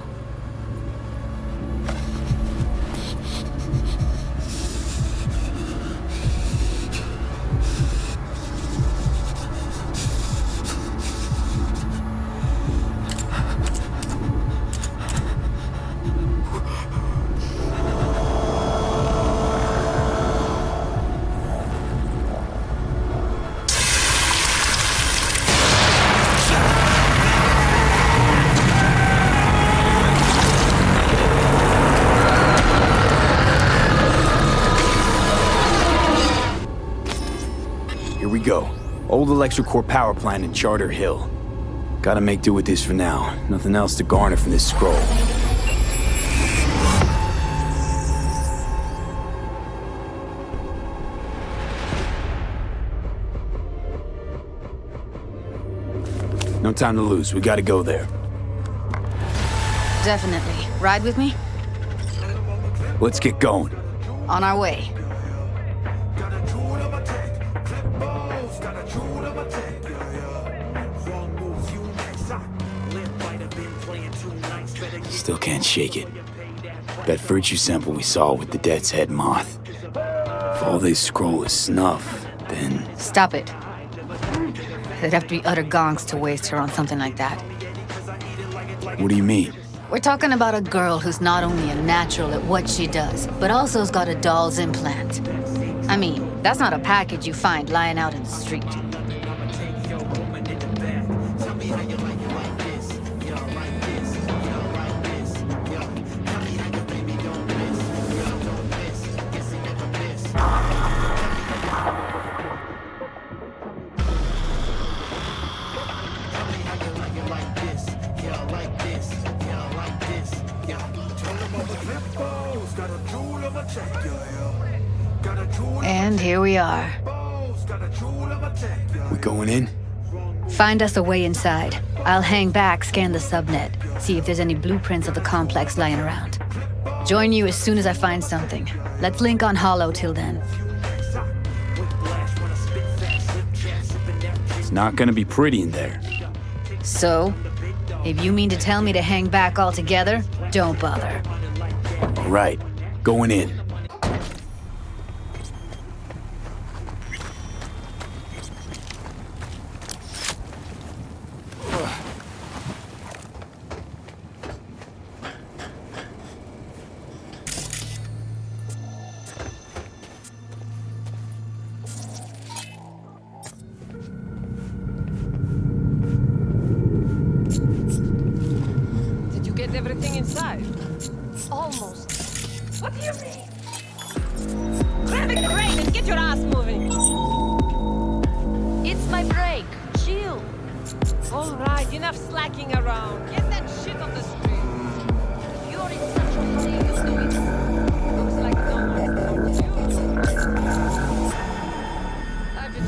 Go. Old electric core power plant in Charter Hill. Gotta make do with this for now. Nothing else to garner from this scroll. No time to lose. We gotta go there. Definitely. Ride with me? Let's get going. On our way. Still can't shake it. That virtue sample we saw with the Death's Head moth. If all they scroll is snuff, then... Stop it. There'd have to be utter gonks to waste her on something like that. What do you mean? We're talking about a girl who's not only a natural at what she does, but also's got a doll's implant. I mean, that's not a package you find lying out in the street. And here we are. We going in? Find us a way inside. I'll hang back, scan the subnet, see if there's any blueprints of the complex lying around. Join you as soon as I find something. Let's link on Hollow till then. It's not gonna be pretty in there. So? If you mean to tell me to hang back altogether, don't bother. All right, going in. Everything inside? Almost. What do you mean? Grab a crane and get your ass moving. It's my break. Chill. All right, enough slacking around. Get that shit off the street. You're in such a hurry, you do it. Looks like no one told you. I've been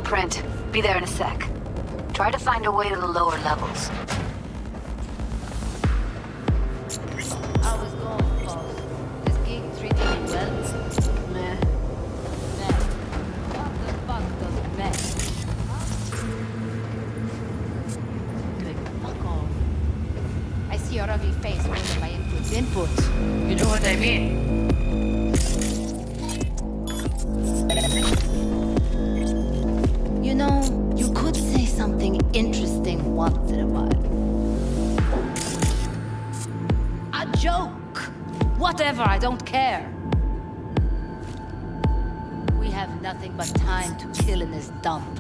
blueprint. Be there in a sec. Try to find a way to the lower levels. How is going, boss? This gig treating you well? Meh. Meh. What the fuck does meh? Like, fuck off. I see your ugly face more than my input. You know what I mean? You know, you could say something interesting once in a while. A joke! Whatever, I don't care. We have nothing but time to kill in this dump.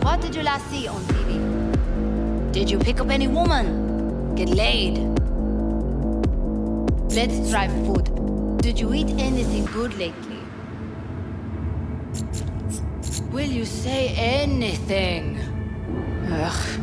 What did you last see on TV? Did you pick up any woman? Get laid? Let's try food. Did you eat anything good lately? Will you say anything? Ugh.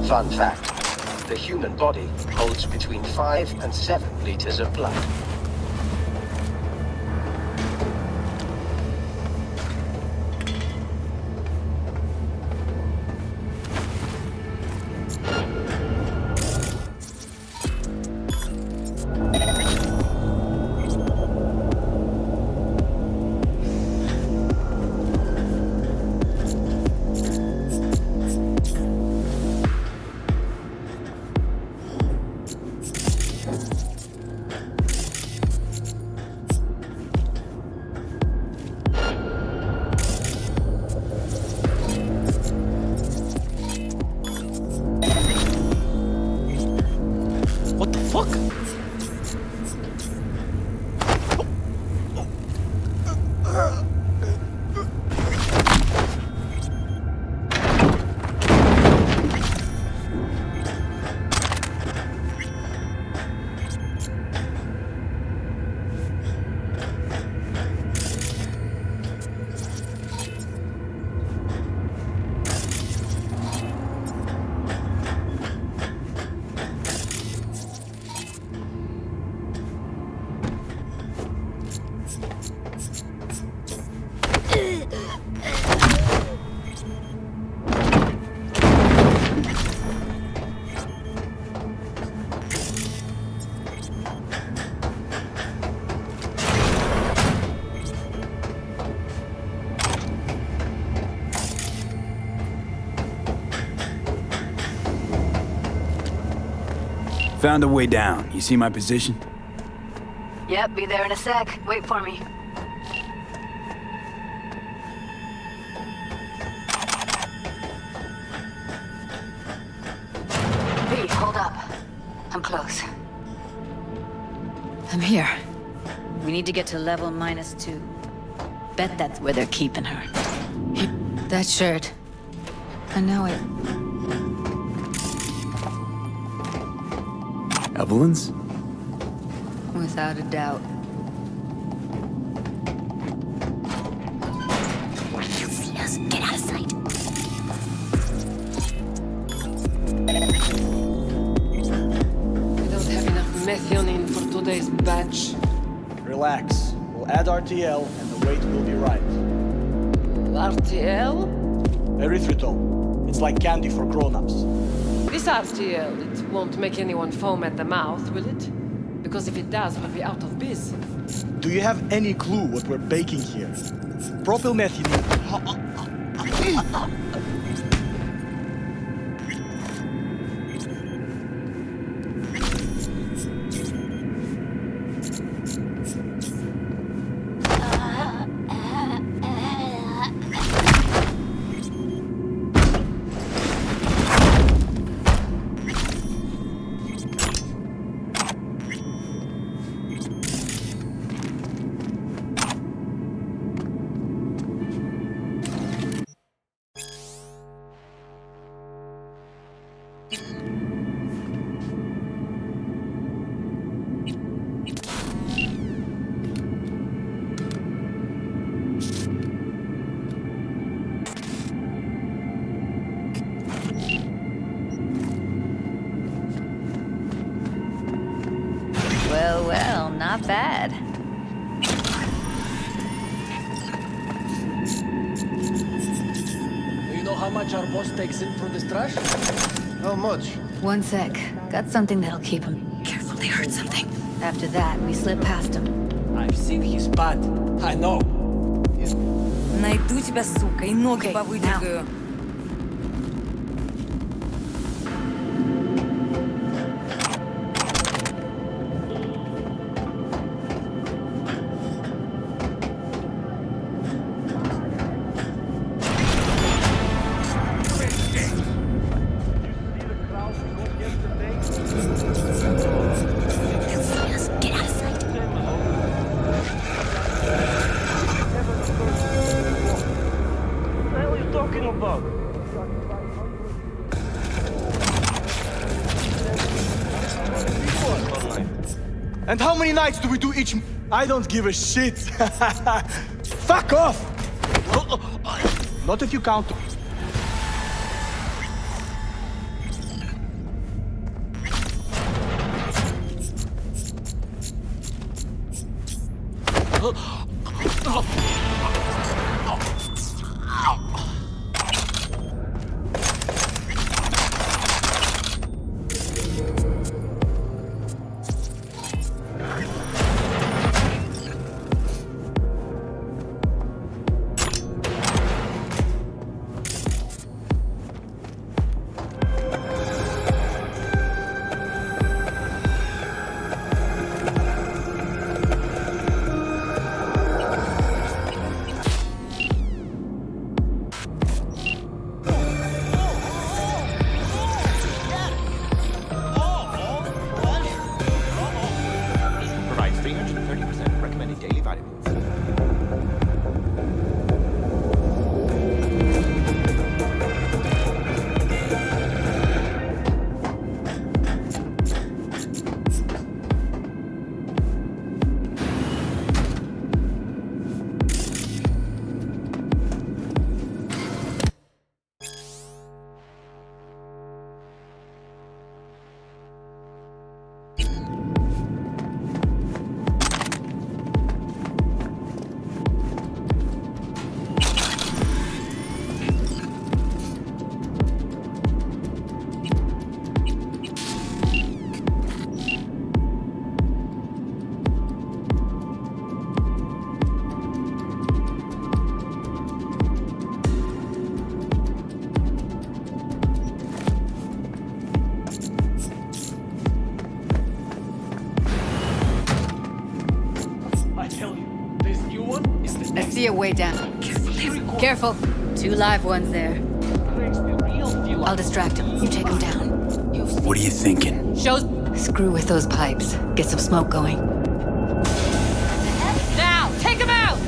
Fun fact, the human body holds between 5 and 7 liters of blood. Found a way down. You see my position? Yep, be there in a sec. Wait for me. V, hold up. I'm close. I'm here. We need to get to level -2. Bet that's where they're keeping her. That shirt. I know it. Evelyn's? Without a doubt. You see us? Get out of sight. We don't have enough methionine for today's batch. Relax. We'll add RTL and the weight will be right. RTL? Erythritol. It's like candy for grown-ups. This RTL, it won't make anyone foam at the mouth, will it? Because if it does, we'll be out of biz. Do you have any clue what we're baking here? Propylmethylene. Not bad. Do you know how much our boss takes in from this trash? How much? One sec. Got something that'll keep him. Careful, they heard something. After that, we slip past him. I've seen his spot. I know. Найду тебя, сука, и ноги повыдергаю. And how many nights do we do each? I don't give a shit. Fuck off! Not if you count. Provides 330% recommended daily vitamins. I see a way down. Careful. 2 live ones there. I'll distract him. You take him down. What are you thinking? Screw with those pipes. Get some smoke going. Now, take him out!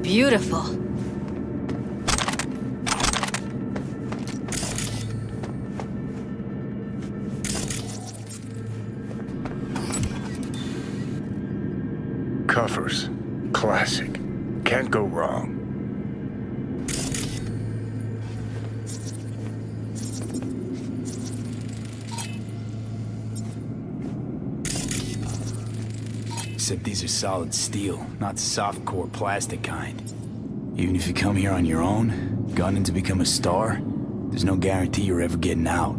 Beautiful. Cuffers. Classic. Can't go wrong. Except these are solid steel, not soft-core plastic kind. Even if you come here on your own, gunning to become a star, there's no guarantee you're ever getting out.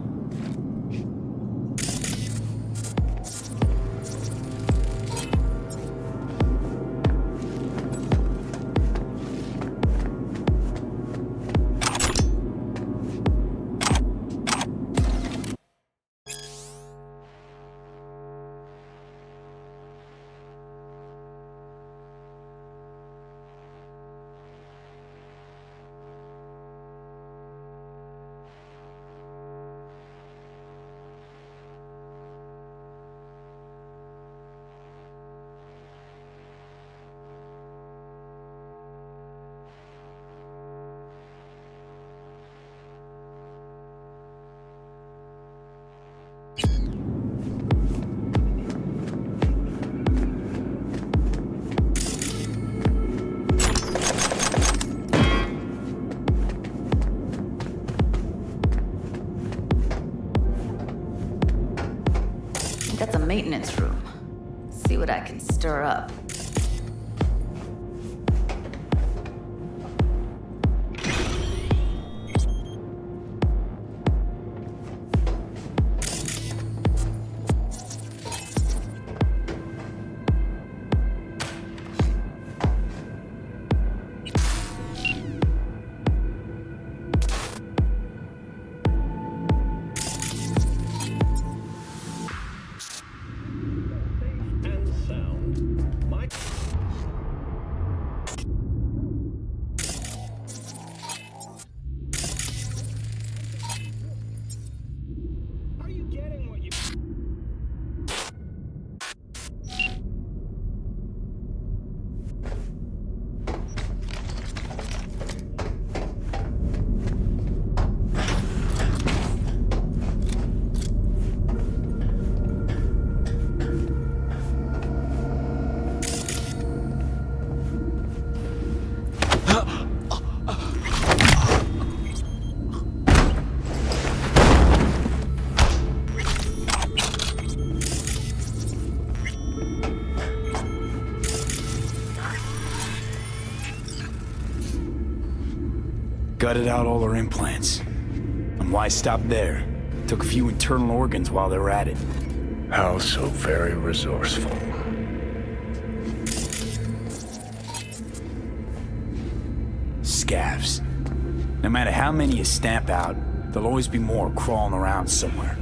maintenance room. See what I can stir up. Gutted out all her implants. And why stop there? Took a few internal organs while they were at it. How so very resourceful. Scavs. No matter how many you stamp out, there'll always be more crawling around somewhere.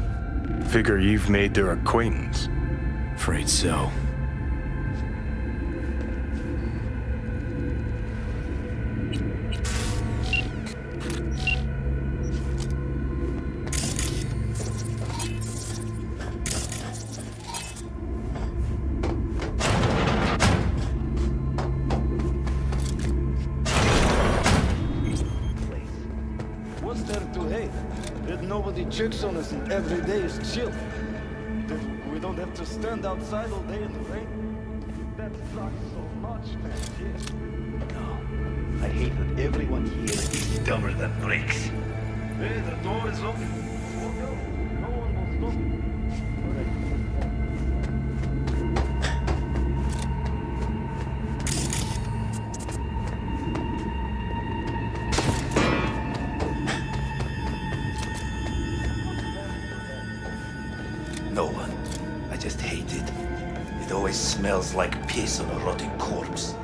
Figure you've made their acquaintance. Afraid so. What's there to hate? That nobody checks on us and every day is chill. That we don't have to stand outside all day in the rain. That sucks so much, man. Yeah. No, I hate that everyone here is dumber than bricks. Hey, the door is open. Walk out. No one will stop you. No one. I just hate it. It always smells like piss on a rotting corpse.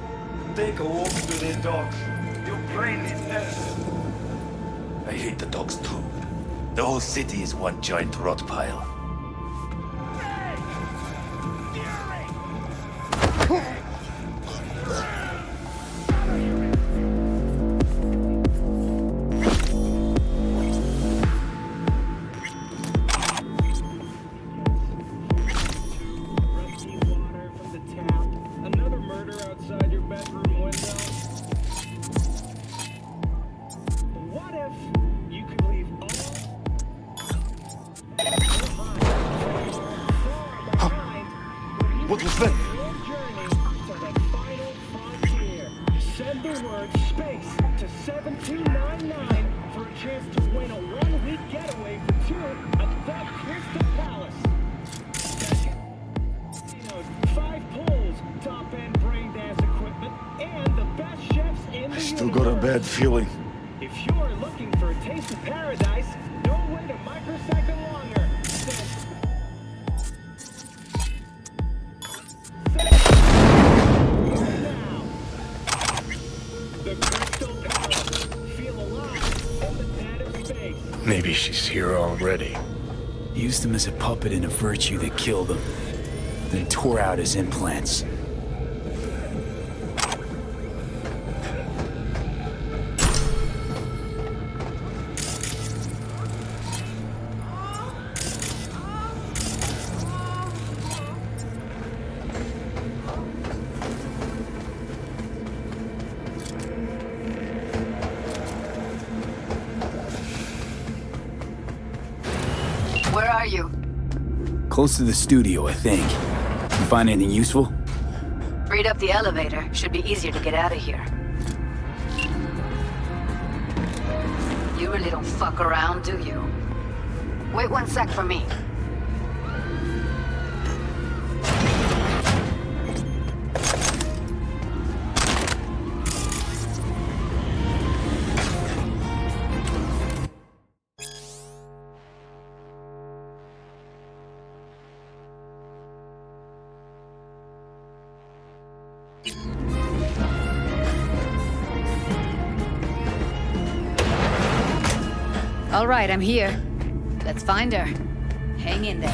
Take a walk to the dogs. Your brain is dead. I hate the dogs too. The whole city is one giant rot pile. What was that? Send the word space to 7299 for a chance to win a one-week getaway for two at the Crystal Palace. 5 pools, top-end brain dance equipment, and the best chefs in the Still got a bad feeling. If you're looking for a taste of paradise, don't wait a microsecond longer. Maybe she's here already. Used him as a puppet in a virtue that killed him. Then tore out his implants. Where are you? Close to the studio, I think. You find anything useful? Read up the elevator. Should be easier to get out of here. You really don't fuck around, do you? Wait 1 sec for me. All right, I'm here. Let's find her. Hang in there.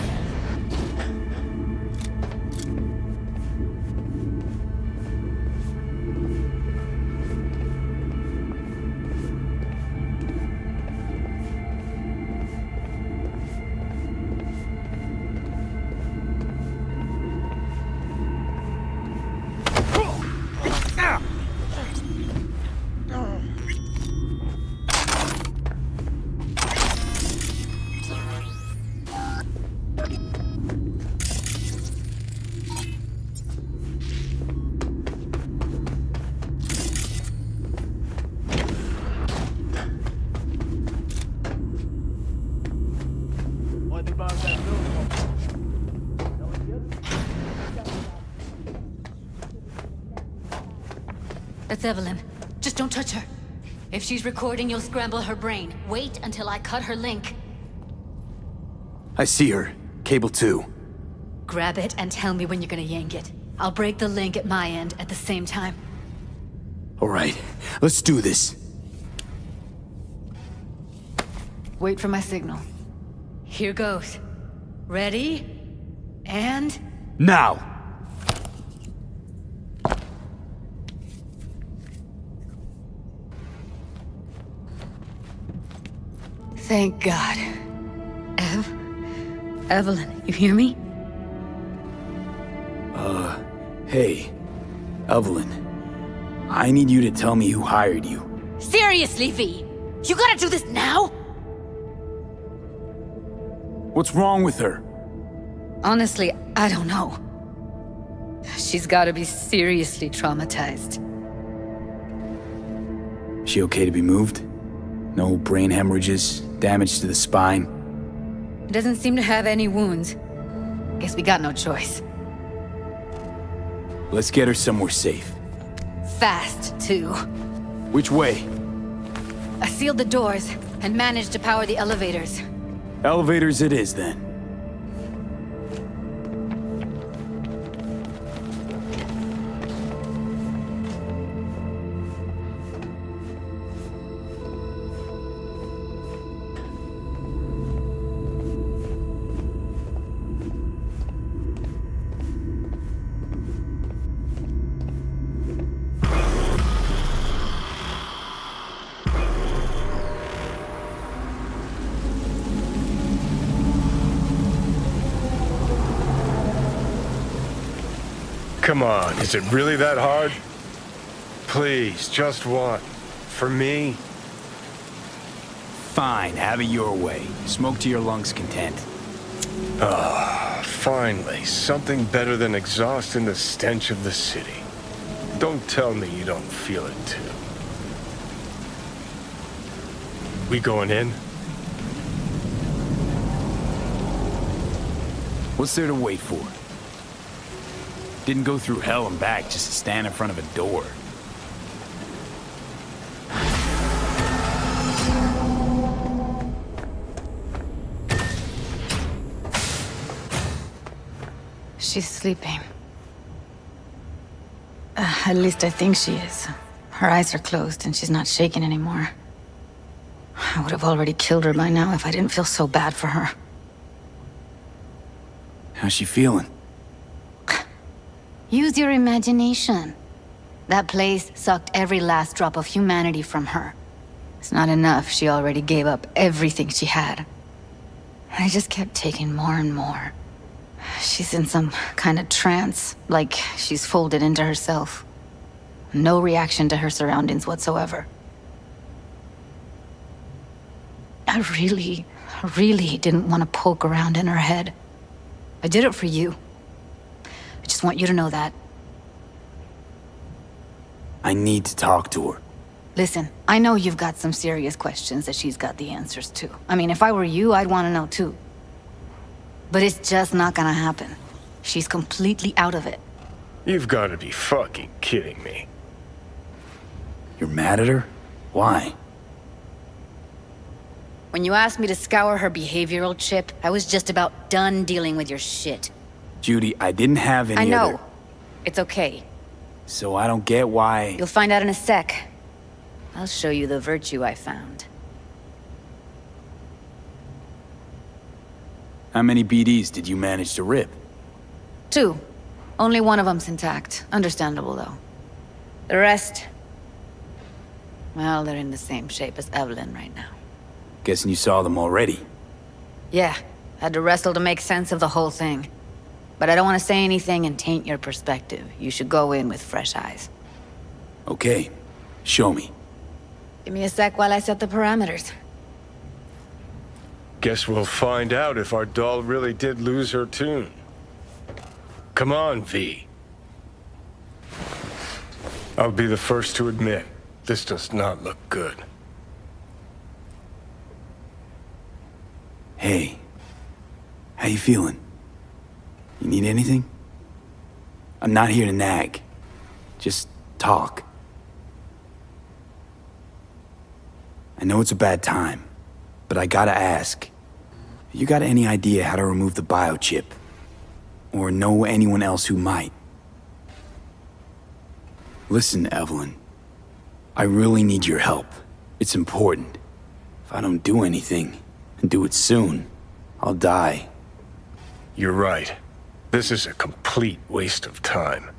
That's Evelyn. Just don't touch her. If she's recording, you'll scramble her brain. Wait until I cut her link. I see her. Cable 2. Grab it and tell me when you're gonna yank it. I'll break the link at my end at the same time. All right, let's do this. Wait for my signal. Here goes. Ready? And... Now! Thank God. Evelyn, you hear me? Hey, Evelyn. I need you to tell me who hired you. Seriously, V? You gotta do this now? What's wrong with her? Honestly, I don't know. She's gotta be seriously traumatized. She okay to be moved? No brain hemorrhages, damage to the spine? Doesn't seem to have any wounds. Guess we got no choice. Let's get her somewhere safe. Fast, too. Which way? I sealed the doors and managed to power the elevators. Elevators it is, then. Come on, is it really that hard? Please, just one. For me? Fine, have it your way. Smoke to your lungs' content. Finally, something better than exhaust and the stench of the city. Don't tell me you don't feel it too. We going in? What's there to wait for? Didn't go through hell and back just to stand in front of a door. She's sleeping. At least I think she is. Her eyes are closed and she's not shaking anymore. I would have already killed her by now if I didn't feel so bad for her. How's she feeling? Use your imagination. That place sucked every last drop of humanity from her. It's not enough, she already gave up everything she had. I just kept taking more and more. She's in some kind of trance, like she's folded into herself. No reaction to her surroundings whatsoever. I really didn't want to poke around in her head. I did it for you. I just want you to know that. I need to talk to her. Listen, I know you've got some serious questions that she's got the answers to. I mean, if I were you, I'd want to know too. But it's just not gonna happen. She's completely out of it. You've got to be fucking kidding me. You're mad at her? Why? When you asked me to scour her behavioral chip, I was just about done dealing with your shit. Judy, I didn't have any I know. other... It's okay. So I don't get why... You'll find out in a sec. I'll show you the virtue I found. How many BDs did you manage to rip? 2. Only one of them's intact. Understandable, though. The rest... well, they're in the same shape as Evelyn right now. Guessing you saw them already. Yeah, had to wrestle to make sense of the whole thing. But I don't want to say anything and taint your perspective. You should go in with fresh eyes. Okay, show me. Give me a sec while I set the parameters. Guess we'll find out if our doll really did lose her tune. Come on, V. I'll be the first to admit, this does not look good. Hey, how you feeling? You need anything? I'm not here to nag. Just talk. I know it's a bad time, but I gotta ask. You got any idea how to remove the biochip? Or know anyone else who might? Listen, Evelyn. I really need your help. It's important. If I don't do anything, and do it soon, I'll die. You're right. This is a complete waste of time.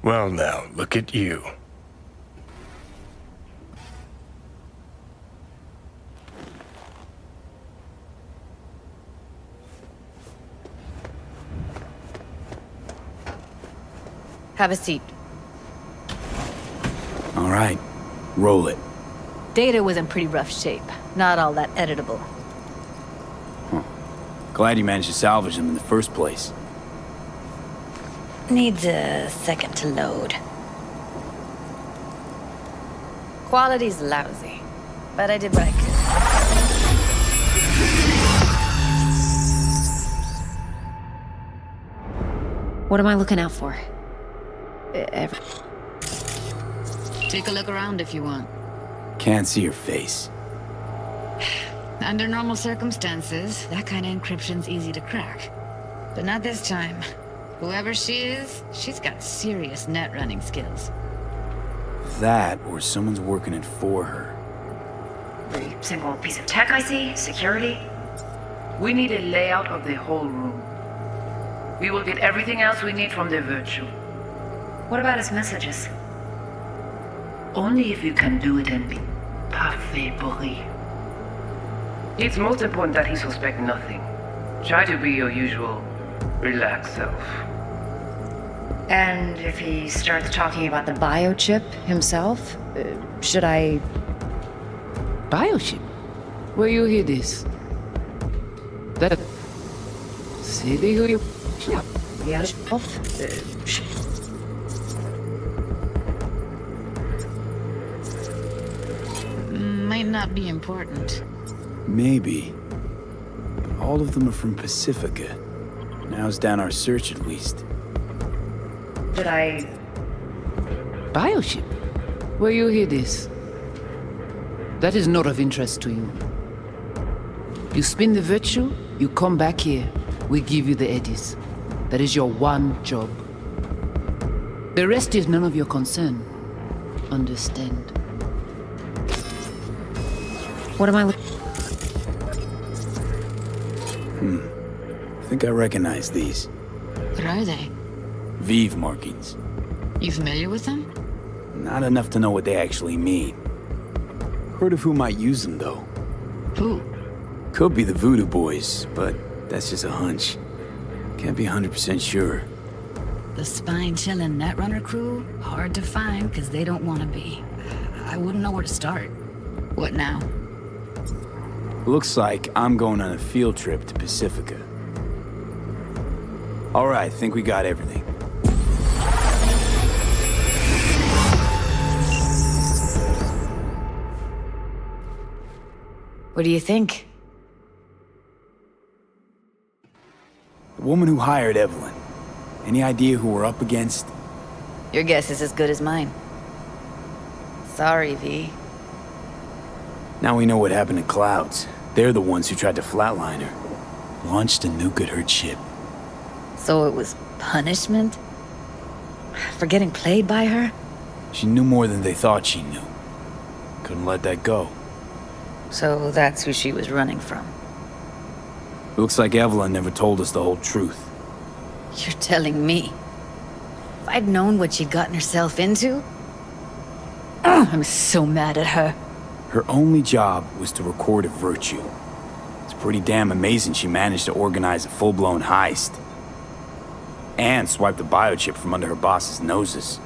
Well now, look at you. Have a seat. All right, roll it. Data was in pretty rough shape. Not all that editable. Glad you managed to salvage them in the first place. Needs a second to load. Quality's lousy, but I did what I could. What am I looking out for? Take a look around if you want. Can't see your face. Under normal circumstances, that kind of encryption's easy to crack. But not this time. Whoever she is, she's got serious net running skills. That, or someone's working it for her. Every single piece of tech I see, security. We need a layout of the whole room. We will get everything else we need from the virtual. What about his messages? Only if you can do it and be parfait pourri. It's most important that he suspect nothing. Try to be your usual, relaxed self. And if he starts talking about the biochip himself, should I... Biochip? Where you hear this? That... CD who you... Yeah. Might not be important. Maybe. But all of them are from Pacifica. Now's down our search at least. Did I... Biochip? Where you hear this? That is not of interest to you. You spin the virtue, you come back here. We give you the eddies. That is your one job. The rest is none of your concern. Understand? What am I looking... I think I recognize these. What are they? Vive markings. You familiar with them? Not enough to know what they actually mean. Heard of who might use them, though. Who? Could be the Voodoo Boys, but that's just a hunch. Can't be 100% sure. The spine-chilling Netrunner crew? Hard to find, because they don't want to be. I wouldn't know where to start. What now? Looks like I'm going on a field trip to Pacifica. All right, think we got everything. What do you think? The woman who hired Evelyn. Any idea who we're up against? Your guess is as good as mine. Sorry, V. Now we know what happened to Clouds. They're the ones who tried to flatline her. Launched a nuke at her ship. So it was punishment? For getting played by her? She knew more than they thought she knew. Couldn't let that go. So that's who she was running from. Looks like Evelyn never told us the whole truth. You're telling me? If I'd known what she'd gotten herself into? Oh, I'm so mad at her. Her only job was to record a virtue. It's pretty damn amazing she managed to organize a full-blown heist. And swipe the biochip from under her boss's noses.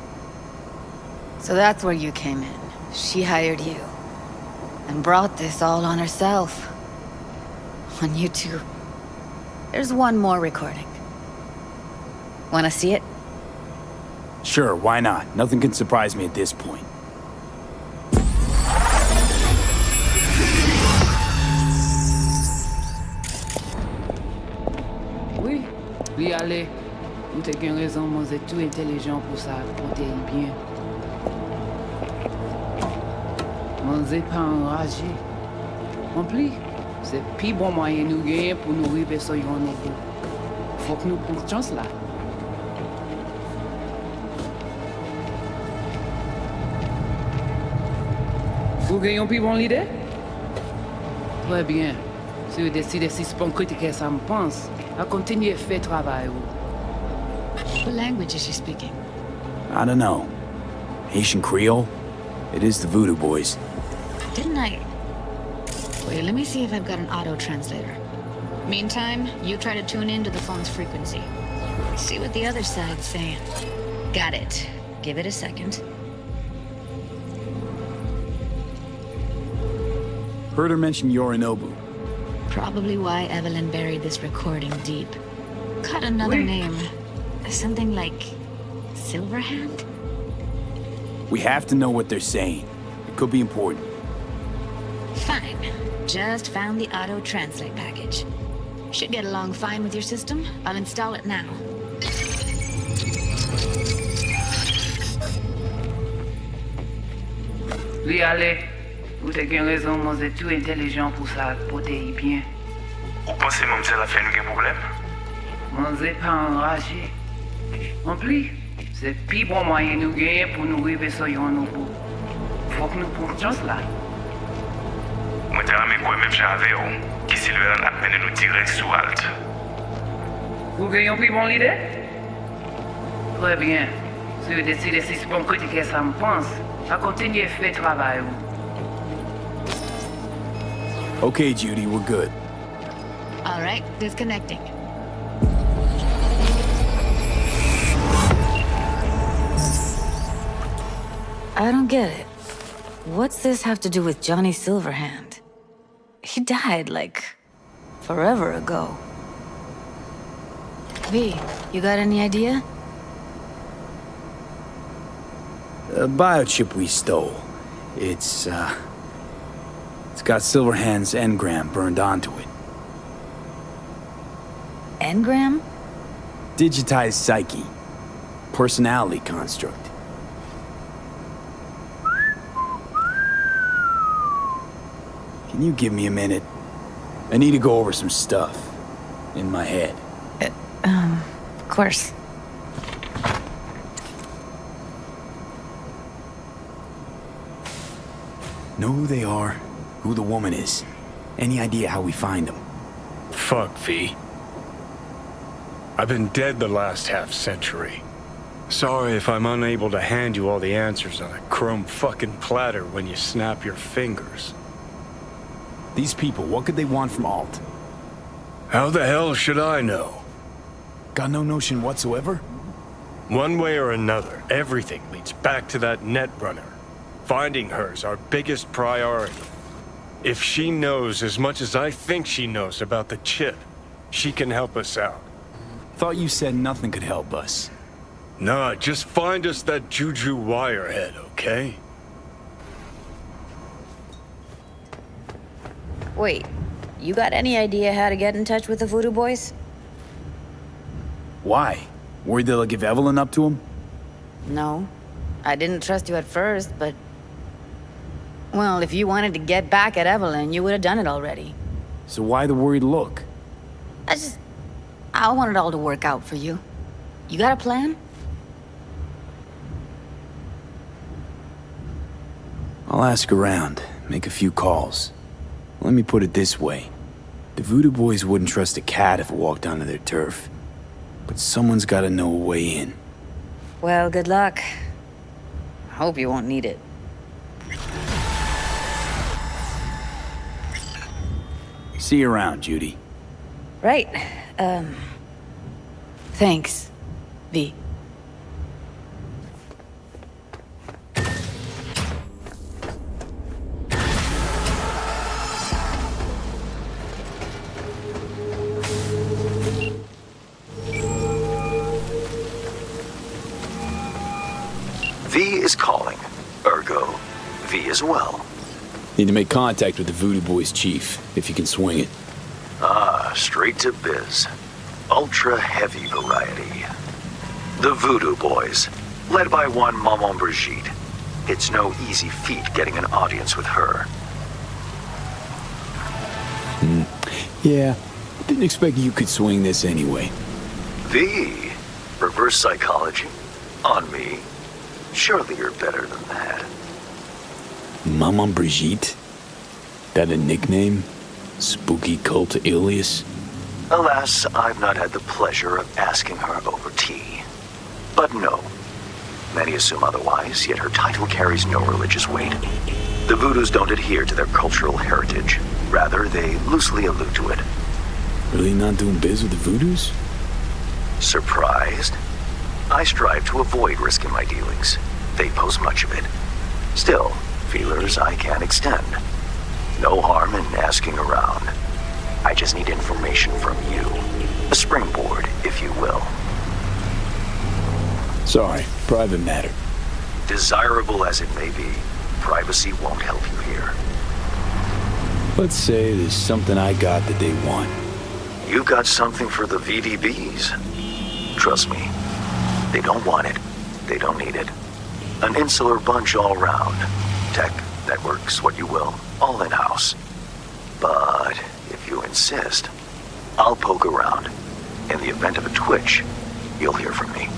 So that's where you came in. She hired you. And brought this all on herself. On you two. There's one more recording. Wanna see it? Sure, why not? Nothing can surprise me at this point. Oui, lui aller. Ou te gen raison, moi c'est tout intelligent pour ça, pour te y bien. Moi c'est pas enragé. En plus, c'est plus bon moyen nous gagner pour nous arriver sur yon niveau. Faut que nous prenions chance là. Vous gagnez plus bon l'idée? Très bien. Si vous décidez si c'est bon critiquer ça me pense, à continuer à faire travail. What language is she speaking? I don't know. Haitian Creole? It is the Voodoo Boys. Didn't I? Wait, let me see if I've got an auto-translator. Meantime, you try to tune into the phone's frequency. See what the other side's saying. Got it. Give it a second. Heard her mention Yorinobu. Probably why Evelyn buried this recording deep. Cut another name. Something like Silverhand? We have to know what they're saying. It could be important. Fine. Just found the auto-translate package. Should get along fine with your system. I'll install it now. Lui aller. Ou te gen raison, moi c'est tout intelligent pour ça, pour te y bien. Ou pensez même que la fait nous un problème? Moi c'est pas enragé. En plus, c'est plus bon moyen nous gagner pour nous arriver sur yon niveau. Faut que nous prenions chance là. Moi t'ai ramé quoi même j'avais qui Silverhand a peine nous tirer sous halte. Vous gagnez plus bon l'idée? Très bien. Si vous décidez si c'est bon critiquer ça me pense, à continuer à faire travail. Okay, Judy, we're good. All right, disconnecting. I don't get it. What's this have to do with Johnny Silverhand? He died, like, forever ago. V, you got any idea? The biochip we stole. It's got Silverhand's engram burned onto it. Engram? Digitized psyche. Personality construct. Can you give me a minute? I need to go over some stuff. In my head. Of course. Know who they are, who the woman is. Any idea how we find them? Fuck, V. I've been dead the last half-century. Sorry if I'm unable to hand you all the answers on a chrome fucking platter when you snap your fingers. These people, what could they want from Alt? How the hell should I know? Got no notion whatsoever? One way or another, everything leads back to that netrunner. Finding her's our biggest priority. If she knows as much as I think she knows about the chip, she can help us out. Thought you said nothing could help us. Nah, just find us that Juju wirehead, okay? Wait, you got any idea how to get in touch with the Voodoo Boys? Why? Worried they'll give Evelyn up to him? No. I didn't trust you at first, but... Well, if you wanted to get back at Evelyn, you would have done it already. So why the worried look? I want it all to work out for you. You got a plan? I'll ask around, make a few calls. Let me put it this way. The Voodoo Boys wouldn't trust a cat if it walked onto their turf. But someone's gotta know a way in. Well, good luck. I hope you won't need it. See you around, Judy. Right. Thanks, V. V is calling. Ergo, V as well. Need to make contact with the Voodoo Boys chief, if you can swing it. Ah, straight to biz. Ultra heavy variety. The Voodoo Boys, led by one Maman Brigitte. It's no easy feat getting an audience with her. Yeah, didn't expect you could swing this anyway. V, reverse psychology, on me. Surely you're better than that. Maman Brigitte? That a nickname? Spooky cult alias? Alas, I've not had the pleasure of asking her over tea. But no. Many assume otherwise, yet her title carries no religious weight. The Voodoos don't adhere to their cultural heritage. Rather, they loosely allude to it. Really not doing biz with the Voodoos? Surprised? I strive to avoid risking my dealings. They pose much of it. Still, feelers I can extend. No harm in asking around. I just need information from you. A springboard, if you will. Sorry, private matter. Desirable as it may be, privacy won't help you here. Let's say there's something I got that they want. You've got something for the VDBs. Trust me, they don't want it. They don't need it. An insular bunch all round. Tech, networks, what you will, all in-house. But if you insist, I'll poke around. In the event of a twitch, you'll hear from me.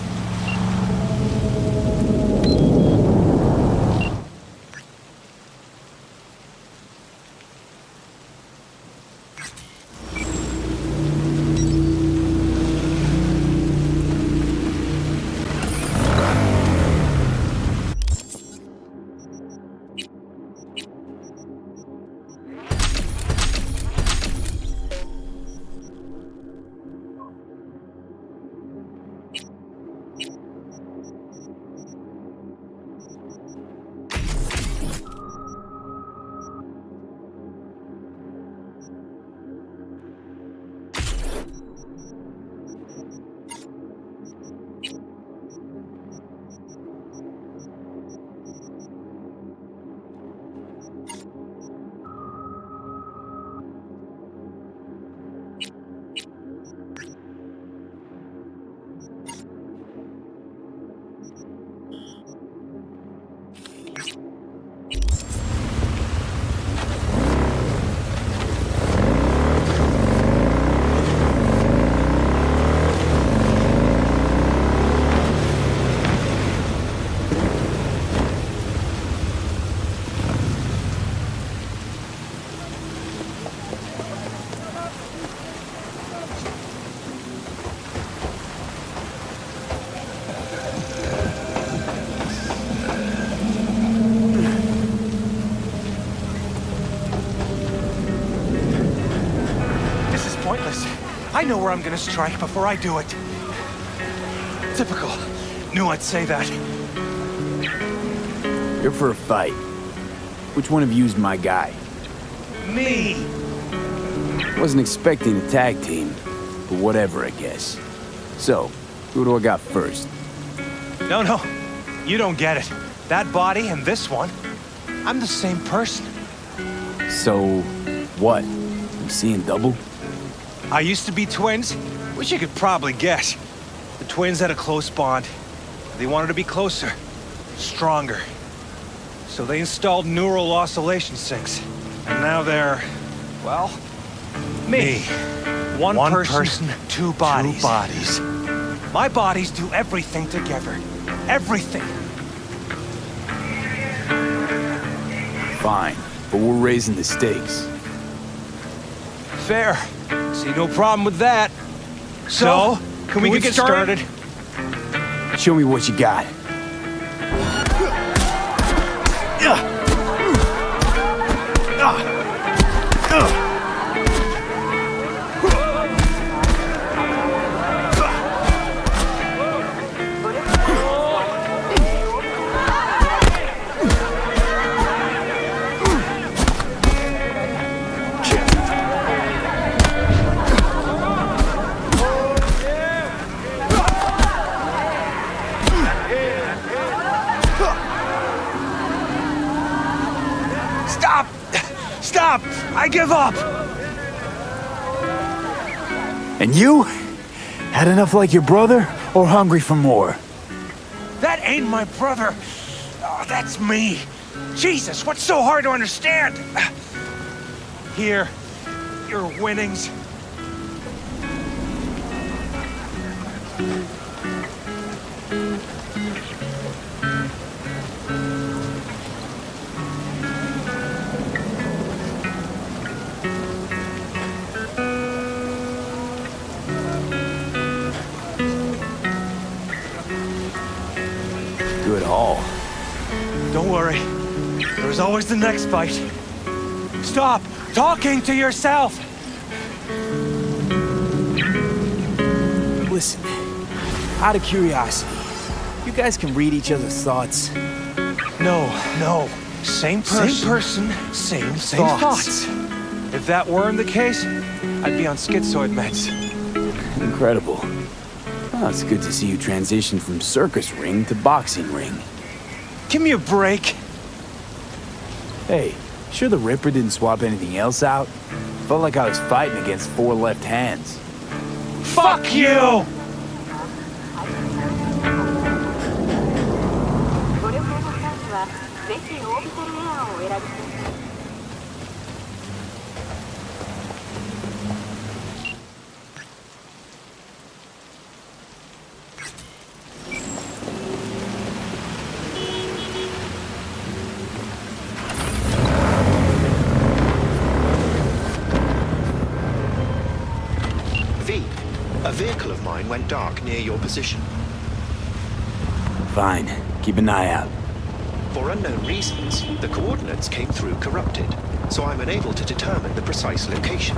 I know where I'm gonna strike before I do it. Typical. Knew I'd say that. You're for a fight. Which one of you's my guy? Me! Wasn't expecting a tag team, but whatever, I guess. So, who do I got first? No. You don't get it. That body and this one, I'm the same person. So, what? You seeing double? I used to be twins, which you could probably guess. The twins had a close bond. They wanted to be closer, stronger. So they installed neural oscillation sinks. And now they're, well, me. One person, two bodies. My bodies do everything together. Everything. fine, but we're raising the stakes. Fair. See no problem with that. So, can we get started? Show me what you got. Stop! I give up! And you? Had enough like your brother, or hungry for more? That ain't my brother. Oh, that's me. Jesus, what's so hard to understand? Here, your winnings. Good haul. Don't worry. There's always the next fight. Stop talking to yourself! Listen, out of curiosity, you guys can read each other's thoughts? No. Same person, same thoughts. If that weren't the case, I'd be on schizoid meds. Incredible. Well, it's good to see you transition from circus ring to boxing ring. Give me a break. Hey, sure the Ripper didn't swap anything else out? Felt like I was fighting against 4 left hands. Fuck you! A vehicle of mine went dark near your position. Fine. Keep an eye out. For unknown reasons, the coordinates came through corrupted, so I'm unable to determine the precise location.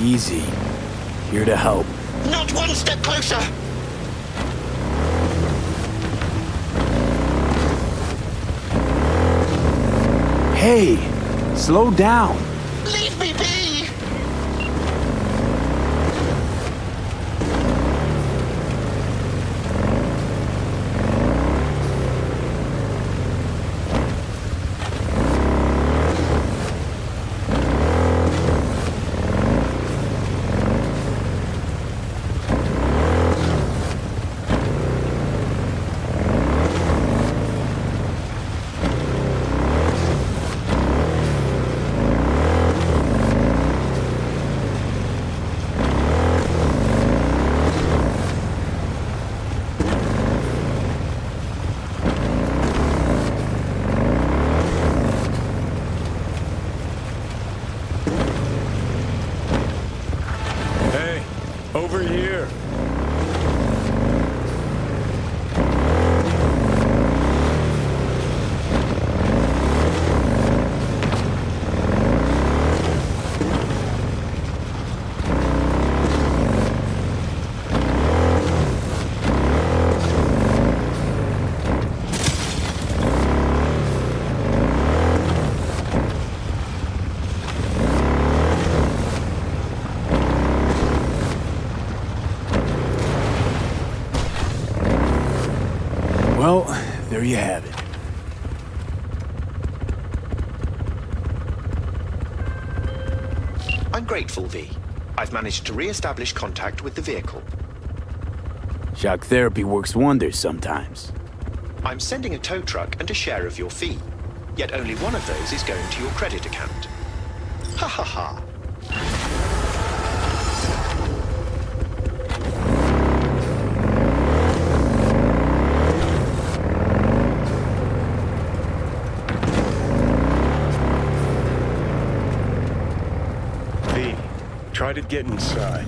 Easy. Here to help. Not one step closer! Hey! Slow down! Leave me be! Over here. Well, there you have it. I'm grateful, V. I've managed to re-establish contact with the vehicle. Shock therapy works wonders sometimes. I'm sending a tow truck and a share of your fee. Yet only one of those is going to your credit account. Ha ha ha. V, try to get inside.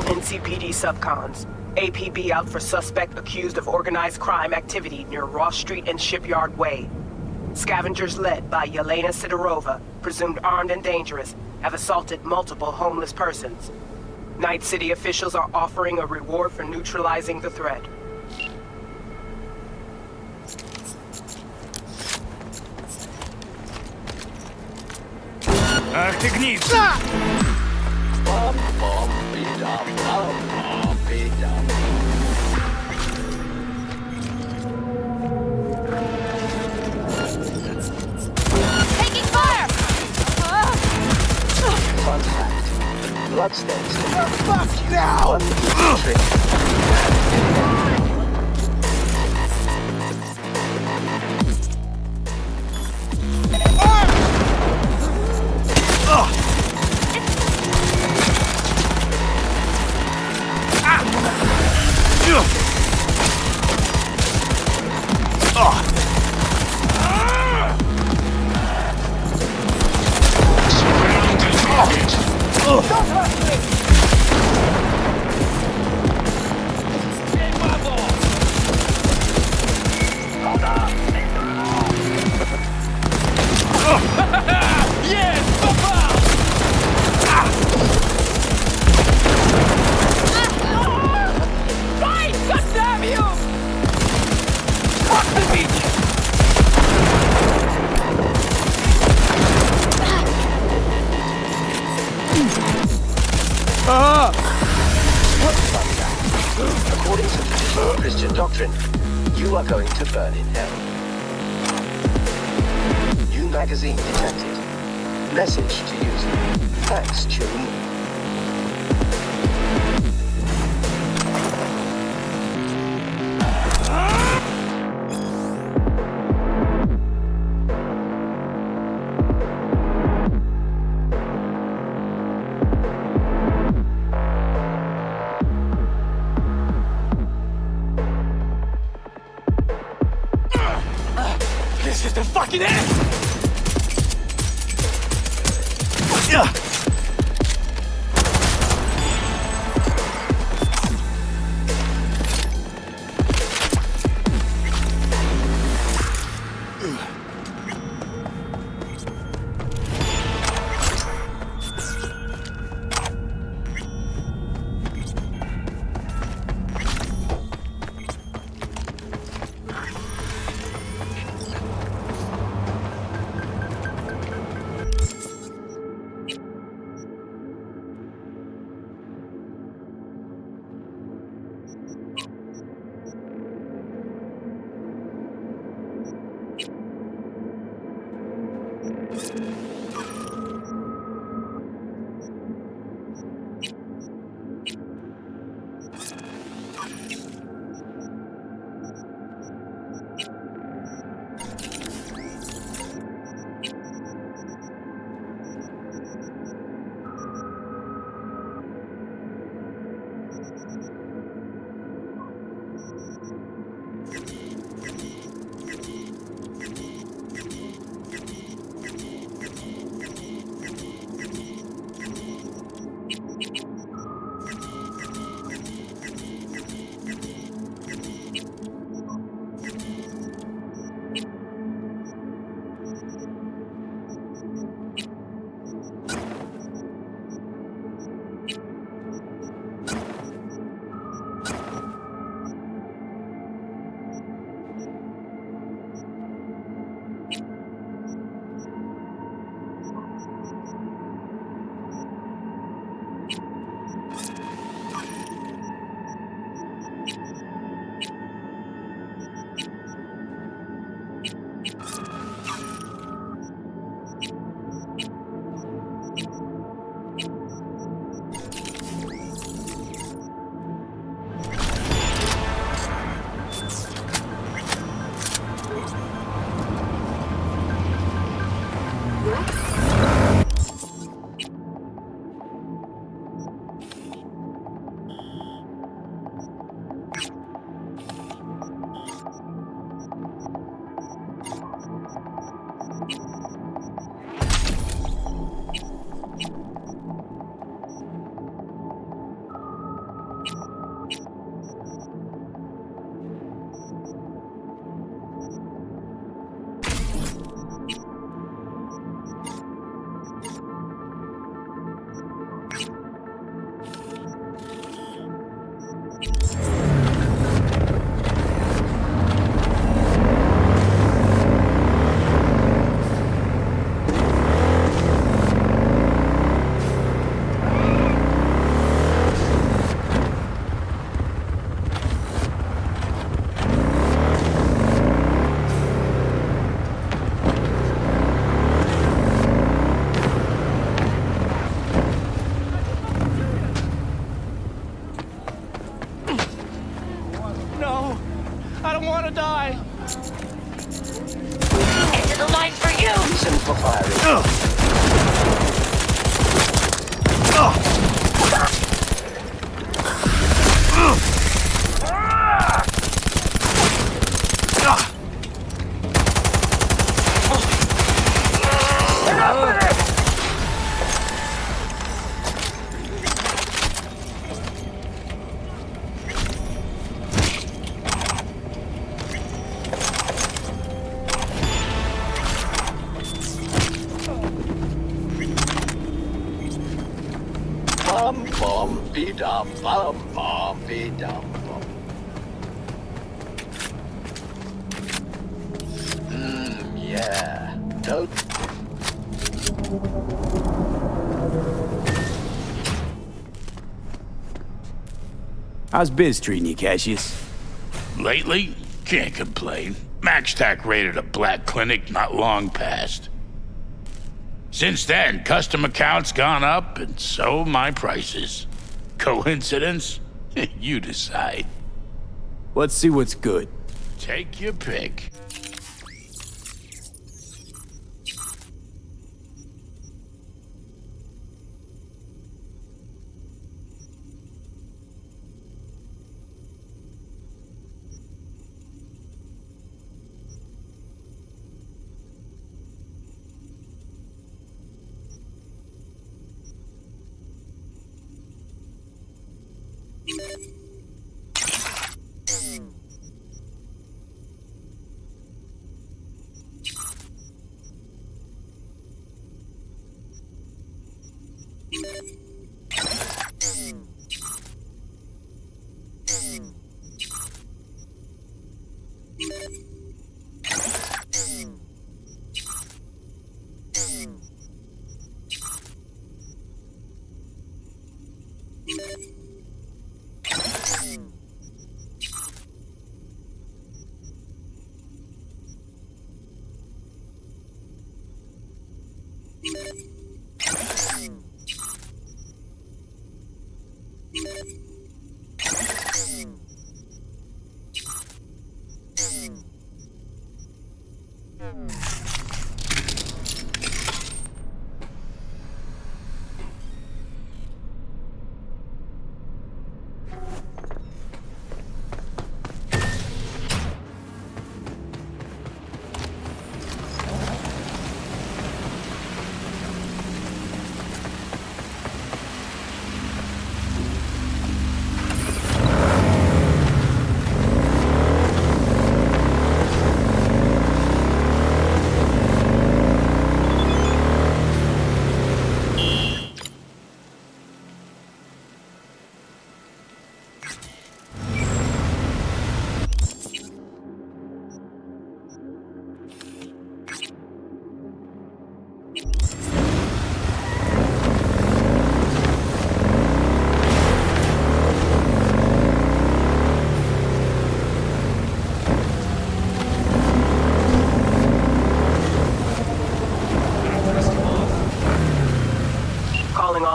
NCPD subcons. APB out for suspect accused of organized crime activity near Ross Street and Shipyard Way. Scavengers led by Yelena Sidorova, presumed armed and dangerous, have assaulted multiple homeless persons. Night City officials are offering a reward for neutralizing the threat. Taking fire! Fun fact, bloodstains can fuck now! According to traditional Christian doctrine, you are going to burn in hell. New magazine detected. Message to user. Thanks, Tune. This is the fucking end! Yeah. Toad. How's biz treating you, Cassius? Lately, can't complain. MaxTac raided a black clinic not long past. Since then, custom accounts gone up, and so my prices. Coincidence? You decide. Let's see what's good. Take your pick.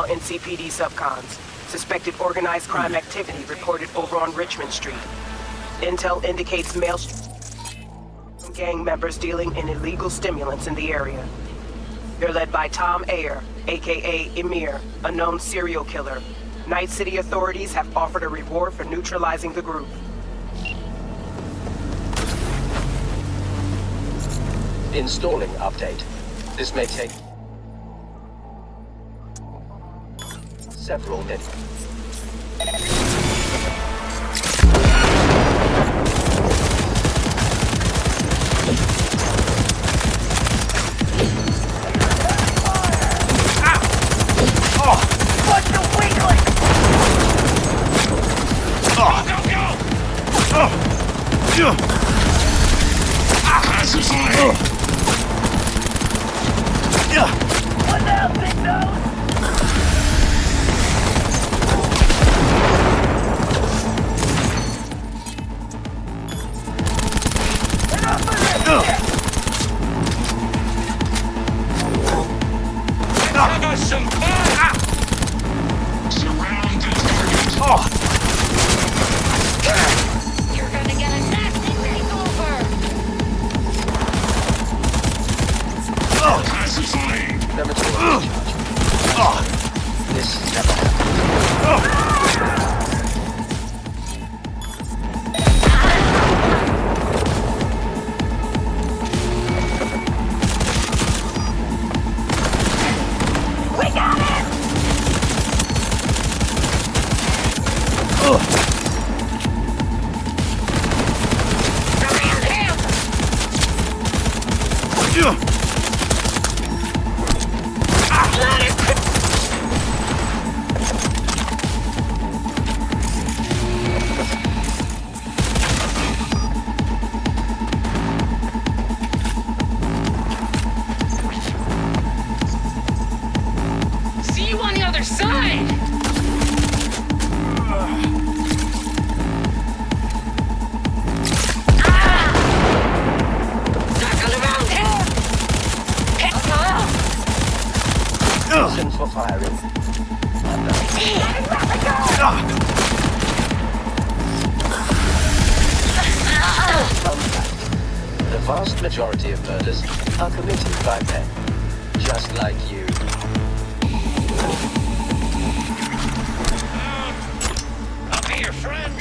NCPD subcons. Suspected organized crime activity reported over on Richmond Street. Intel indicates male gang members dealing in illegal stimulants in the area. They're led by Tom Ayer, aka Emir, a known serial killer. Night City authorities have offered a reward for neutralizing the group. Installing update. This may take several minutes. What the hell, big nose? Some fire! Surround the target. You're gonna get a nasty makeover! Pacifying! Never to vast majority of murders are committed by men, just like you. I'll be your friend.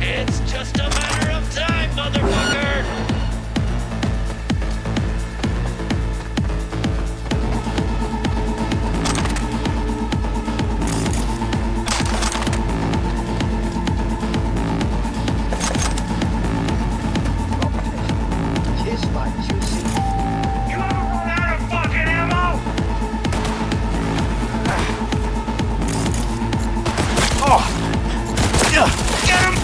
It's just a matter of time, motherfucker! Kiss my juicy. You ever run out of fucking ammo? Oh! Yeah! Get him!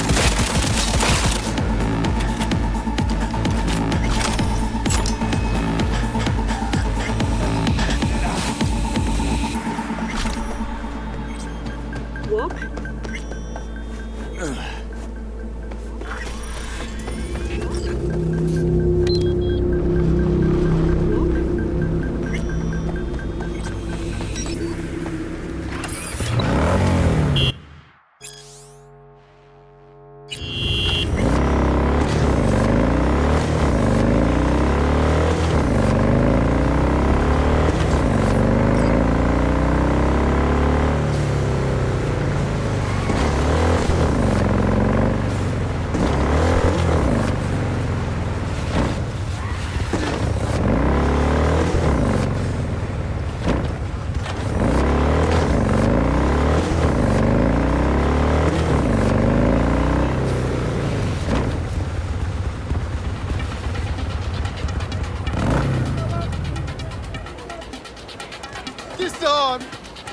This arm,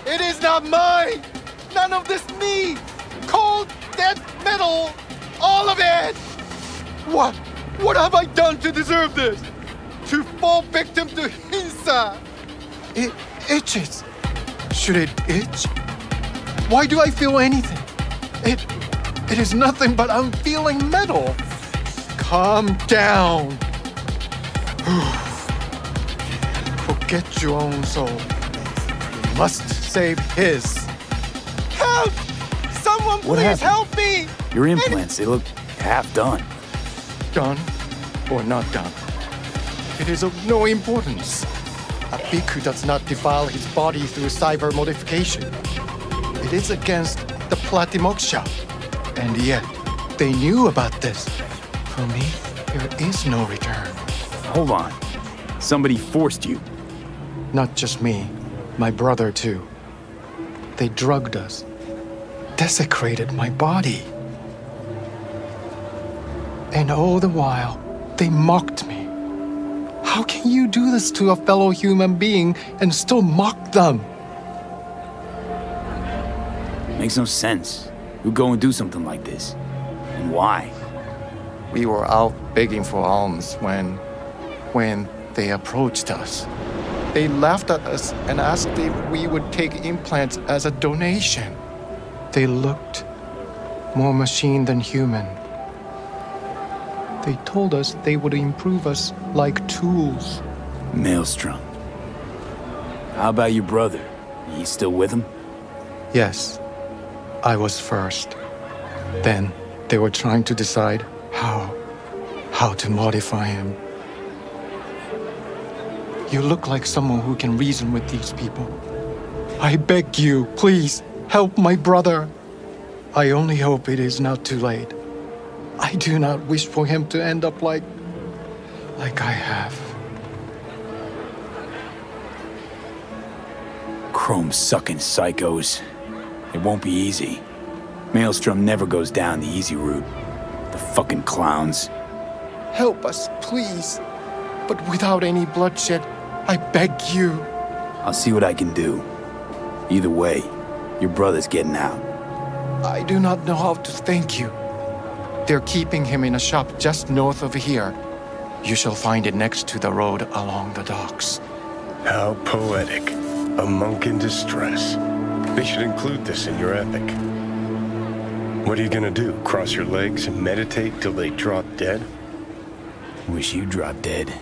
it is not mine! None of this me! Cold, dead metal! All of it! What? What have I done to deserve this? To fall victim to Hinsa! It itches. Should it itch? Why do I feel anything? It is nothing but I'm feeling metal. Calm down. Forget your own soul. You must save his. Help! Someone What please happened? help me! Your implants, they look half done. Done or not done? It is of no importance. A bhikkhu does not defile his body through cyber modification. It is against the Platimoksha. And yet, they knew about this. For me, there is no return. Hold on. Somebody forced you. Not just me, my brother too. They drugged us, desecrated my body. And all the while, they mocked me. How can you do this to a fellow human being and still mock them? Makes no sense. Who'd go and do something like this? And why? We were out begging for alms when they approached us. They laughed at us and asked if we would take implants as a donation. They looked more machine than human. They told us they would improve us like tools. Maelstrom. How about your brother? He's still with him? Yes, I was first. Then they were trying to decide how to modify him. You look like someone who can reason with these people. I beg you, please, help my brother. I only hope it is not too late. I do not wish for him to end up like I have. Chrome-sucking psychos. It won't be easy. Maelstrom never goes down the easy route. The fucking clowns. Help us, please. But without any bloodshed, I beg you. I'll see what I can do. Either way, your brother's getting out. I do not know how to thank you. They're keeping him in a shop just north of here. You shall find it next to the road along the docks. How poetic. A monk in distress. They should include this in your epic. What are you gonna do? Cross your legs and meditate till they drop dead? Wish you dropped dead.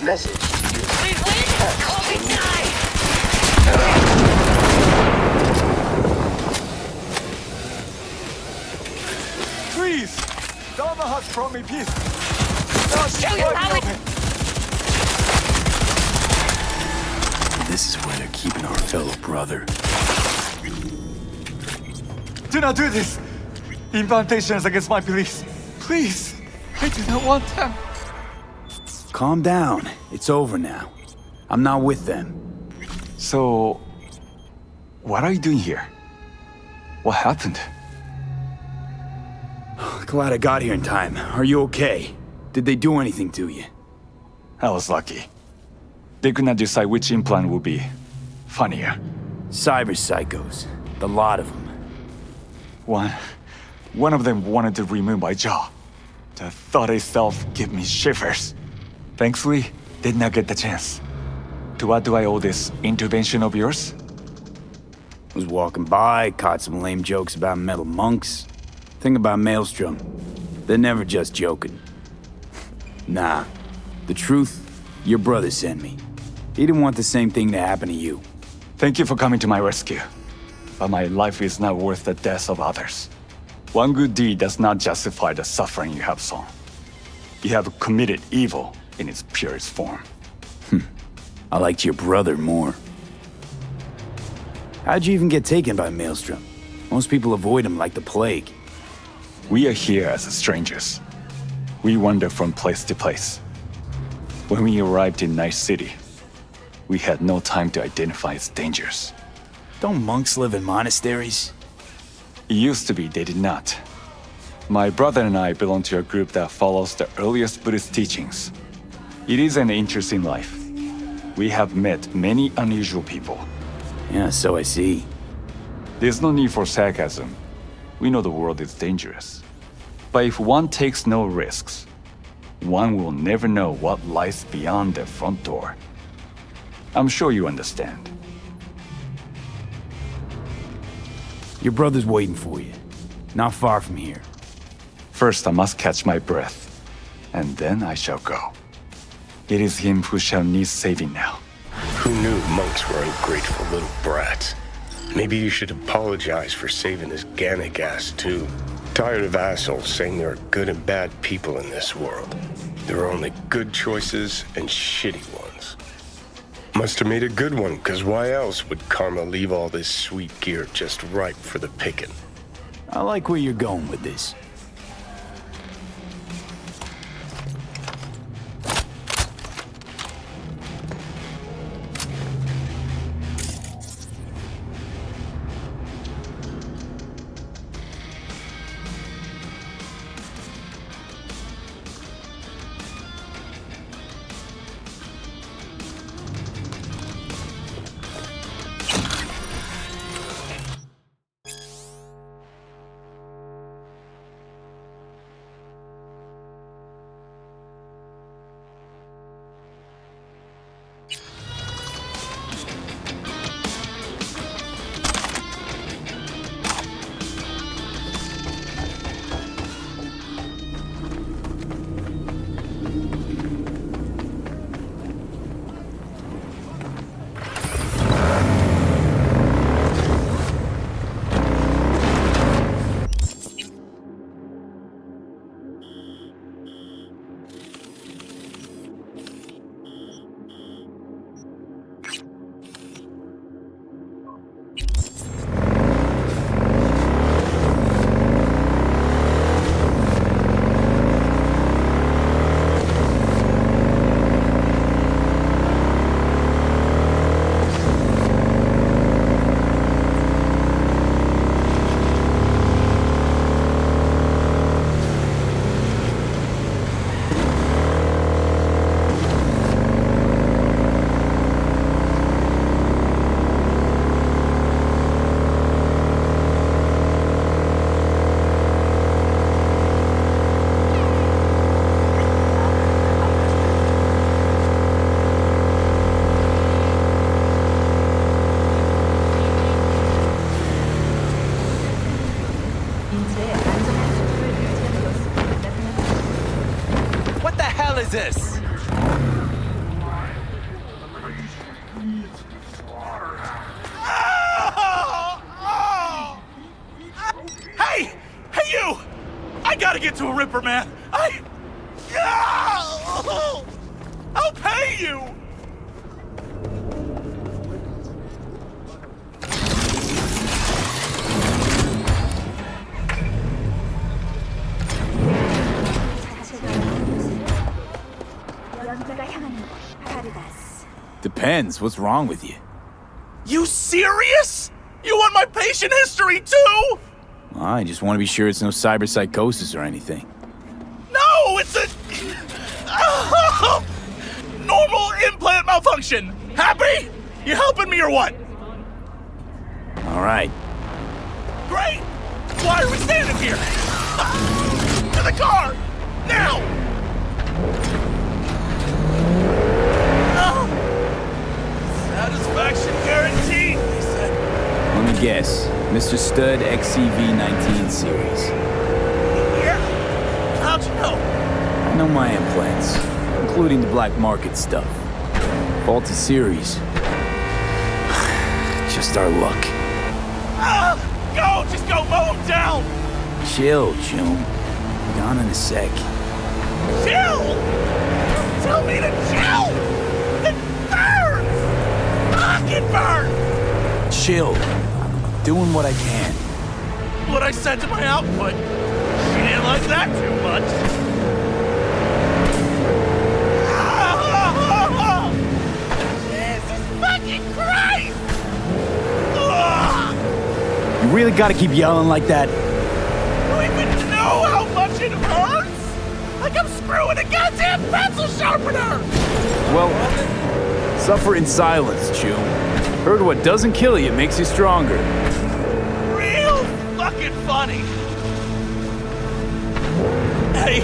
Message. Please! Dharma has brought me peace. This is where they're keeping our fellow brother. Do not do this! Incantations against my beliefs. Please! I do not want them. Calm down. It's over now. I'm not with them. So, what are you doing here? What happened? Glad I got here in time. Are you okay? Did they do anything to you? I was lucky. They could not decide which implant would be funnier. Cyber psychos. The lot of them. One of them wanted to remove my jaw. The thought itself gave me shivers. Thankfully, did not get the chance. To what do I owe this intervention of yours? Was walking by, caught some lame jokes about metal monks. Thing about Maelstrom, they're never just joking. Nah, the truth, your brother sent me. He didn't want the same thing to happen to you. Thank you for coming to my rescue. But my life is not worth the deaths of others. One good deed does not justify the suffering you have sown. You have committed evil in its purest form. I liked your brother more. How'd you even get taken by Maelstrom? Most people avoid him like the plague. We are here as strangers. We wander from place to place. When we arrived in Night City, we had no time to identify its dangers. Don't monks live in monasteries? It used to be they did not. My brother and I belong to a group that follows the earliest Buddhist teachings. It is an interesting life. We have met many unusual people. Yeah, so I see. There's no need for sarcasm. We know the world is dangerous. But if one takes no risks, one will never know what lies beyond their front door. I'm sure you understand. Your brother's waiting for you. Not far from here. First, I must catch my breath, and then I shall go. It is him who shall need saving now. Who knew monks were ungrateful little brats? Maybe you should apologize for saving this Gannic ass too. Tired of assholes saying there are good and bad people in this world. There are only good choices and shitty ones. Must have made a good one, because why else would Karma leave all this sweet gear just ripe for the picking? I like where you're going with this. is this? Hey! Hey, you! I gotta get to a Ripper, man! I'll pay you! Depends. What's wrong with you? You serious? You want my patient history, too? Well, I just want to be sure it's no cyberpsychosis or anything. No, it's a... normal implant malfunction. Happy? You helping me or what? All right. Great! Why are we standing here? To the car! Now! Satisfaction guaranteed, they said. Let me guess. Mr. Stud XCV-19 series. Yeah? How'd you know? I know my implants, including the black market stuff. Faulty series. Just our luck. Go! Just go mow him down! Chill, June. Gone in a sec. Chill! Tell me to chill! It burns! Fuck, it burns! Chill. Doing what I can. What I said to my output. She didn't like that too much. Jesus fucking Christ! You really gotta keep yelling like that? You even know how much it hurts? Like I'm screwing a goddamn pencil sharpener! Well, suffer in silence, June. Heard what doesn't kill you makes you stronger. Real fucking funny. Hey,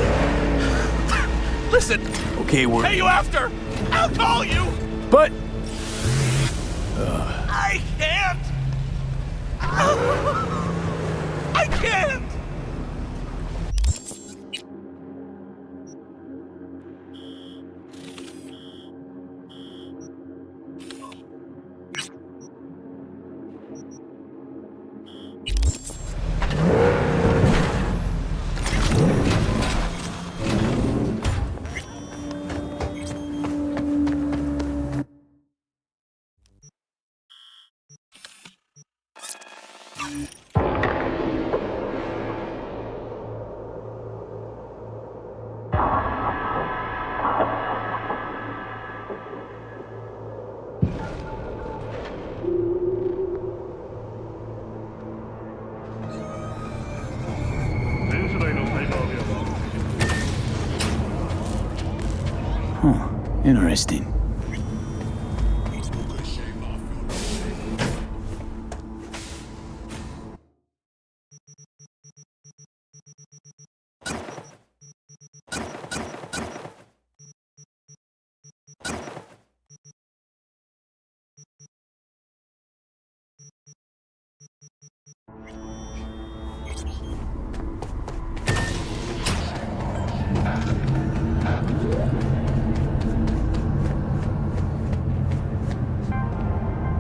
listen. Okay, we're... Pay you after. I'll call you. But... I can't. I can't. Huh. Interesting.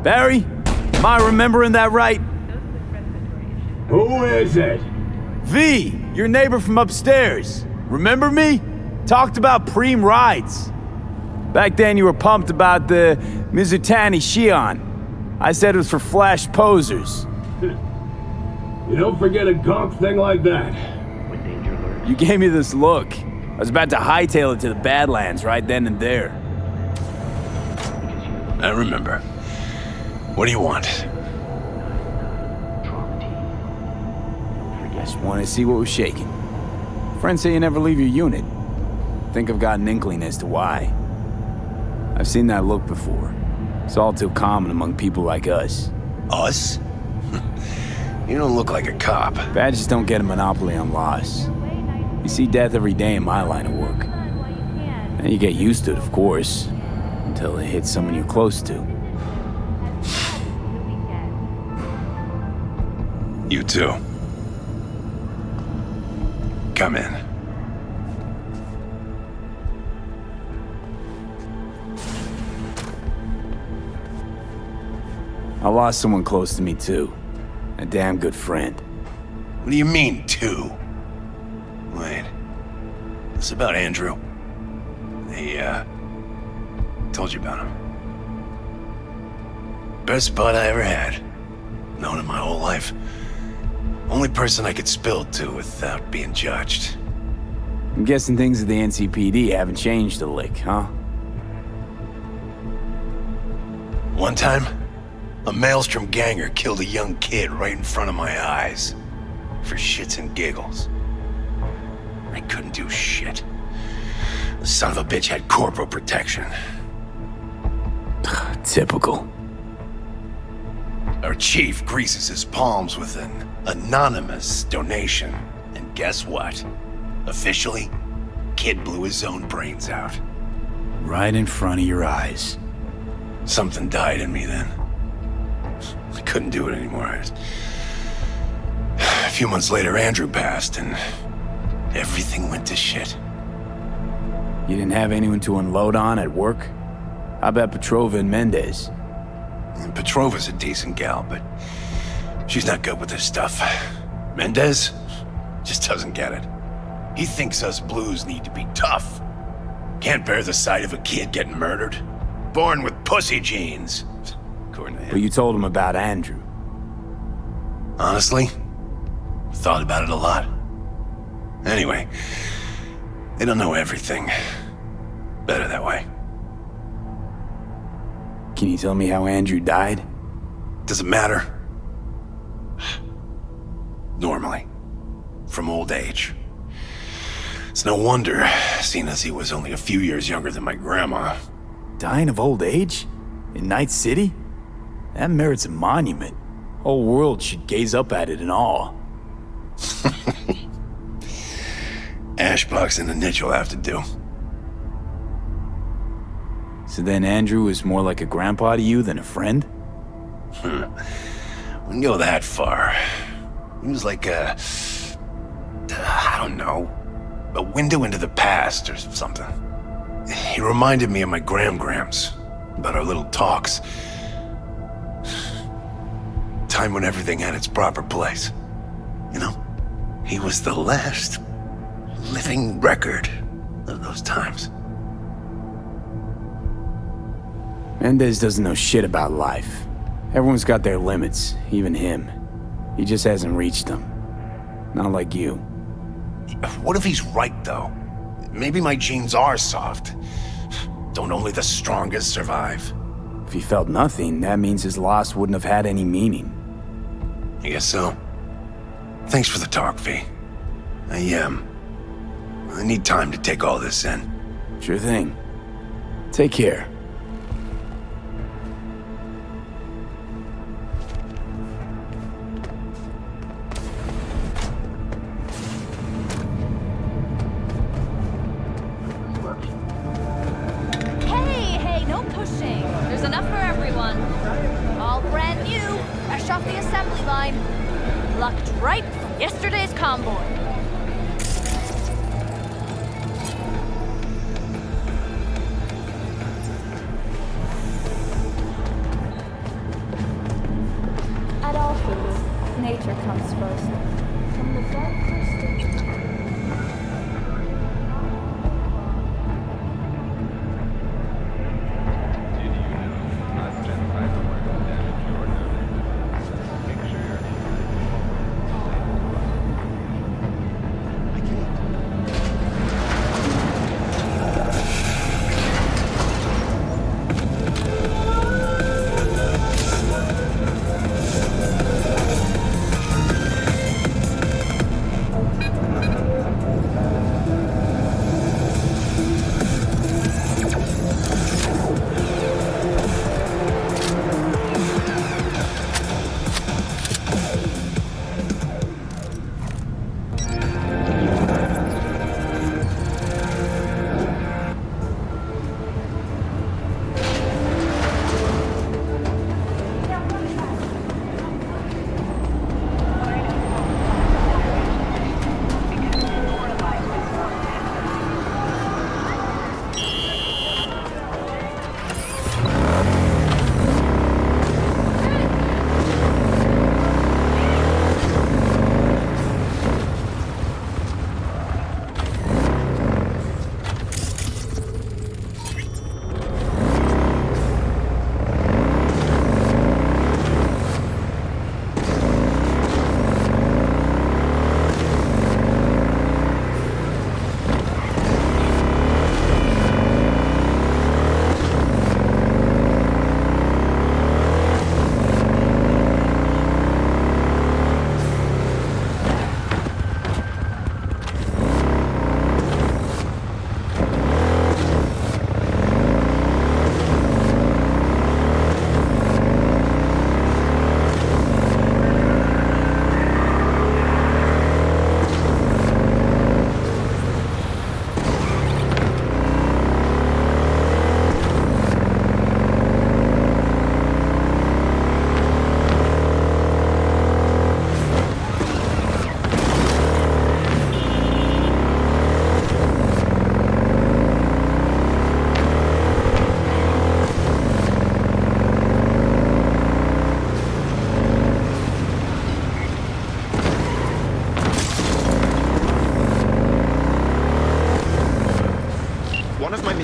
Barry? Am I remembering that right? Who is it? V, your neighbor from upstairs. Remember me? Talked about preem rides. Back then you were pumped about the Mizutani Shion. I said it was for flash posers. You don't forget a gonk thing like that. You gave me this look. I was about to hightail it to the Badlands right then and there. I remember. What do you want? Just want to see what was shaking. Friends say you never leave your unit. Think I've got an inkling as to why. I've seen that look before. It's all too common among people like us. Us? You don't look like a cop. Badges don't get a monopoly on loss. You see death every day in my line of work. And you get used to it, of course, until it hits someone you're close to. You too. Come in. I lost someone close to me too. A damn good friend. What do you mean, two? Wait. This about Andrew? They, told you about him. Best bud I ever had. Known him my whole life. Only person I could spill it to without being judged. I'm guessing things at the NCPD haven't changed a lick, huh? One time, a Maelstrom ganger killed a young kid right in front of my eyes. For shits and giggles. I couldn't do shit. The son of a bitch had corporal protection. Typical. Our chief greases his palms with an anonymous donation. And guess what? Officially, kid blew his own brains out. Right in front of your eyes. Something died in me then. I couldn't do it anymore. A few months later, Andrew passed, and everything went to shit. You didn't have anyone to unload on at work? How about Petrova and Mendez? And Petrova's a decent gal, but she's not good with this stuff. Mendez just doesn't get it. He thinks us blues need to be tough. Can't bear the sight of a kid getting murdered. Born with pussy genes, according to him. But you told him about Andrew. Honestly, thought about it a lot. Anyway, they don't know everything. Better that way. Can you tell me how Andrew died? Doesn't matter. Normally. From old age. It's no wonder, seeing as he was only a few years younger than my grandma. Dying of old age? In Night City? That merits a monument. Whole world should gaze up at it in awe. Ashbox and the niche will have to do. So then Andrew was more like a grandpa to you than a friend? Wouldn't go that far. He was like a... I don't know. A window into the past or something. He reminded me of my grams about our little talks. Time when everything had its proper place. You know? He was the last living record of those times. Mendez doesn't know shit about life. Everyone's got their limits, even him. He just hasn't reached them. Not like you. What if he's right, though? Maybe my genes are soft. Don't only the strongest survive? If he felt nothing, that means his loss wouldn't have had any meaning. I guess so. Thanks for the talk, V. I need time to take all this in. Sure thing. Take care. Hey, no pushing. There's enough for everyone. All brand new, fresh off the assembly line. Plucked right from yesterday's convoy. At all foods, nature comes first. From the dark crystal.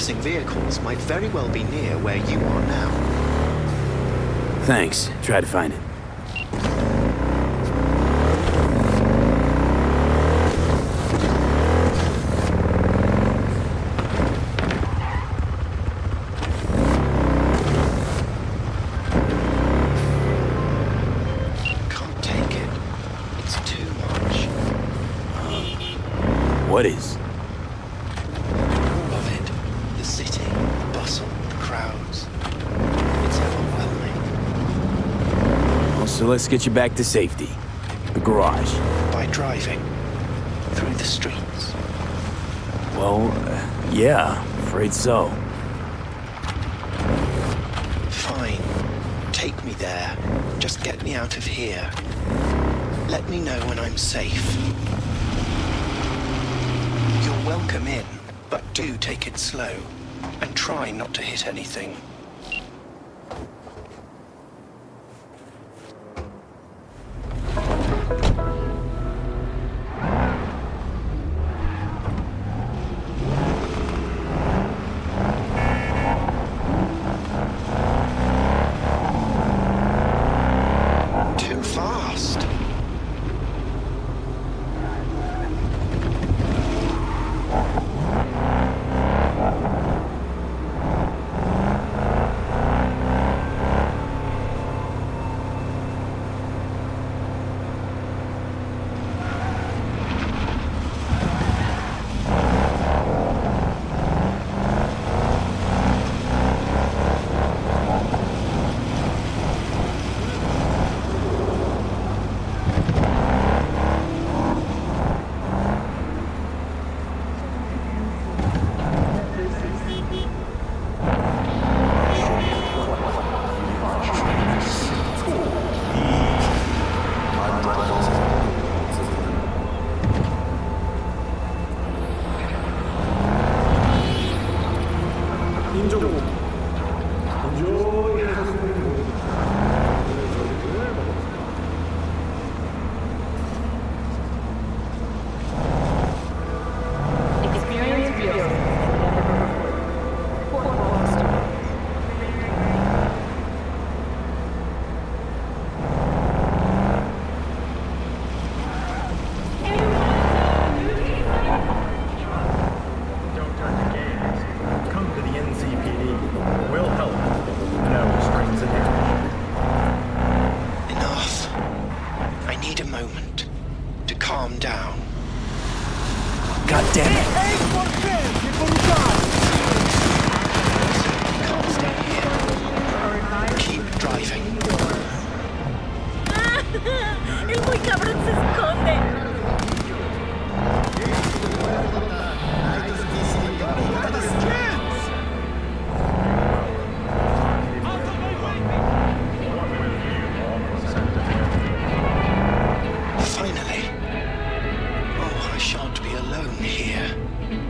missing vehicles might very well be near where you are now. Thanks. Try to find it. Can't take it. It's too much. What is? All of it. The city, the bustle, the crowds. It's overwhelming. Well, so let's get you back to safety. The garage. By driving. Through the streets. Well, yeah, afraid so. Fine. Take me there. Just get me out of here. Let me know when I'm safe. You're welcome in, but do take it slow. And try not to hit anything. Too fast.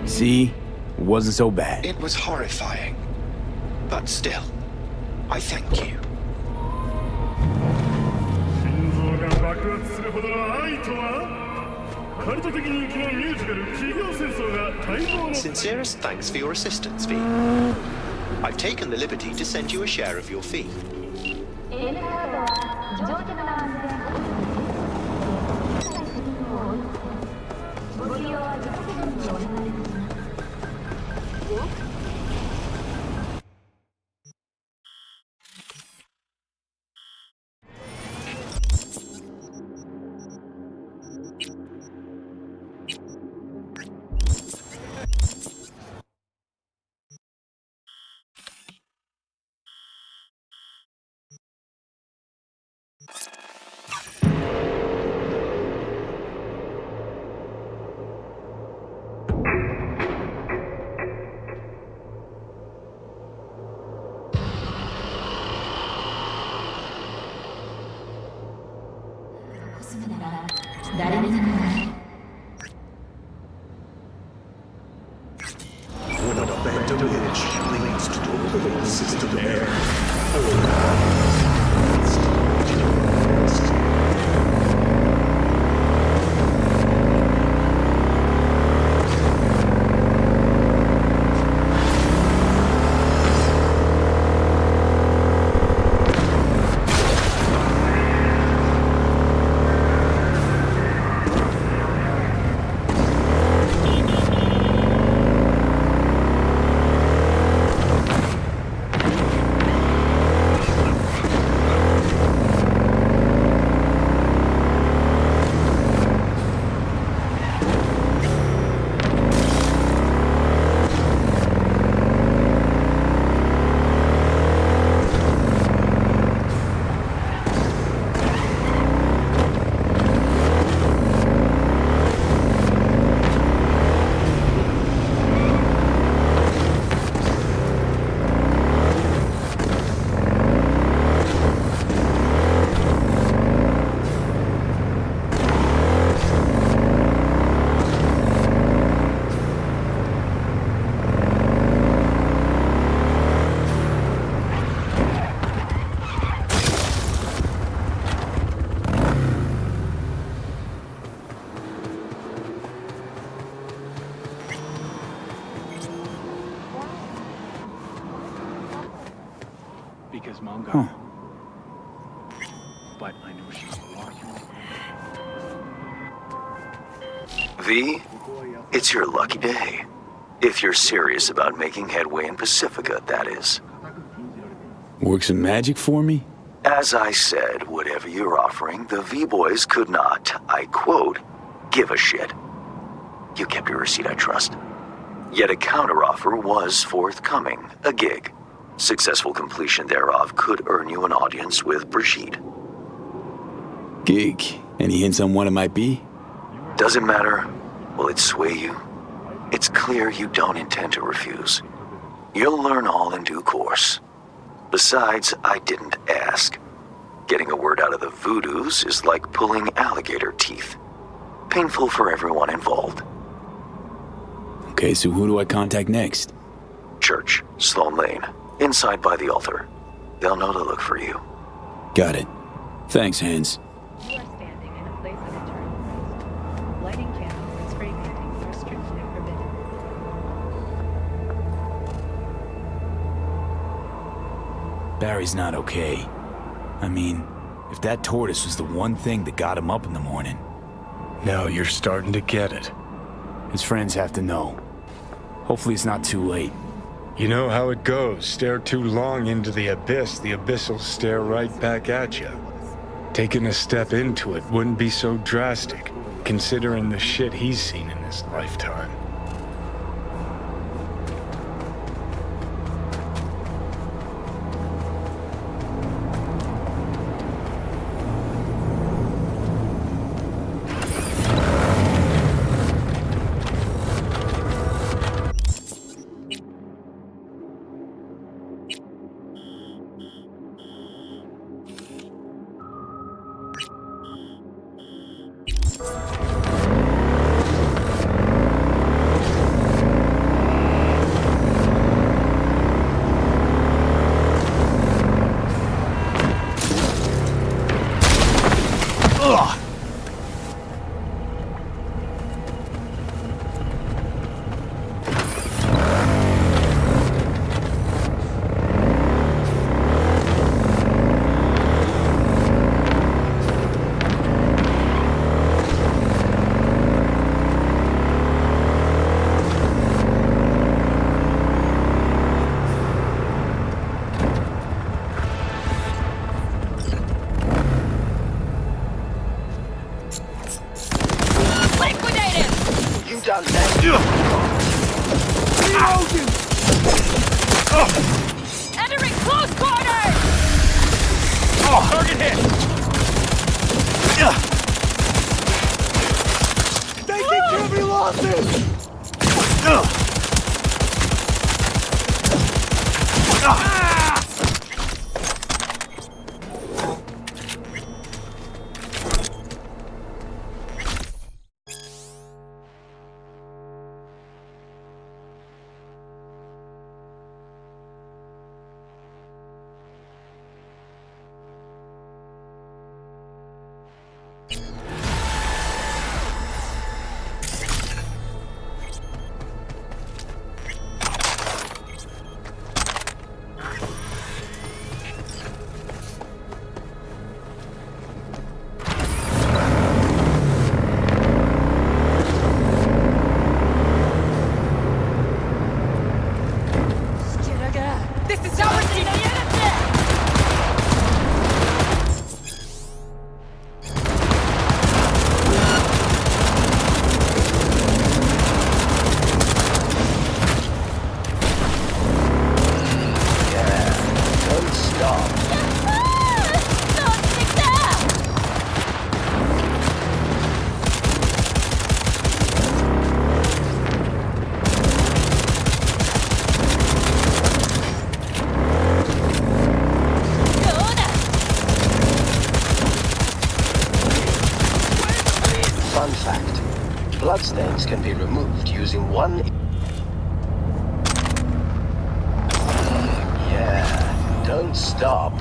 See? It wasn't so bad. It was horrifying. But still, I thank you. Sincerest thanks for your assistance, V. I've taken the liberty to send you a share of your fee. Huh. But I know she's watching. V, it's your lucky day. If you're serious about making headway in Pacifica, that is. Work some magic for me? As I said, whatever you're offering, the V-Boys could not, I quote, give a shit. You kept your receipt, I trust. Yet a counteroffer was forthcoming, a gig. Successful completion thereof could earn you an audience with Brigitte. Gig. Any hints on what it might be? Doesn't matter. Will it sway you? It's clear you don't intend to refuse. You'll learn all in due course. Besides, I didn't ask. Getting a word out of the Voodoos is like pulling alligator teeth. Painful for everyone involved. Okay, so who do I contact next? Church, Sloan Lane, inside by the altar. They'll know to look for you. Got it. Thanks, Hans. You are standing in a place of eternal rest. Lighting candles and spray painting are restricted and forbidden. Barry's not okay. I mean, if that tortoise was the one thing that got him up in the morning. Now you're starting to get it. His friends have to know. Hopefully it's not too late. You know how it goes. Stare too long into the abyss will stare right back at you. Taking a step into it wouldn't be so drastic, considering the shit he's seen in his lifetime. Entering close quarters! Target hit! Taking heavy losses! This is our Don't stop. Fun fact, bloodstains can be removed using one... Yeah, don't stop.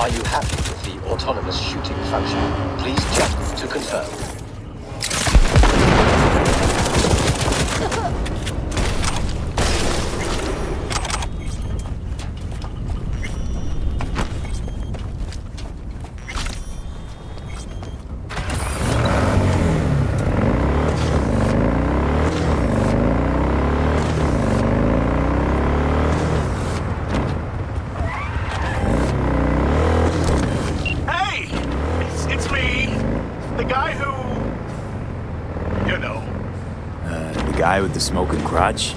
Are you happy with the autonomous shooting function? Please jump to confirm. With the smoking crotch?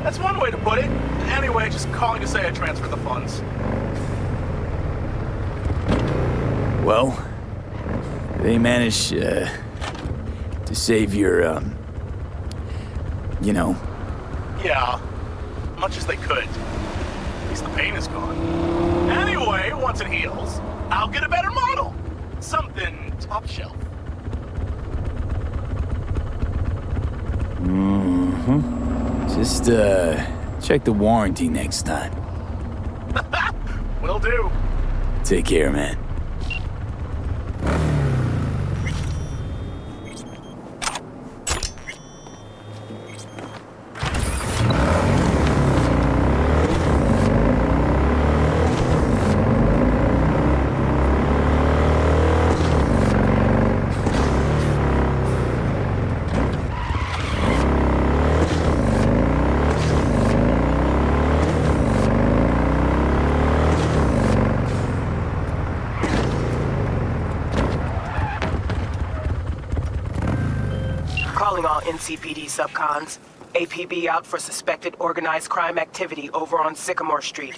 That's one way to put it. Anyway, just calling to say I transferred the funds. Well, they managed to save your, you know. Yeah, much as they could. At least the pain is gone. Anyway, once it heals, I'll get a better model. Something top shelf. Just, check the warranty next time. Will do. Take care, man. Calling all NCPD subcons. APB out for suspected organized crime activity over on Sycamore Street.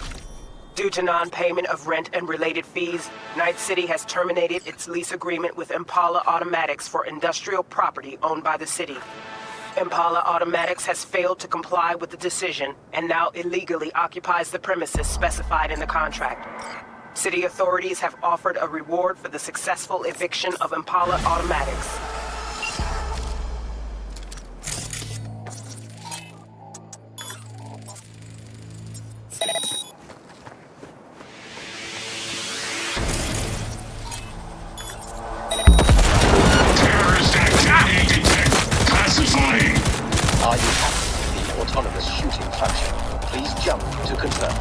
Due to non-payment of rent and related fees, Night City has terminated its lease agreement with Impala Automatics for industrial property owned by the city. Impala Automatics has failed to comply with the decision and now illegally occupies the premises specified in the contract. City authorities have offered a reward for the successful eviction of Impala Automatics. Are you happy with the autonomous shooting function? Please jump to confirm.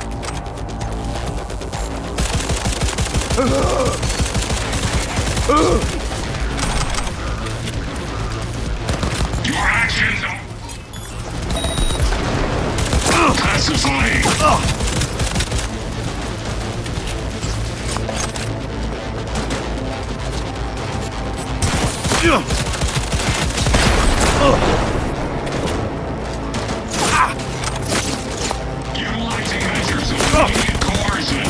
Your actions are classifying. Utilizing measures of immediate coercion.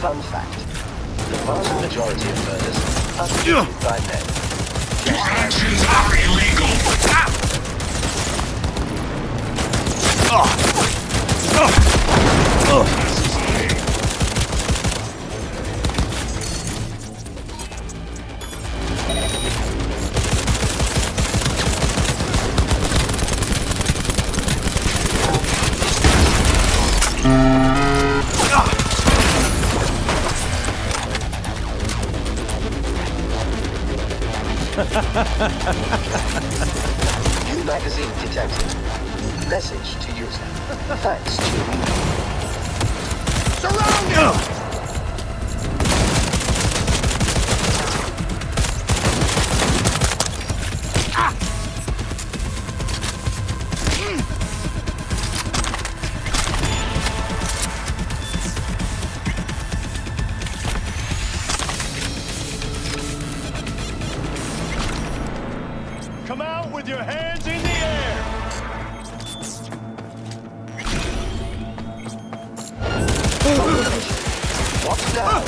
Fun fact. The vast majority of murders are committed by men. Your actions are illegal. New magazine detected. Message to user. Thanks, Chewie. Surround him! Come out with your hands in the air! What's now?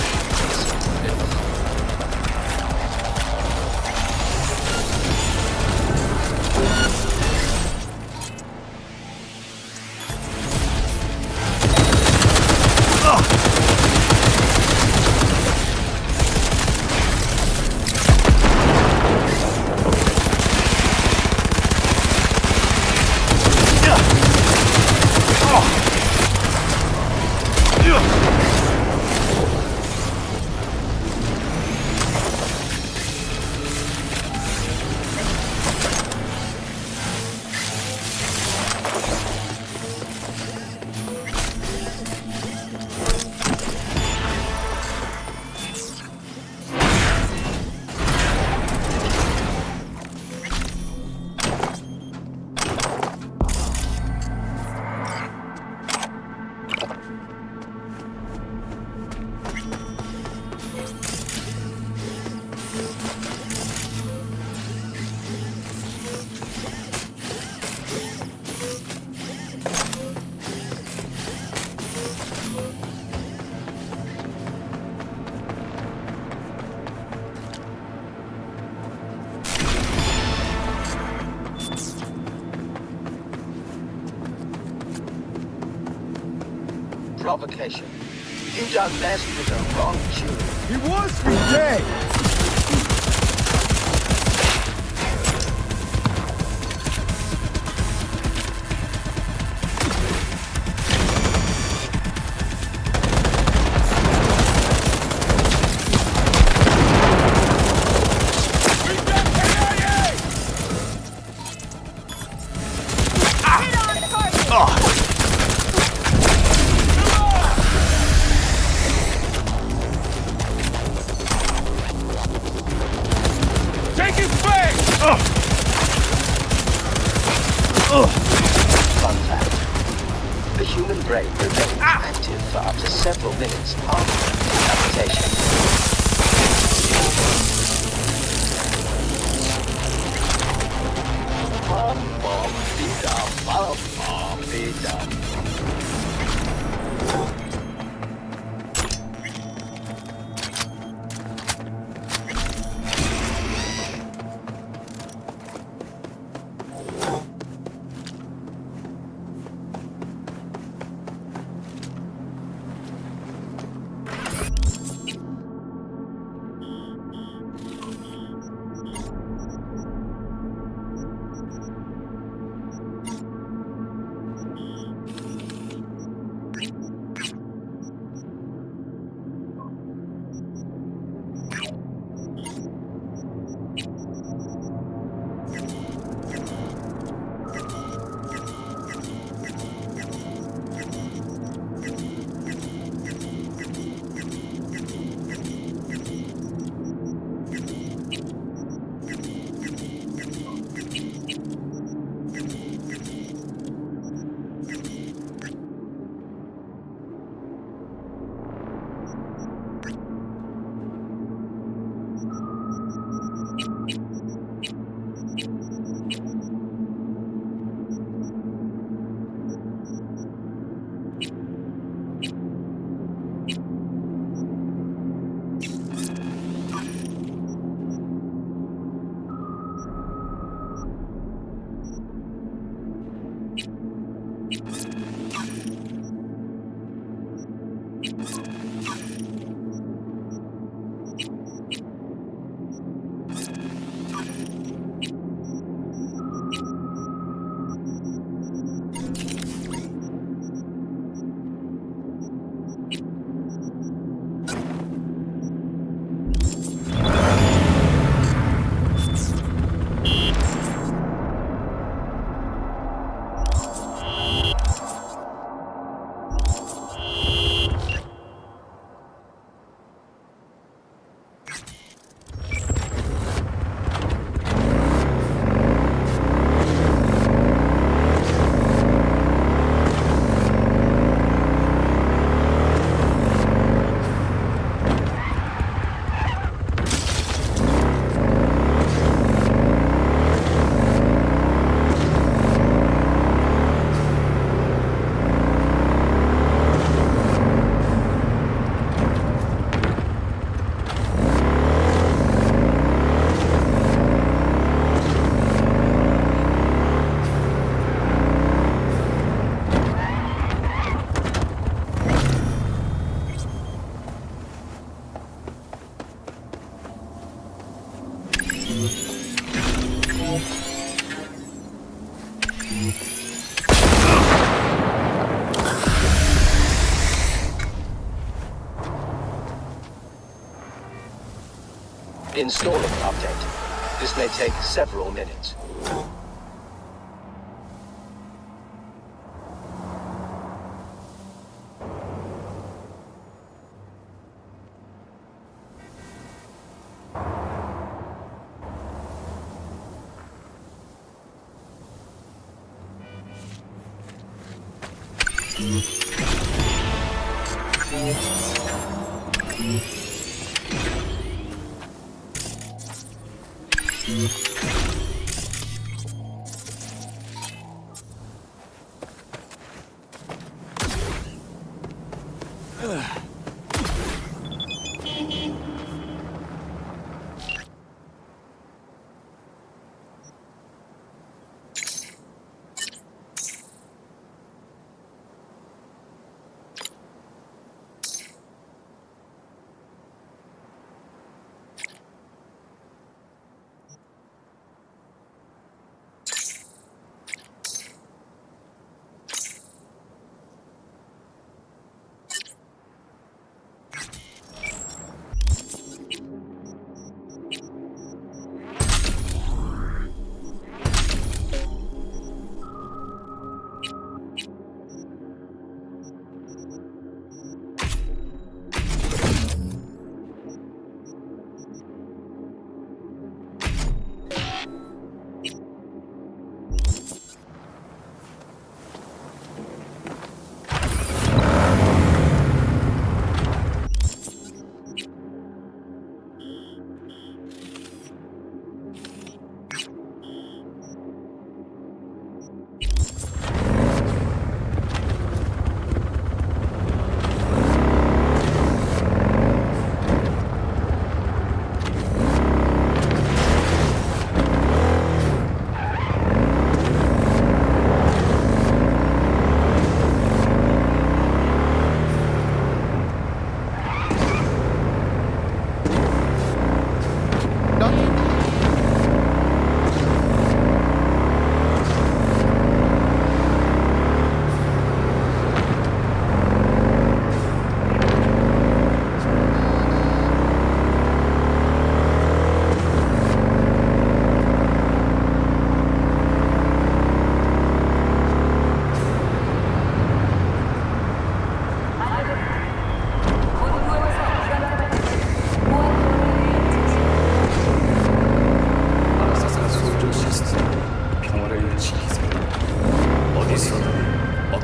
provocation. You done messed with the wrong Jew. He wants me dead! Fun fact. The human brain remains active for up to several minutes after decapitation. Installing update. This may take several minutes.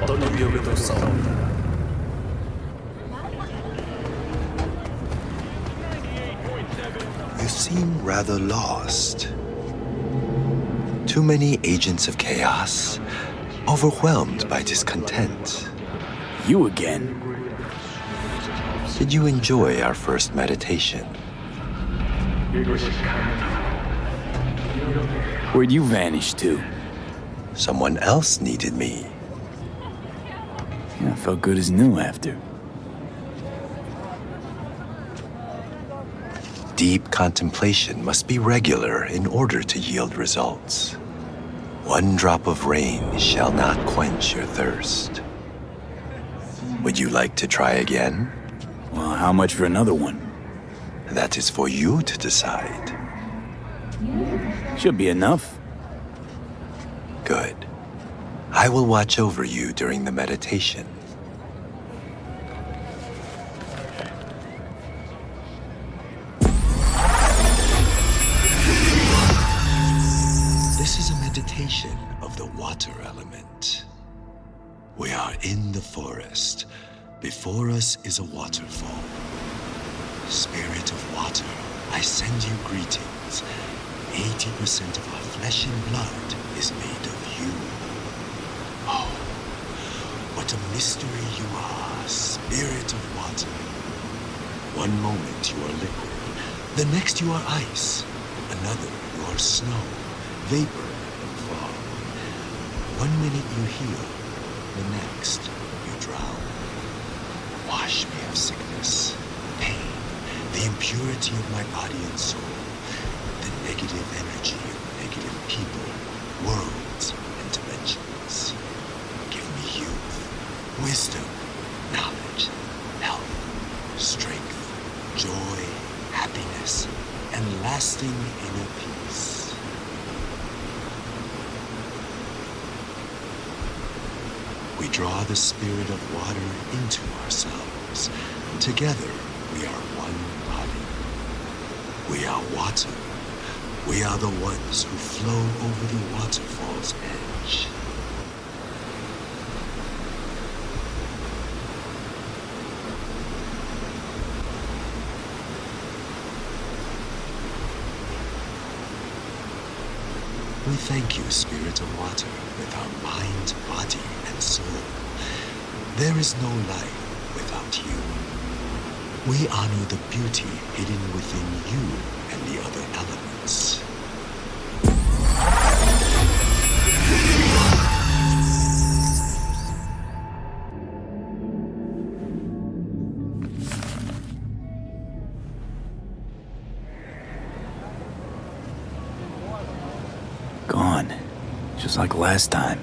어떤 위협에도 싸웁니다. You seem rather lost. Too many agents of chaos, overwhelmed by discontent. You again. Did you enjoy our first meditation? Where'd you vanish to? Someone else needed me. Yeah, I felt good as new after. Deep contemplation must be regular in order to yield results. One drop of rain shall not quench your thirst. Would you like to try again? Well, how much for another one? That is for you to decide. Should be enough. Good. I will watch over you during the meditation. This is a meditation of the water element. We are in the forest. Before us is a waterfall. Spirit of water, I send you greetings. 80% of our flesh and blood is made of you. Oh, what a mystery you are, spirit of water. One moment you are liquid, the next you are ice, another you are snow, vapor, and fog. 1 minute you heal, the next you drown. Wash me of sickness, pain, the impurity of my body and soul, the negative energy of negative people, worlds, and dimensions. Give me youth, wisdom, knowledge, health, strength, joy, happiness, and lasting inner peace. We draw the spirit of water into ourselves. Together, we are one body. We are water. We are the ones who flow over the waterfall's edge. We thank you, Spirit of Water, with our mind, body, and soul. There is no life without you. We honor the beauty hidden within you and the other elements. Gone. Just like last time.